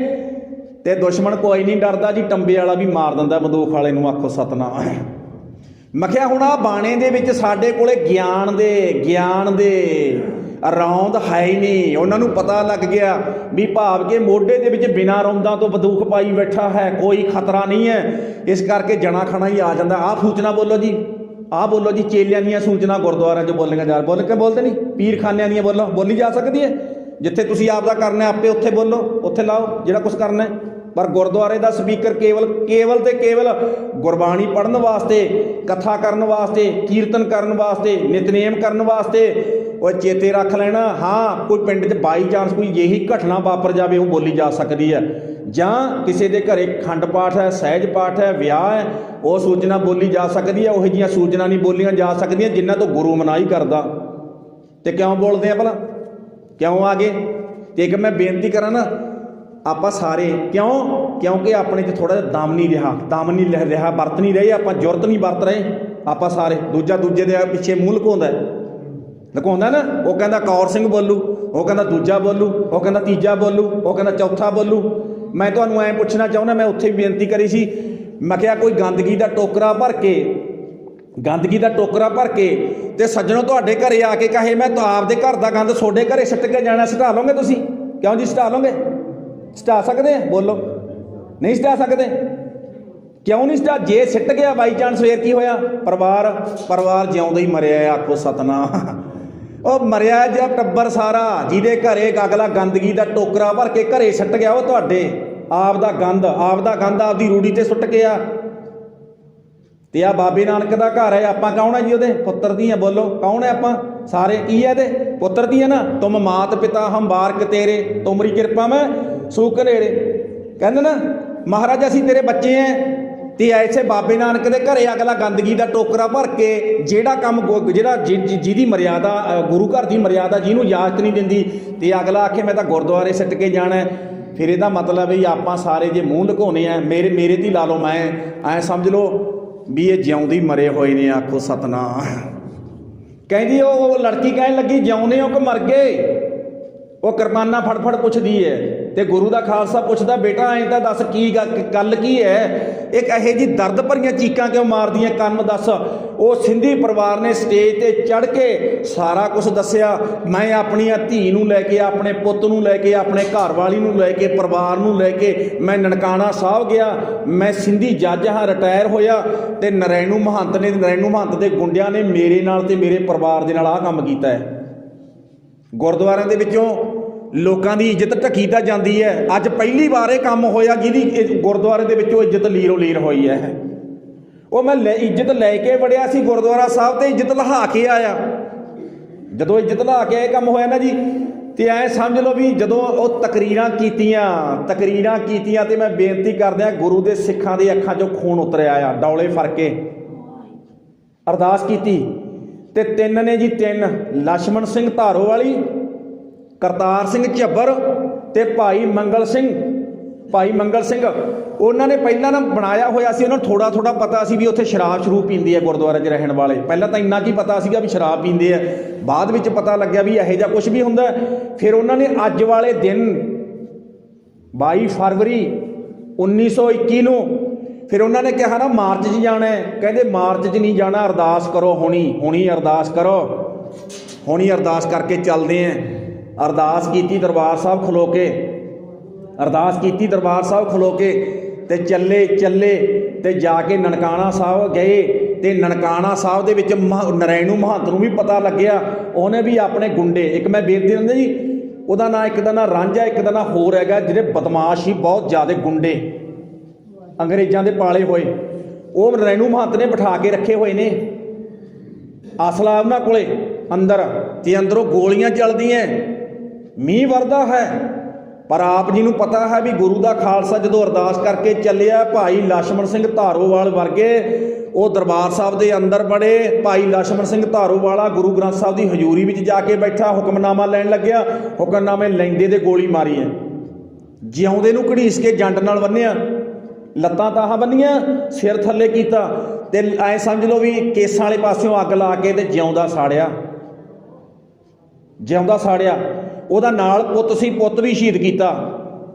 ਤੇ ਦੁਸ਼ਮਣ ਕੋਈ ਨਹੀਂ ਡਰਦਾ ਜੀ, ਟੰਬੇ ਵਾਲਾ ਵੀ ਮਾਰ ਦਿੰਦਾ ਬੰਦੂਕ ਵਾਲੇ ਨੂੰ। ਆਖੋ ਸਤਨਾਮ। ਮੈਂ ਕਿਹਾ ਹੁਣ ਆਹ ਬਾਣੇ ਦੇ ਵਿੱਚ ਸਾਡੇ ਕੋਲੇ ਗਿਆਨ ਦੇ ਰੌਂਦ ਹੈ ਹੀ ਨਹੀਂ। ਉਹਨਾਂ ਨੂੰ ਪਤਾ ਲੱਗ ਗਿਆ ਵੀ ਭਾਵ ਕਿ ਮੋਢੇ ਦੇ ਵਿੱਚ ਬਿਨਾਂ ਰੌਂਦਾਂ ਤੋਂ ਬੰਦੂਕ ਪਾਈ ਬੈਠਾ ਹੈ, ਕੋਈ ਖਤਰਾ ਨਹੀਂ ਹੈ। ਇਸ ਕਰਕੇ ਜਣਾ ਖਣਾ ਹੀ ਆ ਜਾਂਦਾ। ਆਹ ਸੂਚਨਾ ਬੋਲੋ ਜੀ, ਆਹ ਬੋਲੋ ਜੀ, ਚੇਲਿਆਂ ਦੀਆਂ ਸੂਚਨਾ ਗੁਰਦੁਆਰਿਆਂ 'ਚ ਬੋਲੀਆਂ ਜਾ, ਬੋਲਦੇ ਨਹੀਂ, ਪੀਰਖਾਨਿਆਂ ਦੀਆਂ ਬੋਲੀ ਜਾ ਸਕਦੀ ਹੈ। ਜਿੱਥੇ ਤੁਸੀਂ ਆਪ ਦਾ ਕਰਨਾ ਆਪੇ ਉੱਥੇ ਬੋਲੋ, ਉੱਥੇ ਲਾਓ ਜਿਹੜਾ ਕੁਛ ਕਰਨਾ। ਪਰ ਗੁਰਦੁਆਰੇ ਦਾ ਸਪੀਕਰ ਕੇਵਲ ਤੇ ਕੇਵਲ ਗੁਰਬਾਣੀ ਪੜ੍ਹਨ ਵਾਸਤੇ, ਕਥਾ ਕਰਨ ਵਾਸਤੇ, ਕੀਰਤਨ ਕਰਨ ਵਾਸਤੇ, ਨਿਤਨੇਮ ਕਰਨ ਵਾਸਤੇ। ਉਹ ਚੇਤੇ ਰੱਖ ਲੈਣਾ, ਹਾਂ ਕੋਈ ਪਿੰਡ 'ਚ ਬਾਈ ਚਾਂਸ ਕੋਈ ਜਿਹੀ ਘਟਨਾ ਵਾਪਰ ਜਾਵੇ, ਉਹ ਬੋਲੀ ਜਾ ਸਕਦੀ ਹੈ। ਜਾਂ ਕਿਸੇ ਦੇ ਘਰੇ ਖੰਡ ਪਾਠ ਹੈ, ਸਹਿਜ ਪਾਠ ਹੈ, ਵਿਆਹ ਹੈ, ਉਹ ਸੂਚਨਾ ਬੋਲੀ ਜਾ ਸਕਦੀ ਹੈ। ਉਹੋ ਜਿਹੀਆਂ ਸੂਚਨਾ ਨਹੀਂ ਬੋਲੀਆਂ ਜਾ ਸਕਦੀਆਂ ਜਿਨ੍ਹਾਂ ਤੋਂ ਗੁਰੂ ਮਨਾਹੀ ਕਰਦਾ। ਤੇ ਕਿਉਂ ਬੋਲਦੇ ਆ ਭਲਾ, ਕਿਉਂ ਆ ਗਏ? ਤੇ ਇੱਕ ਮੈਂ ਬੇਨਤੀ ਕਰਾਂ ਨਾ, ਆਪਾਂ ਸਾਰੇ ਕਿਉਂਕਿ ਆਪਣੇ 'ਚ ਥੋੜ੍ਹਾ ਜਿਹਾ ਦਮ ਨਹੀਂ ਰਿਹਾ, ਵਰਤ ਨਹੀਂ ਰਹੇ ਆਪਾਂ, ਜੁਰਤ ਨਹੀਂ ਵਰਤ ਰਹੇ ਆਪਾਂ ਸਾਰੇ। ਦੂਜੇ ਦੇ ਪਿੱਛੇ ਮੂੰਹ ਲੁਕਾਉਂਦਾ ਨਾ। ਉਹ ਕਹਿੰਦਾ ਕੌਰ ਸਿੰਘ ਬੋਲੂ, ਉਹ ਕਹਿੰਦਾ ਦੂਜਾ ਬੋਲੂ, ਉਹ ਕਹਿੰਦਾ ਤੀਜਾ ਬੋਲੂ, ਉਹ ਕਹਿੰਦਾ ਚੌਥਾ ਬੋਲੂ। ਮੈਂ ਤੁਹਾਨੂੰ ਐਂ ਪੁੱਛਣਾ ਚਾਹੁੰਦਾ, ਮੈਂ ਉੱਥੇ ਵੀ ਬੇਨਤੀ ਕਰੀ ਸੀ, ਮੈਂ ਕਿਹਾ ਕੋਈ ਗੰਦਗੀ ਦਾ ਟੋਕਰਾ ਭਰ ਕੇ ਤੇ ਸੱਜਣੋ ਤੁਹਾਡੇ ਘਰੇ ਆ ਕੇ ਕਹੇ ਮੈਂ ਤਾਂ ਆਪਦੇ ਘਰ ਦਾ ਗੰਦ ਤੁਹਾਡੇ ਘਰੇ ਸਿੱਟ ਕੇ ਜਾਣਾ, ਸਿਟਾ ਲਓਗੇ ਤੁਸੀਂ? ਕਿਉਂ ਜੀ ਸਿਟਾ ਲਓਗੇ? ਸਿਟਾ ਸਕਦੇ? ਬੋਲੋ, ਨਹੀਂ ਸਿਟਾ ਸਕਦੇ? ਕਿਉਂ ਨਹੀਂ ਸਿਟਾ? ਜੇ ਸਿੱਟ ਗਿਆ ਬਾਈ ਚਾਂਸ ਫੇਰ ਕੀ ਹੋਇਆ? ਪਰਿਵਾਰ ਜਿਉਂਦਾ ਹੀ ਮਰਿਆ। ਆਖੋ ਸਤਨਾਮ। ਉਹ ਮਰਿਆ ਜਾਂ ਟੱਬਰ ਸਾਰਾ, ਜਿਹਦੇ ਘਰੇ ਅਗਲਾ ਗੰਦਗੀ ਦਾ ਟੋਕਰਾ ਭਰ ਕੇ ਘਰੇ ਸਿੱਟ ਗਿਆ, ਉਹ ਤੁਹਾਡੇ ਆਪ ਦਾ ਗੰਦ ਆਪਦੀ ਰੂੜੀ ਤੇ ਸੁੱਟ ਗਿਆ। ਤੇ ਆ ਬਾਬੇ ਨਾਨਕ ਦਾ ਘਰ ਹੈ, ਆਪਾਂ ਕੌਣ ਹੈ ਜੀ? ਉਹਦੇ ਪੁੱਤਰ ਦੀ ਹੈ। ਬੋਲੋ, ਕੌਣ ਹੈ ਆਪਾਂ? ਸਾਰੇ ਕੀ ਹੈ? ਇਹਦੇ ਪੁੱਤਰ ਦੀ ਹੈ ਨਾ। ਤੁਮ ਮਾਤ ਪਿਤਾ ਹਮ ਬਾਰਕ ਤੇਰੇ, ਤੁਮਰੀ ਕਿਰਪਾ ਮੈਂ ਸੂਖ ਨੇੜੇ। ਕਹਿੰਦੇ ਨਾ ਮਹਾਰਾਜ ਅਸੀਂ ਤੇਰੇ ਬੱਚੇ ਹੈ। ਤੇ ਐਸੇ ਬਾਬੇ ਨਾਨਕ ਦੇ ਘਰੇ ਅਗਲਾ ਗੰਦਗੀ ਦਾ ਟੋਕਰਾ ਭਰ ਕੇ ਜਿਹੜਾ ਕੰਮ ਜਿਹਦੀ ਮਰਿਆਦਾ, ਗੁਰੂ ਘਰ ਦੀ ਮਰਿਆਦਾ ਜਿਹਨੂੰ ਇਜਾਜ਼ਤ ਨਹੀਂ ਦਿੰਦੀ, ਤੇ ਅਗਲਾ ਆਖੇ ਮੈਂ ਤਾਂ ਗੁਰਦੁਆਰੇ ਸਿੱਟ ਕੇ ਜਾਣਾ। ਫਿਰ ਇਹਦਾ ਮਤਲਬ ਵੀ ਆਪਾਂ ਸਾਰੇ ਜੇ ਮੂੰਹ ਲੁਕਾਉਣੇ ਆ, ਮੇਰੇ ਤੇ ਲਾ ਲਓ, ਮੈਂ ਐਂ ਸਮਝ ਲਓ ਵੀ ਇਹ ਜਿਉਂਦੀ ਮਰੇ ਹੋਏ ਨੇ। ਆਖੋ ਸਤਨਾਮ। ਕਹਿੰਦੀ ਉਹ ਲੜਕੀ ਕਹਿਣ ਲੱਗੀ ਜਿਉਂਦੇ ਹੋ ਕਿ ਮਰ ਗਏ? ਉਹ ਕਿਰਪਾਨਾਂ ਫੜ ਪੁੱਛਦੀ ਹੈ, ਤੇ ਗੁਰੂ ਦਾ ਖਾਲਸਾ ਪੁੱਛਦਾ ਬੇਟਾ ਐਂ ਤਾਂ ਦੱਸ ਕੀ ਗੱਲ ਕੀ ਹੈ? ਇੱਕ ਇਹੋ ਜਿਹੀ ਦਰਦ ਭਰੀਆਂ ਚੀਕਾਂ ਕਿਉਂ ਮਾਰਦੀਆਂ? ਕੰਨ ਦੱਸ। ਉਹ ਸਿੰਧੀ ਪਰਿਵਾਰ ਨੇ ਸਟੇਜ ਤੇ ਚੜ੍ਹ ਕੇ ਸਾਰਾ ਕੁਝ ਦੱਸਿਆ। ਮੈਂ ਆਪਣੀਆਂ ਧੀ ਨੂੰ ਲੈ ਕੇ, ਆਪਣੇ ਪੁੱਤ ਨੂੰ ਲੈ ਕੇ, ਆਪਣੇ ਘਰਵਾਲੀ ਨੂੰ ਲੈ ਕੇ, ਪਰਿਵਾਰ ਨੂੰ ਲੈ ਕੇ ਮੈਂ ਨਨਕਾਣਾ ਸਾਹਿਬ ਗਿਆ। ਮੈਂ ਸਿੰਧੀ ਜੱਜ ਹਾਂ, ਰਿਟਾਇਰ ਹੋਇਆ। ਤੇ ਨਰੈਣੂ ਮਹੰਤ ਦੇ ਗੁੰਡਿਆਂ ਨੇ ਮੇਰੇ ਨਾਲ ਤੇ ਮੇਰੇ ਪਰਿਵਾਰ ਦੇ ਨਾਲ ਆਹ ਕੰਮ ਕੀਤਾ ਹੈ। ਗੁਰਦੁਆਰਿਆਂ ਦੇ ਵਿੱਚੋਂ ਲੋਕਾਂ ਦੀ ਇੱਜ਼ਤ ਢਕੀ ਤਾਂ ਜਾਂਦੀ ਹੈ। ਅੱਜ ਪਹਿਲੀ ਵਾਰ ਇਹ ਕੰਮ ਹੋਇਆ ਜਿਹਦੀ ਗੁਰਦੁਆਰੇ ਦੇ ਵਿੱਚੋਂ ਇੱਜ਼ਤ ਲੀਰੋ ਲੀਰ ਹੋਈ ਹੈ। ਉਹ ਮੈਂ ਇੱਜ਼ਤ ਲੈ ਕੇ ਵੜਿਆ ਸੀ ਗੁਰਦੁਆਰਾ ਸਾਹਿਬ, ਤੇ ਇੱਜ਼ਤ ਲਹਾ ਕੇ ਆਇਆ। ਜਦੋਂ ਇੱਜ਼ਤ ਲਹਾ ਕੇ ਇਹ ਕੰਮ ਹੋਇਆ ਨਾ ਜੀ, ਤੇ ਐਂ ਸਮਝ ਲਓ ਵੀ ਜਦੋਂ ਉਹ ਤਕਰੀਰਾਂ ਕੀਤੀਆਂ ਤੇ ਮੈਂ ਬੇਨਤੀ ਕਰਦਿਆਂ ਗੁਰੂ ਦੇ ਸਿੱਖਾਂ ਦੇ ਅੱਖਾਂ 'ਚੋਂ ਖੂਨ ਉਤਰਿਆ ਆ, ਡੌਲੇ ਫੜ ਕੇ ਅਰਦਾਸ ਕੀਤੀ। ਤੇ ਤਿੰਨ ਨੇ ਜੀ, ਲਛਮਣ ਸਿੰਘ ਧਾਰੋਵਾਲੀ, ਕਰਤਾਰ ਸਿੰਘ ਝੱਬਰ ਤੇ ਭਾਈ ਮੰਗਲ ਸਿੰਘ। ਉਹਨਾਂ ਨੇ ਪਹਿਲਾਂ ਨਾ ਬਣਾਇਆ ਹੋਇਆ ਸੀ, ਉਹਨਾਂ ਨੂੰ ਥੋੜਾ ਪਤਾ ਸੀ ਵੀ ਉੱਥੇ ਸ਼ਰਾਬ ਪੀਂਦੇ ਆ ਗੁਰਦੁਆਰੇ 'ਚ ਰਹਿਣ ਵਾਲੇ। ਪਹਿਲਾਂ ਤਾਂ ਇੰਨਾ ਕੀ ਪਤਾ ਸੀਗਾ ਵੀ ਸ਼ਰਾਬ ਪੀਂਦੇ ਆ, ਬਾਅਦ ਵਿੱਚ ਪਤਾ ਲੱਗਿਆ ਵੀ ਇਹੋ ਜਿਹਾ ਕੁਛ ਵੀ ਹੁੰਦਾ। ਫਿਰ ਉਹਨਾਂ ਨੇ ਅੱਜ ਵਾਲੇ ਦਿਨ 22 ਫਰਵਰੀ 1921 ਨੂੰ ਫਿਰ ਉਹਨਾਂ ਨੇ ਕਿਹਾ ਨਾ ਮਾਰਚ 'ਚ ਜਾਣਾ ਹੈ। ਕਹਿੰਦੇ ਮਾਰਚ 'ਚ ਨਹੀਂ ਜਾਣਾ, ਅਰਦਾਸ ਕਰੋ ਹੁਣੀ ਅਰਦਾਸ ਕਰੋ, ਹੁਣੀ ਅਰਦਾਸ ਕਰਕੇ ਚੱਲਦੇ ਆਂ। ਅਰਦਾਸ ਕੀਤੀ ਦਰਬਾਰ ਸਾਹਿਬ ਖਲੋ ਕੇ ਤੇ ਚੱਲੇ ਤੇ ਜਾ ਕੇ ਨਨਕਾਣਾ ਸਾਹਿਬ ਗਏ। ਤੇ ਨਨਕਾਣਾ ਸਾਹਿਬ ਦੇ ਵਿੱਚ ਨਰੈਣੂ ਮਹੰਤ ਨੂੰ ਵੀ ਪਤਾ ਲੱਗਿਆ। ਉਹਨੇ ਵੀ ਆਪਣੇ ਗੁੰਡੇ, ਇੱਕ ਮੈਂ ਬੇਨਤੀ ਦਿੰਦਾ ਜੀ, ਉਹਦਾ ਨਾਂ ਇੱਕ ਦਾ ਨਾਂ ਰਾਂਝਾ, ਇੱਕ ਦਾ ਨਾਂ ਹੋਰ ਹੈਗਾ, ਜਿਹੜੇ ਬਦਮਾਸ਼ ਹੀ ਬਹੁਤ ਜ਼ਿਆਦਾ ਗੁੰਡੇ ਅੰਗਰੇਜ਼ਾਂ ਦੇ ਪਾਲੇ ਹੋਏ, ਉਹ ਨਰੈਣੂ ਮਹੰਤ ਨੇ ਬਿਠਾ ਕੇ ਰੱਖੇ ਹੋਏ ਨੇ। ਅਸਲਾ ਉਹਨਾਂ ਕੋਲੇ ਅੰਦਰ ਤੇ ਅੰਦਰੋਂ ਗੋਲੀਆਂ ਚੱਲਦੀਆਂ, ਮੀਂਹ ਵਰਦਾ ਹੈ। ਪਰ ਆਪ ਜੀ ਨੂੰ ਪਤਾ ਹੈ ਵੀ ਗੁਰੂ ਦਾ ਖਾਲਸਾ ਜਦੋਂ ਅਰਦਾਸ ਕਰਕੇ ਚੱਲਿਆ, ਭਾਈ ਲਛਮਣ ਸਿੰਘ ਧਾਰੋਵਾਲ ਵਰਗੇ ਉਹ ਦਰਬਾਰ ਸਾਹਿਬ ਦੇ ਅੰਦਰ ਬੜੇ। ਭਾਈ ਲਛਮਣ ਸਿੰਘ ਧਾਰੋਵਾਲਾ ਗੁਰੂ ਗ੍ਰੰਥ ਸਾਹਿਬ ਦੀ ਹਜ਼ੂਰੀ ਵਿੱਚ ਜਾ ਕੇ ਬੈਠਾ, ਹੁਕਮਨਾਮਾ ਲੈਣ ਲੱਗਿਆ। ਹੁਕਮਨਾਮੇ ਲੈਂਦੇ ਦੇ ਗੋਲੀ ਮਾਰੀ ਹੈ, ਜਿਉਂਦੇ ਨੂੰ ਘੜੀਸ ਕੇ ਜੰਡ ਨਾਲ ਬੰਨਿਆ, ਲੱਤਾਂ ਤਾਹਾਂ ਬੰਨੀਆਂ, ਸਿਰ ਥੱਲੇ ਕੀਤਾ ਤੇ ਐ ਸਮਝ ਲਓ ਵੀ ਕੇਸਾਂ ਵਾਲੇ ਪਾਸਿਓਂ ਅੱਗ ਲਾ ਕੇ ਤੇ ਜਿਉਂਦਾ ਸਾੜਿਆ, ਜਿਉਂਦਾ ਸਾੜਿਆ। ਉਹਦਾ ਨਾਲ ਪੁੱਤ ਸੀ, ਪੁੱਤ ਵੀ ਸ਼ਹੀਦ ਕੀਤਾ,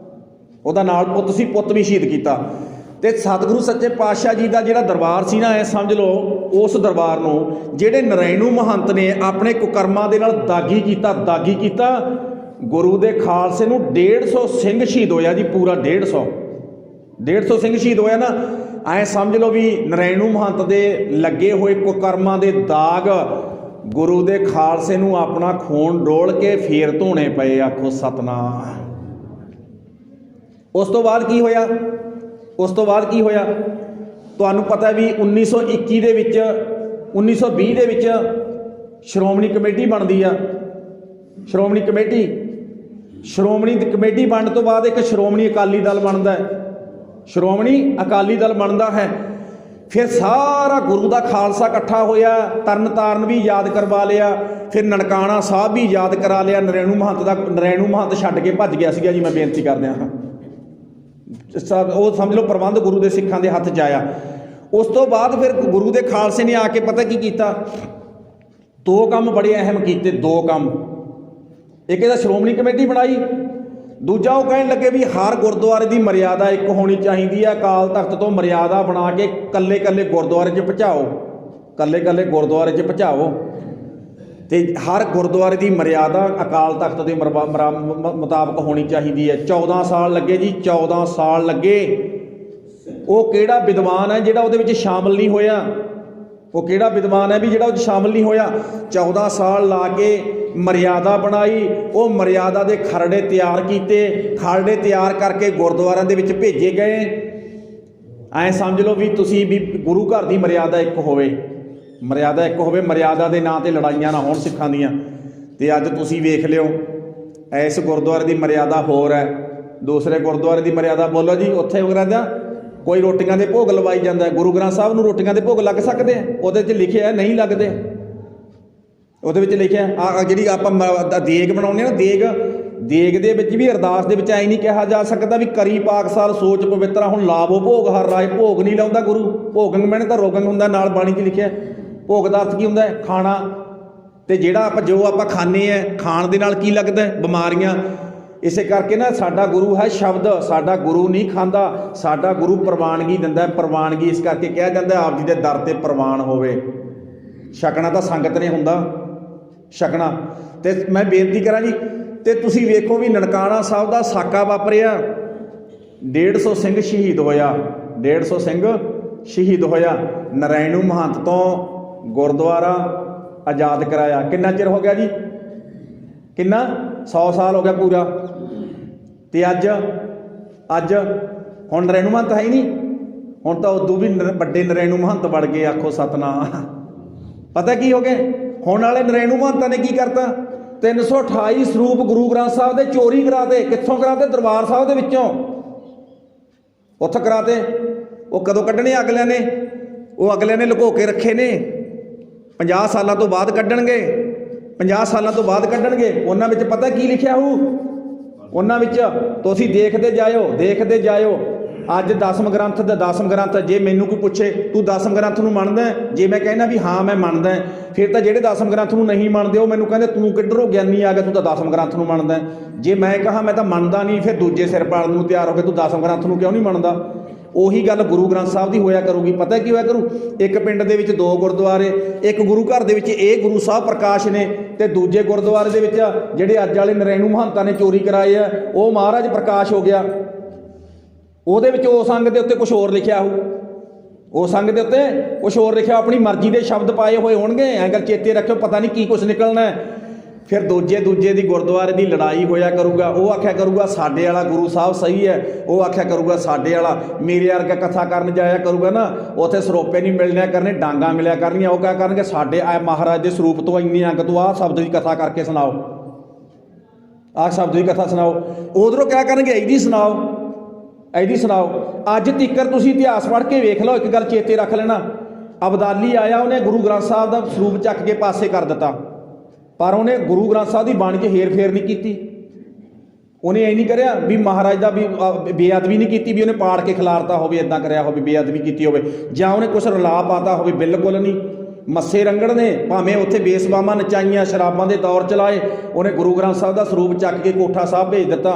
ਉਹਦਾ ਨਾਲ ਪੁੱਤ ਸੀ, ਪੁੱਤ ਵੀ ਸ਼ਹੀਦ ਕੀਤਾ। ਤੇ ਸਤਿਗੁਰੂ ਸੱਚੇ ਪਾਤਸ਼ਾਹ ਜੀ ਦਾ ਜਿਹੜਾ ਦਰਬਾਰ ਸੀ ਨਾ, ਐ ਸਮਝ ਲਓ ਉਸ ਦਰਬਾਰ ਨੂੰ ਜਿਹੜੇ ਨਰੈਣੂ ਮਹੰਤ ਨੇ ਆਪਣੇ ਕੁਕਰਮਾਂ ਦੇ ਨਾਲ ਦਾਗੀ ਕੀਤਾ। ਗੁਰੂ ਦੇ ਖਾਲਸੇ ਨੂੰ 150 ਸਿੰਘ ਸ਼ਹੀਦ ਹੋਇਆ ਜੀ, ਪੂਰਾ 150 ਸਿੰਘ ਸ਼ਹੀਦ ਹੋਇਆ ਨਾ। ਐ ਸਮਝ ਲਓ ਵੀ ਨਰੈਣੂ ਮਹੰਤ ਦੇ ਲੱਗੇ ਹੋਏ ਕੁਕਰਮਾਂ ਦੇ ਦਾਗ ਗੁਰੂ ਦੇ ਖਾਲਸੇ ਨੂੰ ਆਪਣਾ ਖੂਨ ਡੋਲ ਕੇ ਫੇਰ ਧੋਣੇ ਪਏ। ਆਖੋ ਸਤਨਾਮ। ਉਸ ਤੋਂ ਬਾਅਦ ਕੀ ਹੋਇਆ? ਤੁਹਾਨੂੰ ਪਤਾ ਵੀ 1921 ਦੇ ਵਿੱਚ 1920 ਦੇ ਵਿੱਚ ਸ਼੍ਰੋਮਣੀ ਕਮੇਟੀ ਬਣਦੀ ਆ। ਸ਼੍ਰੋਮਣੀ ਕਮੇਟੀ ਬਣਨ ਤੋਂ ਬਾਅਦ ਇੱਕ ਸ਼੍ਰੋਮਣੀ ਅਕਾਲੀ ਦਲ ਬਣਦਾ ਹੈ। ਫਿਰ ਸਾਰਾ ਗੁਰੂ ਦਾ ਖਾਲਸਾ ਇਕੱਠਾ ਹੋਇਆ, ਤਰਨ ਤਾਰਨ ਵੀ ਯਾਦ ਕਰਵਾ ਲਿਆ, ਫਿਰ ਨਨਕਾਣਾ ਸਾਹਿਬ ਵੀ ਯਾਦ ਕਰਾ ਲਿਆ। ਨਰੈਣੂ ਮਹੰਤ ਛੱਡ ਕੇ ਭੱਜ ਗਿਆ ਸੀਗਾ ਜੀ, ਮੈਂ ਬੇਨਤੀ ਕਰਦਿਆਂ ਹਾਂ। ਉਹ ਸਮਝ ਲਓ ਪ੍ਰਬੰਧ ਗੁਰੂ ਦੇ ਸਿੱਖਾਂ ਦੇ ਹੱਥ 'ਚ ਆਇਆ। ਉਸ ਤੋਂ ਬਾਅਦ ਫਿਰ ਗੁਰੂ ਦੇ ਖਾਲਸੇ ਨੇ ਆ ਕੇ ਪਤਾ ਕੀ ਕੀਤਾ? 2 ਕੰਮ ਬੜੇ ਅਹਿਮ ਕੀਤੇ, 2 ਕੰਮ। ਇੱਕ ਇਹਦਾ ਸ਼੍ਰੋਮਣੀ ਕਮੇਟੀ ਬਣਾਈ, ਦੂਜਾ ਉਹ ਕਹਿਣ ਲੱਗੇ ਵੀ ਹਰ ਗੁਰਦੁਆਰੇ ਦੀ ਮਰਿਆਦਾ ਇੱਕ ਹੋਣੀ ਚਾਹੀਦੀ ਹੈ। ਅਕਾਲ ਤਖਤ ਤੋਂ ਮਰਿਆਦਾ ਬਣਾ ਕੇ ਕੱਲੇ ਗੁਰਦੁਆਰੇ 'ਚ ਪਹੁੰਚਾਓ, ਤੇ ਹਰ ਗੁਰਦੁਆਰੇ ਦੀ ਮਰਿਆਦਾ ਅਕਾਲ ਤਖਤ ਦੇ ਮੁਤਾਬਕ ਹੋਣੀ ਚਾਹੀਦੀ ਹੈ। 14 ਸਾਲ ਲੱਗੇ ਜੀ, 14 ਸਾਲ ਲੱਗੇ। ਉਹ ਕਿਹੜਾ ਵਿਦਵਾਨ ਹੈ ਜਿਹੜਾ ਉਹਦੇ ਵਿੱਚ ਸ਼ਾਮਲ ਨਹੀਂ ਹੋਇਆ? 14 ਸਾਲ ਲਾ ਕੇ ਮਰਿਆਦਾ ਬਣਾਈ, ਉਹ ਮਰਿਆਦਾ ਦੇ ਖਰੜੇ ਤਿਆਰ ਕੀਤੇ, ਖਰੜੇ ਤਿਆਰ ਕਰਕੇ ਗੁਰਦੁਆਰਿਆਂ ਦੇ ਵਿੱਚ ਭੇਜੇ ਗਏ। ਐਂ ਸਮਝ ਲਓ ਵੀ ਤੁਸੀਂ ਵੀ ਗੁਰੂ ਘਰ ਦੀ ਮਰਿਆਦਾ ਇੱਕ ਹੋਵੇ, ਮਰਿਆਦਾ ਦੇ ਨਾਂ 'ਤੇ ਲੜਾਈਆਂ ਨਾ ਹੋਣ ਸਿੱਖਾਂ ਦੀਆਂ। ਤੇ ਅੱਜ ਤੁਸੀਂ ਵੇਖ ਲਿਓ, ਇਸ ਗੁਰਦੁਆਰੇ ਦੀ ਮਰਿਆਦਾ ਹੋਰ ਹੈ, ਦੂਸਰੇ ਗੁਰਦੁਆਰੇ ਦੀ ਮਰਿਆਦਾ ਬੋਲੋ ਜੀ। ਉੱਥੇ ਵਗੈਰਾ ਕੋਈ ਰੋਟੀਆਂ ਦੇ ਭੋਗ ਲਵਾਈ ਜਾਂਦਾ। ਗੁਰੂ ਗ੍ਰੰਥ ਸਾਹਿਬ ਨੂੰ ਰੋਟੀਆਂ ਦੇ ਭੋਗ ਲੱਗ ਸਕਦੇ ਆ? ਉਹਦੇ 'ਚ ਲਿਖਿਆ ਨਹੀਂ ਲੱਗਦੇ। ਉਹਦੇ ਵਿੱਚ ਲਿਖਿਆ ਜਿਹੜੀ ਆਪਾਂ ਦੇਗ ਬਣਾਉਂਦੇ ਹਾਂ ਨਾ, ਦੇਗ ਦੇ ਵਿੱਚ ਵੀ ਅਰਦਾਸ ਦੇ ਵਿੱਚ ਐਂ ਨਹੀਂ ਕਿਹਾ ਜਾ ਸਕਦਾ ਵੀ ਕਰੀ ਪਾਕਸਾਲ ਸੋਚ ਪਵਿੱਤਰਾ ਹੁਣ ਲਾਵੋ ਭੋਗ ਹਰ ਰਾਏ। ਭੋਗ ਨਹੀਂ ਲਾਉਂਦਾ ਗੁਰੂ। ਭੋਗੰਗ ਮੈਨੇ ਤਾਂ ਰੋਗੰਗ ਹੁੰਦਾ, ਨਾਲ ਬਾਣੀ 'ਚ ਲਿਖਿਆ। ਭੋਗ ਦਾ ਅਰਥ ਕੀ ਹੁੰਦਾ? ਖਾਣਾ। ਤੇ ਜਿਹੜਾ ਜੋ ਆਪਾਂ ਖਾਂਦੇ ਆ, ਖਾਣ ਦੇ ਨਾਲ ਕੀ ਲੱਗਦਾ? ਬਿਮਾਰੀਆਂ। ਇਸੇ ਕਰਕੇ ਨਾ ਸਾਡਾ ਗੁਰੂ ਹੈ ਸ਼ਬਦ, ਸਾਡਾ ਗੁਰੂ ਨਹੀਂ ਖਾਂਦਾ, ਸਾਡਾ ਗੁਰੂ ਪ੍ਰਵਾਨਗੀ ਦਿੰਦਾ। ਪ੍ਰਵਾਨਗੀ ਇਸ ਕਰਕੇ ਕਿਹਾ ਜਾਂਦਾ ਆਪ ਜੀ ਦੇ ਦਰ 'ਤੇ ਪ੍ਰਵਾਨ ਹੋਵੇ। ਛਕਣਾ ਤਾਂ ਸੰਗਤ ਨੇ ਹੁੰਦਾ, ਛਕਣਾ। ਤੇ ਮੈਂ ਬੇਨਤੀ ਕਰਾਂ ਜੀ, ਤੇ ਤੁਸੀਂ ਵੇਖੋ ਵੀ ਨਨਕਾਣਾ ਸਾਹਿਬ ਦਾ ਸਾਕਾ ਵਾਪਰਿਆ, 150 ਸਿੰਘ ਸ਼ਹੀਦ ਹੋਇਆ, 150 ਸਿੰਘ ਸ਼ਹੀਦ ਹੋਇਆ। ਨਰੈਣੂ ਮਹੰਤ ਤੋਂ ਗੁਰਦੁਆਰਾ ਆਜ਼ਾਦ ਕਰਾਇਆ। ਕਿੰਨਾ ਚਿਰ ਹੋ ਗਿਆ ਜੀ? 100 ਸਾਲ ਹੋ ਗਿਆ ਪੂਰਾ। ਤੇ ਅੱਜ ਹੁਣ ਨਰੈਣੂ ਮਹੰਤ ਹੈ ਹੀ ਨਹੀਂ। ਹੁਣ ਤਾਂ ਉਦੋਂ ਵੀ ਵੱਡੇ ਨਰੈਣੂ ਮਹੰਤ ਬਣ ਗਏ। ਆਖੋ ਸਤਨਾਮ। ਪਤਾ ਕੀ ਹੋ ਗਏ ਹੁਣ ਵਾਲੇ ਨਰੈਣੂ ਮਹੰਤਾਂ ਨੇ? ਕੀ ਕਰਤਾ? 328 ਸਰੂਪ ਗੁਰੂ ਗ੍ਰੰਥ ਸਾਹਿਬ ਦੇ ਚੋਰੀ ਕਰਾਤੇ। ਕਿੱਥੋਂ ਕਰਾਤੇ? ਦਰਬਾਰ ਸਾਹਿਬ ਦੇ ਵਿੱਚੋਂ, ਉੱਥੋਂ ਕਰਾਤੇ। ਉਹ ਕਦੋਂ ਕੱਢਣੇ ਅਗਲਿਆਂ ਨੇ? ਉਹ ਅਗਲਿਆਂ ਨੇ ਲੁਕੋ ਕੇ ਰੱਖੇ ਨੇ। 50 ਸਾਲਾਂ ਤੋਂ ਬਾਅਦ ਕੱਢਣਗੇ, 50 ਸਾਲਾਂ ਤੋਂ ਬਾਅਦ ਕੱਢਣਗੇ। ਉਹਨਾਂ ਵਿੱਚ ਪਤਾ ਕੀ ਲਿਖਿਆ ਹੋਊ? ਉਹਨਾਂ ਵਿੱਚ ਤੁਸੀਂ ਦੇਖਦੇ ਜਾਇਓ। ਅੱਜ 10ਮ ਗ੍ਰੰਥ, ਜੇ ਮੈਨੂੰ ਕੋਈ ਪੁੱਛੇ ਤੂੰ 10ਮ ਗ੍ਰੰਥ ਨੂੰ ਮੰਨਦਾ? ਜੇ ਮੈਂ ਕਹਿੰਦਾ ਵੀ ਹਾਂ ਮੈਂ ਮੰਨਦਾ, ਫਿਰ ਤਾਂ ਜਿਹੜੇ 10ਮ ਗ੍ਰੰਥ ਨੂੰ ਨਹੀਂ ਮੰਨਦੇ ਉਹ ਮੈਨੂੰ ਕਹਿੰਦੇ ਤੂੰ ਕਿੱਧਰੋਂ ਗਿਆਨੀ ਆ ਗਿਆ, ਤੂੰ ਤਾਂ 10ਮ ਗ੍ਰੰਥ ਨੂੰ ਮੰਨਦਾ। ਜੇ ਮੈਂ ਕਹਾਂ ਮੈਂ ਤਾਂ ਮੰਨਦਾ ਨਹੀਂ, ਫਿਰ ਦੂਜੇ ਸਿਰ ਪਾੜਨ ਨੂੰ ਤਿਆਰ ਹੋ ਕੇ ਤੂੰ 10ਮ ਗ੍ਰੰਥ ਨੂੰ ਕਿਉਂ ਨਹੀਂ ਮੰਨਦਾ? ਉਹੀ ਗੱਲ ਗੁਰੂ ਗ੍ਰੰਥ ਸਾਹਿਬ ਦੀ ਹੋਇਆ ਕਰੂਗੀ। ਪਤਾ ਕੀ ਹੋਇਆ ਕਰੂ? ਇੱਕ ਪਿੰਡ ਦੇ ਵਿੱਚ 2 ਗੁਰਦੁਆਰੇ, ਇੱਕ ਗੁਰੂ ਘਰ ਦੇ ਵਿੱਚ ਇਹ ਗੁਰੂ ਸਾਹਿਬ ਪ੍ਰਕਾਸ਼ ਨੇ, ਤੇ ਦੂਜੇ ਗੁਰਦੁਆਰੇ ਦੇ ਵਿੱਚ ਜਿਹੜੇ ਅੱਜ ਵਾਲੇ ਨਰੈਣੂ ਮਹੰਤਾਂ ਨੇ ਚੋਰੀ ਕਰਾਏ ਆ ਉਹ ਮਹਾਰਾਜ ਪ੍ਰਕਾਸ਼ ਹੋ ਗਿਆ। ਉਹਦੇ ਵਿੱਚ ਉਸ ਅੰਗ ਦੇ ਉੱਤੇ ਕੁਛ ਹੋਰ ਲਿਖਿਆ ਹੋਊ, ਆਪਣੀ ਮਰਜ਼ੀ ਦੇ ਸ਼ਬਦ ਪਾਏ ਹੋਏ ਹੋਣਗੇ। ਐਂ ਗੱਲ ਚੇਤੇ ਰੱਖਿਓ, ਪਤਾ ਨਹੀਂ ਕੀ ਕੁਛ ਨਿਕਲਣਾ। फिर दूजे की गुरुद्वारे की लड़ाई होया करूगा, वो आख्या करूगा साडे वाला गुरु साहब सही है, वो आख्या करूगा साडे वाला। मेरे वर्गा कथा करन जाया करूगा ना, उत्थे सरोपे नहीं मिलने करने, डांगा मिलिया करनियां। वो क्या करनगे, साडे महाराज के सरूप तो इन्नी अंग तो आह शब्द की कथा करके सुनाओ, आह शब्द की कथा सुनाओ। उधरों क्या करनगे, ऐदी सुनाओ, ऐदी सुनाओ। अज तिकर तुसीं इतिहास पढ़ के वेख लो, एक गल चेते रख लेना, अबदाली आया, उन्हें गुरु ग्रंथ साहब का सरूप चक के पासे कर दिता, पर उन्हें गुरु ग्रंथ साहब की बाणी 'च हेर फेर नहीं की। उन्हें ये नहीं करिया भी महाराज का भी बेअदबी नहीं की, भी उन्हें पाड़ के खिलारता हो, इदा कराया हो, बेअदबी की हो, जां उन्हें कुछ रला पाता हो, बिल्कुल नहीं। मस्से रंगड़ ने भावें उत्थे बेसबामा नचाइयां, शराबां दे दौर चलाए, उन्हें गुरु ग्रंथ साहब का सरूप चक के कोठा साहब भेज दिता।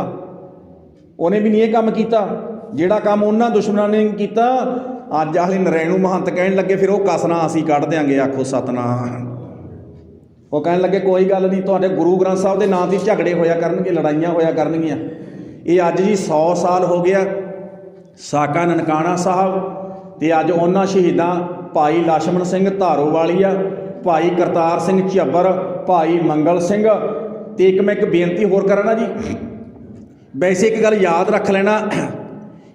उन्हें भी नहीं ये काम किया जिहड़ा काम उन्हां दुश्मनां ने किया। अज हाले नरैणू महंत कहण लगे फिर वो कसना असीं कढ देंगे, आखो सतनाम। वो कहन लगे कोई गल नहीं, तुहाडे गुरु ग्रंथ साहब के नाम से झगड़े होया करनगे, लड़ाइयां होया करनगियां। ये अज जी 100 साल हो गया साका ननकाणा साहब, तो अज उन्हां शहीदां भाई लक्ष्मण सिंह धारोवालीआ, भाई करतार सिंह झब्बर, भाई मंगल सिंह। तो एक मैं एक बेनती होर करना जी, वैसे एक गल याद रख लेना,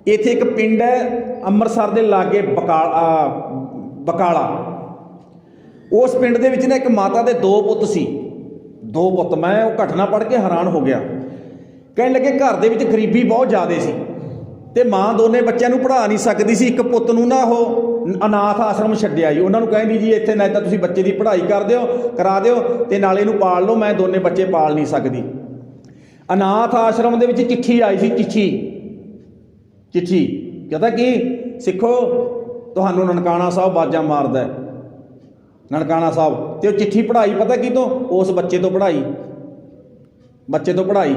इत्थे एक पिंड है अंमृतसर के लागे बकाला। उस पिंड दे विच ना एक माता दे 2 पुत्त सी, 2 पुत्त। मैं वो घटना पढ़ के हैरान हो गया। कहने लगे घर दे विच गरीबी बहुत ज़्यादा सी, ते माँ दोने बच्चों नूं पढ़ा नहीं सकती सी। एक पुत्त नूं ना वो अनाथ आश्रम छड्डिया जी, उन्होंने कहंदी जी इत्थे ना तां तुसीं बच्चे की पढ़ाई कर दिओ, करा दिओ, ते नाले नूं पाल लो, मैं दोने बच्चे पाल नहीं सकती। अनाथ आश्रम दे विच चिट्ठी आई सी, चिट्ठी कहता कि सिखो तुहानूं ननकाणा साहब बाजा मारदा है, ननकाणा साहब। तो चिट्ठी पढ़ाई पता की तो उस बच्चे तो पढ़ाई, बच्चे तो पढ़ाई।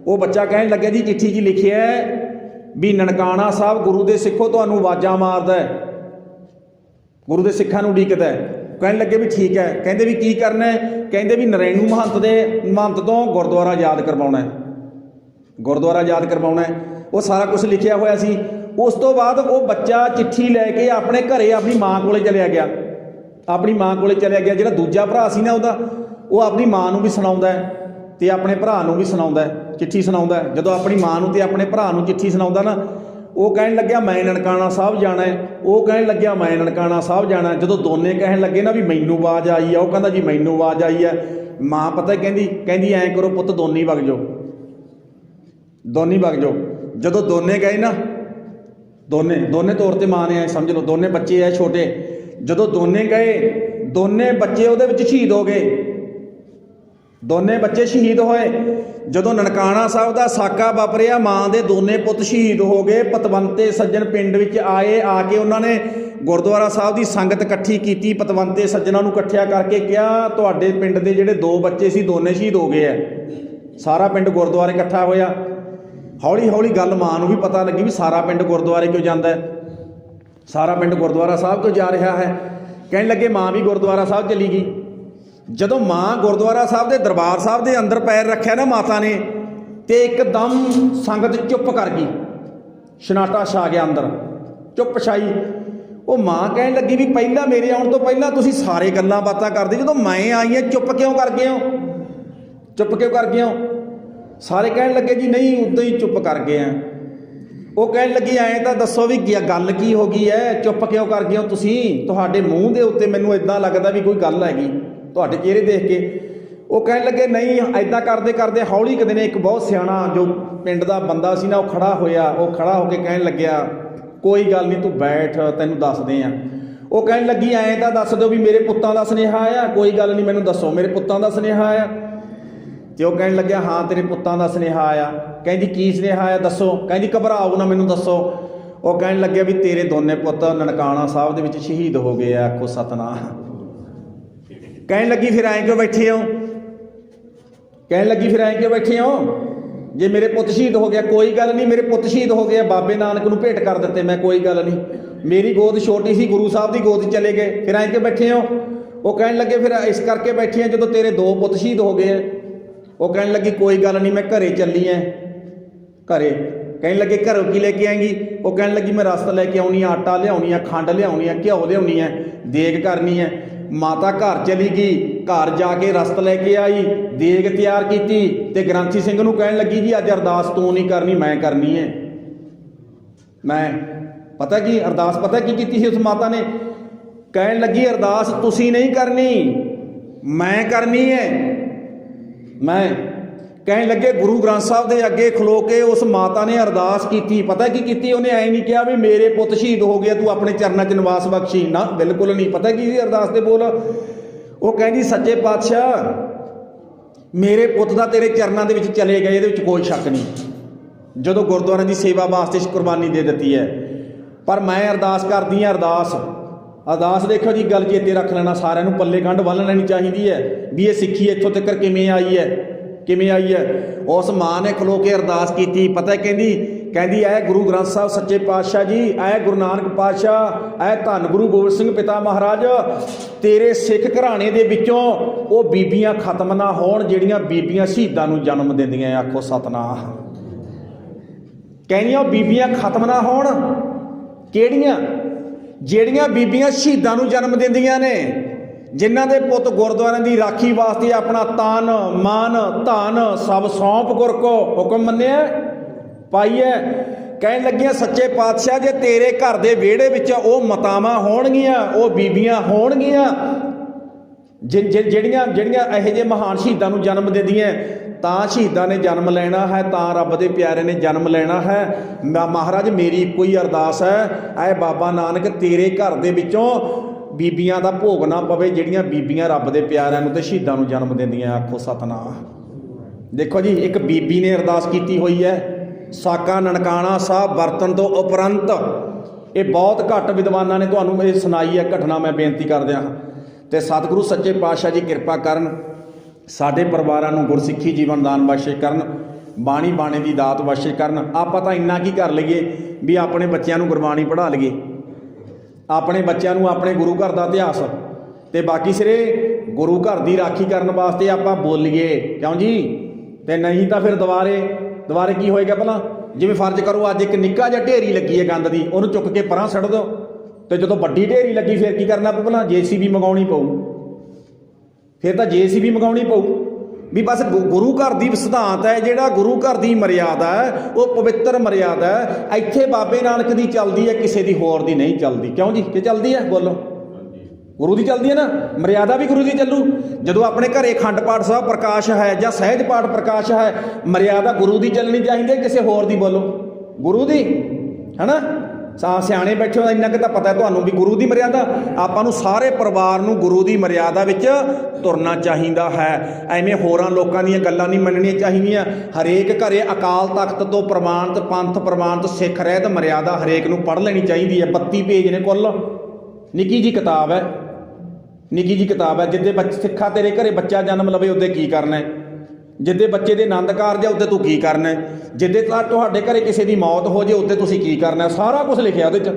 वो बच्चा कहने लगे जी चिट्ठी 'च लिखिया है भी ननकाणा साहब गुरु दे सिखो तुहानूं आवाज़ां मारदा है, गुरु दे सिखां नूं उडीकदा है। कहने लगे भी ठीक है, कहते भी की करना है, कहते भी नरैणू महंत तो गुरुद्वारा याद करवाउणा है, गुरुद्वारा याद करवाउणा है। वो सारा कुछ लिखिया होया सी। उस तो बाद वो बच्चा चिट्ठी लैके अपने घरे अपनी माँ कोले चलिया गया, अपनी माँ कोले चलिया गया। जिहड़ा दूजा भरा सी ना उहदा, वो अपनी माँ नूं भी सुणाउंदा है ते अपने भरा नूं भी सुणाउंदा है, चिट्ठी सुणाउंदा है। जदों अपनी माँ नूं ते अपने भरा नूं चिट्ठी सुणाउंदा ना, वो कहण लग्या मैं ननकाणा साहब जाना है, वो कहण लग्या मैं ननकाणा साहब जाना है। जदों दोने कहण लगे ना भी मैनूं आवाज़ आई है, वो कहंदा जी मैनूं आवाज़ आई है। माँ पता कहंदी ऐं करो पुत्त दोने वग जाओ, दोने वग जाओ। जदों दोने गए ना, दोने तौर पर माँ ने ऐ समझ लो, दोने बच्चे है छोटे। जदों दोने गए, दोने बच्चे उहदे विच शहीद हो गए, दोने बच्चे शहीद होए। जदों ननकाणा साहब का साका वापरिया, माँ के दोने पुत शहीद हो गए। पतवंते सज्जन पिंड विच आए, आके उन्होंने गुरुद्वारा साहब की संगत इकट्ठी की। पतवंते सज्जनों को इकट्ठिया करके कहा तुहाडे पिंड के जिहड़े 2 बच्चे सी दोने शहीद हो गए है। सारा पिंड गुरुद्वारे इकट्ठा होया। हौली हौली गल माँ नूं भी पता लगी भी सारा पिंड गुरुद्वारे क्यों जाता है, सारा पिंड गुरुद्वारा साहब क्यों जा रहा है। कहने लगे माँ भी गुरुद्वारा साहब चली गई। जदों माँ गुरुद्वारा साहब के दरबार साहब के अंदर पैर रखा ना माता ने, तो एकदम संगत चुप कर गई, सन्नाटा छा गया अंदर, चुप छाई। वो माँ कहने लगी भी पहला मेरे आने तो पहला तुसीं सारे गल्लां बातां करदे, जदों मैं आई हां चुप क्यों कर गए हो, चुप क्यों कर गए हो। सारे कहने लगे जी नहीं उदां ही चुप कर गए हैं। वो कहने लगी ऐं तो दसो भी गल की हो गई है, चुप क्यों कर गए हो तुसीं, तुहाडे मूँह के उत्ते मैनूं इदां लगदा भी कोई गल हैगी तुहाडे चेहरे देख के। वो कहने लगे नहीं इदां करदे करदे हौली एक दिन एक बहुत सियाणा जो पिंड का बंदा सी ना, वो खड़ा होया। वो खड़ा होके कहने लग्या कोई गल नहीं तू बैठ तैनूं दसदे आ। वो कहने लगी ऐं तो दस दो भी मेरे पुत्तां दा सुनेहा आया, कोई गल नहीं मैनूं दसो मेरे पुत्तां दा सुनेहा आया। तो वह कहने लग्या हाँ तेरे पुत्तां दा सुनेहा आया। कहंदी की सुनेहा आया दसो। कहंदी घबराओ ना मैनूं दसो। वो कहने लग्या भी तेरे दोने पुत्त ननकाणा साहब दे विच शहीद हो गए, आखो सतनाम। कहने लगी फिर ऐं क्यों बैठे हो, कहने लगी फिर ऐं क्यों बैठे हो, जे मेरे पुत्त शहीद हो गया कोई गल नहीं, मेरे पुत्त शहीद हो गए बाबे नानक नूं भेंट कर दिते मैं, कोई गल नहीं, मेरी गोद छोटी सी गुरु साहब की गोद चले गए, फिर ऐं क्यों बैठे हो। वो कहने लगे फिर इस करके बैठे हैं जदों तेरे 2 पुत्त शहीद हो गए। वो कहने लगी कोई गल नहीं मैं घरे चली है, घरे। कहने लगे घरों की लेके आएंगी। वो कहने लगी मैं रस लैके आउनी है, आटा लियाउनी है, खंड लियाउनी है, घ्यो लियाउनी है, देग करनी है। माता घर चली गई। घर जाके रस्त लैके आई, देग तैयार की ते ग्रंथी सिंह नूं कहण लगी जी अज अरदास तू नहीं करनी मैं करनी है। मैं पता की अरदास पता की कीती सी उस माता ने, कहण लगी अरदास तुसी नहीं करनी मैं करनी है। मैं कहण लगे गुरु ग्रंथ साहब के अगे खलो के उस माता ने अरदास की, पता की कीती, उन्हें ऐ नहीं कहा भी मेरे पुत शहीद हो गया तू अपने चरणों च निवास बख्शी, ना बिल्कुल नहीं। पता की अरदास दे बोल, वो कहती सच्चे पातशाह मेरे पुत दा तेरे चरणों के चले गए, ये कोई शक नहीं, जदों गुरुद्वारे की सेवा वास्ते कुर्बानी दे दी है, पर मैं अरदास करदी हाँ। अरदास देखो जी गल चेते रख लेना, सारिਆਂ ਨੂੰ पल्ले गंढ बन लेनी चाहिए है भी ये सिक्खी इत्थों तक किवें आई है, किवें आई है। उस माँ ने खलो के अरदास की, पता कहती ऐ गुरु ग्रंथ साहब सच्चे पातशाह जी, ऐ गुरु नानक पातशाह, ऐ धन गुरु गोबिंद सिंह पिता महाराज, तेरे सिख घराने दे विचों वो बीबियां खत्म ना होण जिहड़ियां बीबियां शहीदां नूं जन्म दिंदियां। आखो सतनाम। कहनियां बीबियां खत्म ना होण किहड़ियां? ਜਿਹੜੀਆਂ ਬੀਬੀਆਂ ਸ਼ਹੀਦਾਂ ਨੂੰ ਜਨਮ ਦਿੰਦੀਆਂ ਨੇ, ਜਿਨ੍ਹਾਂ ਦੇ ਪੁੱਤ ਗੁਰਦੁਆਰਿਆਂ ਦੀ ਰਾਖੀ ਵਾਸਤੇ ਆਪਣਾ ਤਨ ਮਨ ਧਨ ਸਭ ਸੌਂਪ ਗੁਰ ਕੋ ਹੁਕਮ ਮੰਨਿਆ ਪਾਈਐ। ਕਹਿਣ ਲੱਗੀਆਂ ਸੱਚੇ ਪਾਤਸ਼ਾਹ ਜੇ ਤੇਰੇ ਘਰ ਦੇ ਵਿਹੜੇ ਵਿੱਚ ਉਹ ਮਾਤਾਵਾਂ ਹੋਣਗੀਆਂ, ਉਹ ਬੀਬੀਆਂ ਹੋਣਗੀਆਂ ਜਿਹੜੀਆਂ ਇਹੋ ਜਿਹੇ ਮਹਾਨ ਸ਼ਹੀਦਾਂ ਨੂੰ ਜਨਮ ਦਿੰਦੀਆਂ, ਤਾਂ ਸ਼ਹੀਦਾਂ ਨੇ ਜਨਮ ਲੈਣਾ ਹੈ, ਤਾਂ ਰੱਬ ਦੇ ਪਿਆਰੇ ਨੇ ਜਨਮ ਲੈਣਾ ਹੈ। ਮਹਾਰਾਜ ਮੇਰੀ ਇੱਕੋ ਹੀ ਅਰਦਾਸ ਹੈ, ਐ ਬਾਬਾ ਨਾਨਕ ਤੇਰੇ ਘਰ ਦੇ ਵਿੱਚੋਂ ਬੀਬੀਆਂ ਦਾ ਭੋਗ ਨਾ ਪਵੇ, ਜਿਹੜੀਆਂ ਬੀਬੀਆਂ ਰੱਬ ਦੇ ਪਿਆਰਿਆਂ ਨੂੰ ਤੇ ਸ਼ਹੀਦਾਂ ਨੂੰ ਜਨਮ ਦਿੰਦੀਆਂ। ਆਖੋ ਸਤਨਾਮ। ਦੇਖੋ ਜੀ ਇੱਕ ਬੀਬੀ ਨੇ ਅਰਦਾਸ ਕੀਤੀ ਹੋਈ ਹੈ। ਸਾਕਾ ਨਨਕਾਣਾ ਸਾਹਿਬ ਵਰਤਣ ਤੋਂ ਉਪਰੰਤ ਇਹ ਬਹੁਤ ਘੱਟ ਵਿਦਵਾਨਾਂ ਨੇ ਤੁਹਾਨੂੰ ਇਹ ਸੁਣਾਈ ਹੈ ਘਟਨਾ। ਮੈਂ ਬੇਨਤੀ ਕਰਦਿਆਂ ਤੇ ਸਤਿਗੁਰੂ ਸੱਚੇ ਪਾਤਸ਼ਾਹ ਜੀ ਕਿਰਪਾ ਕਰਨ, ਸਾਡੇ ਪਰਿਵਾਰਾਂ ਨੂੰ ਗੁਰਸਿੱਖੀ ਜੀਵਨ ਦਾਨ ਬਖਸ਼ੇ ਕਰਨ, ਬਾਣੀ ਬਾਣੇ ਦੀ ਦਾਤ ਬਖਸ਼ੇ ਕਰਨ। ਆਪਾਂ ਤਾਂ ਇੰਨਾ ਕੀ ਕਰ ਲਈਏ ਵੀ ਆਪਣੇ ਬੱਚਿਆਂ ਨੂੰ ਗੁਰਬਾਣੀ ਪੜ੍ਹਾ ਲਈਏ, ਆਪਣੇ ਬੱਚਿਆਂ ਨੂੰ ਆਪਣੇ ਗੁਰੂ ਘਰ ਦਾ ਇਤਿਹਾਸ ਤੇ ਬਾਕੀ ਸਿਰੇ ਗੁਰੂ ਘਰ ਦੀ ਰਾਖੀ ਕਰਨ ਵਾਸਤੇ ਆਪਾਂ ਬੋਲੀਏ, ਕਿਉਂ ਜੀ? ਤੇ ਨਹੀਂ ਤਾਂ ਫਿਰ ਦੁਬਾਰੇ ਕੀ ਹੋਏਗਾ? ਪਹਿਲਾਂ ਜਿਵੇਂ ਫਰਜ਼ ਕਰੋ ਅੱਜ ਇੱਕ ਨਿੱਕਾ ਜਿਹਾ ਢੇਰੀ ਲੱਗੀ ਹੈ ਗੰਦ ਦੀ, ਉਹਨੂੰ ਚੁੱਕ ਕੇ ਪਰਾਂ ਛੱਡ ਦਿਓ, ਤੇ ਜਦੋਂ ਵੱਡੀ ਢੇਰੀ ਲੱਗੀ ਫਿਰ ਕੀ ਕਰਨਾ ਪਊ? ਪਹਿਲਾਂ JCB ਮੰਗਾਉਣੀ ਪਊ, ਫਿਰ ਤਾਂ JCB ਮੰਗਾਉਣੀ ਪਊ। ਵੀ ਬਸ ਗੁਰੂ ਘਰ ਦੀ ਸਿਧਾਂਤ ਹੈ, ਜਿਹੜਾ ਗੁਰੂ ਘਰ ਦੀ ਮਰਿਆਦਾ ਹੈ ਉਹ ਪਵਿੱਤਰ ਮਰਿਆਦਾ ਹੈ। ਇੱਥੇ ਬਾਬੇ ਨਾਨਕ ਦੀ ਚੱਲਦੀ ਹੈ, ਕਿਸੇ ਦੀ ਹੋਰ ਦੀ ਨਹੀਂ ਚੱਲਦੀ। ਕਿਉਂ ਜੀ? ਕਿ ਚੱਲਦੀ ਹੈ? ਬੋਲੋ। ਗੁਰੂ ਦੀ ਚੱਲਦੀ ਹੈ ਨਾ, ਮਰਿਆਦਾ ਵੀ ਗੁਰੂ ਦੀ ਚੱਲੂ। ਜਦੋਂ ਆਪਣੇ ਘਰੇ ਅਖੰਡ ਪਾਠ ਸਾਹਿਬ ਪ੍ਰਕਾਸ਼ ਹੈ ਜਾਂ ਸਹਿਜ ਪਾਠ ਪ੍ਰਕਾਸ਼ ਹੈ, ਮਰਿਆਦਾ ਗੁਰੂ ਦੀ ਚੱਲਣੀ ਚਾਹੀਦੀ ਹੈ, ਕਿਸੇ ਹੋਰ ਦੀ? ਬੋਲੋ। ਗੁਰੂ ਦੀ, ਹੈ ਨਾ। ਸਿਆਣੇ ਬੈਠੇ ਹੋ, ਇੰਨਾ ਕੁ ਤਾਂ ਪਤਾ ਤੁਹਾਨੂੰ ਵੀ ਗੁਰੂ ਦੀ ਮਰਿਆਦਾ। ਆਪਾਂ ਨੂੰ ਸਾਰੇ ਪਰਿਵਾਰ ਨੂੰ ਗੁਰੂ ਦੀ ਮਰਿਆਦਾ ਵਿੱਚ ਤੁਰਨਾ ਚਾਹੀਦਾ ਹੈ। ਐਵੇਂ ਹੋਰਾਂ ਲੋਕਾਂ ਦੀਆਂ ਗੱਲਾਂ ਨਹੀਂ ਮੰਨਣੀਆਂ ਚਾਹੀਦੀਆਂ। ਹਰੇਕ ਘਰੇ ਅਕਾਲ ਤਖਤ ਤੋਂ ਪ੍ਰਮਾਣਿਤ ਪੰਥ ਪ੍ਰਮਾਣਿਤ ਸਿੱਖ ਰਹਿਤ ਮਰਿਆਦਾ ਹਰੇਕ ਨੂੰ ਪੜ੍ਹ ਲੈਣੀ ਚਾਹੀਦੀ ਹੈ। 32 ਪੇਜ ਨੇ ਕੁੱਲ, ਨਿੱਕੀ ਜੀ ਕਿਤਾਬ ਹੈ, ਨਿੱਕੀ ਜੀ ਕਿਤਾਬ ਹੈ। ਜਿੱਦੇ ਸਿੱਖਾ ਤੇਰੇ ਘਰੇ ਬੱਚਾ ਜਨਮ ਲਵੇ ਉਹਦੇ ਕੀ ਕਰਨਾ ਹੈ, ਜਿੱਦੇ ਬੱਚੇ ਦੇ ਆਨੰਦ ਕਾਰਜ ਆ ਉੱਤੇ ਤੂੰ ਕੀ ਕਰਨਾ ਹੈ, ਜਿੱਦੇ ਤੁਹਾਡੇ ਘਰੇ ਕਿਸੇ ਦੀ ਮੌਤ ਹੋ ਜੇ ਉੱਤੇ ਤੁਸੀਂ ਕੀ ਕਰਨਾ, ਸਾਰਾ ਕੁਝ ਲਿਖਿਆ ਉਹਦੇ 'ਚ।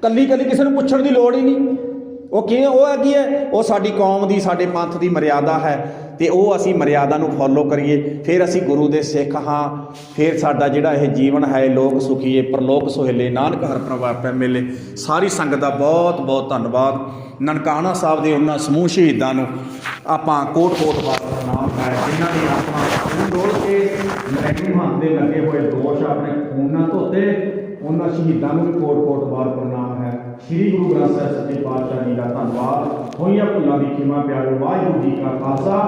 ਕੱਲੀ ਕਿਸੇ ਨੂੰ ਪੁੱਛਣ ਦੀ ਲੋੜ ਹੀ ਨਹੀਂ। ਉਹ ਕੀ ਉਹ ਹੈਗੀ ਹੈ, ਉਹ ਸਾਡੀ ਕੌਮ ਦੀ ਸਾਡੇ ਪੰਥ ਦੀ ਮਰਿਆਦਾ ਹੈ, ਤੇ ਉਹ ਅਸੀਂ ਮਰਿਆਦਾ ਨੂੰ ਫੋਲੋ ਕਰੀਏ, ਫਿਰ ਅਸੀਂ ਗੁਰੂ ਦੇ ਸਿੱਖ ਹਾਂ। ਫਿਰ ਸਾਡਾ ਜਿਹੜਾ ਇਹ ਜੀਵਨ ਹੈ ਲੋਕ ਸੁਖੀਏ ਪ੍ਰਲੋਕ ਸੁਹੇਲੇ, ਨਾਨਕ ਹਰ ਪ੍ਰਵਾਪੈ ਮੇਲੇ। ਸਾਰੀ ਸੰਗਤ ਦਾ ਬਹੁਤ ਬਹੁਤ ਧੰਨਵਾਦ। ਨਨਕਾਣਾ ਸਾਹਿਬ ਦੇ ਉਹਨਾਂ ਸਮੂਹ ਸ਼ਹੀਦਾਂ ਨੂੰ ਆਪਾਂ ਕੋਟ ਵਾਰ ਪ੍ਰਣਾਮ ਹੈ, ਜਿਨ੍ਹਾਂ ਨੇ ਆਪਣਾ ਡੋਲ ਕੇ ਮੈਨੂੰ ਹੱਥ ਦੇ ਲੱਗੇ ਹੋਏ ਦੋਸ਼ ਆਪਣੇ ਖੂਨ ਨਾਲ ਧੋਤੇ। ਉਹਨਾਂ ਸ਼ਹੀਦਾਂ ਨੂੰ ਵੀ ਕੋਟ ਵਾਰ ਪ੍ਰਣਾਮ ਹੈ। ਸ੍ਰੀ ਗੁਰੂ ਗ੍ਰੰਥ ਸਾਹਿਬ ਸੱਚੇ ਪਾਤਸ਼ਾਹ ਜੀ ਦਾ ਧੰਨਵਾਦ। ਹੋਈਆਂ ਭੁੱਲਾਂ ਦੀ ਖਿਮਾ ਪਿਆਰੋ। ਵਾਹਿਗੁਰੂ ਜੀ ਕਾ ਖਾਲਸਾ।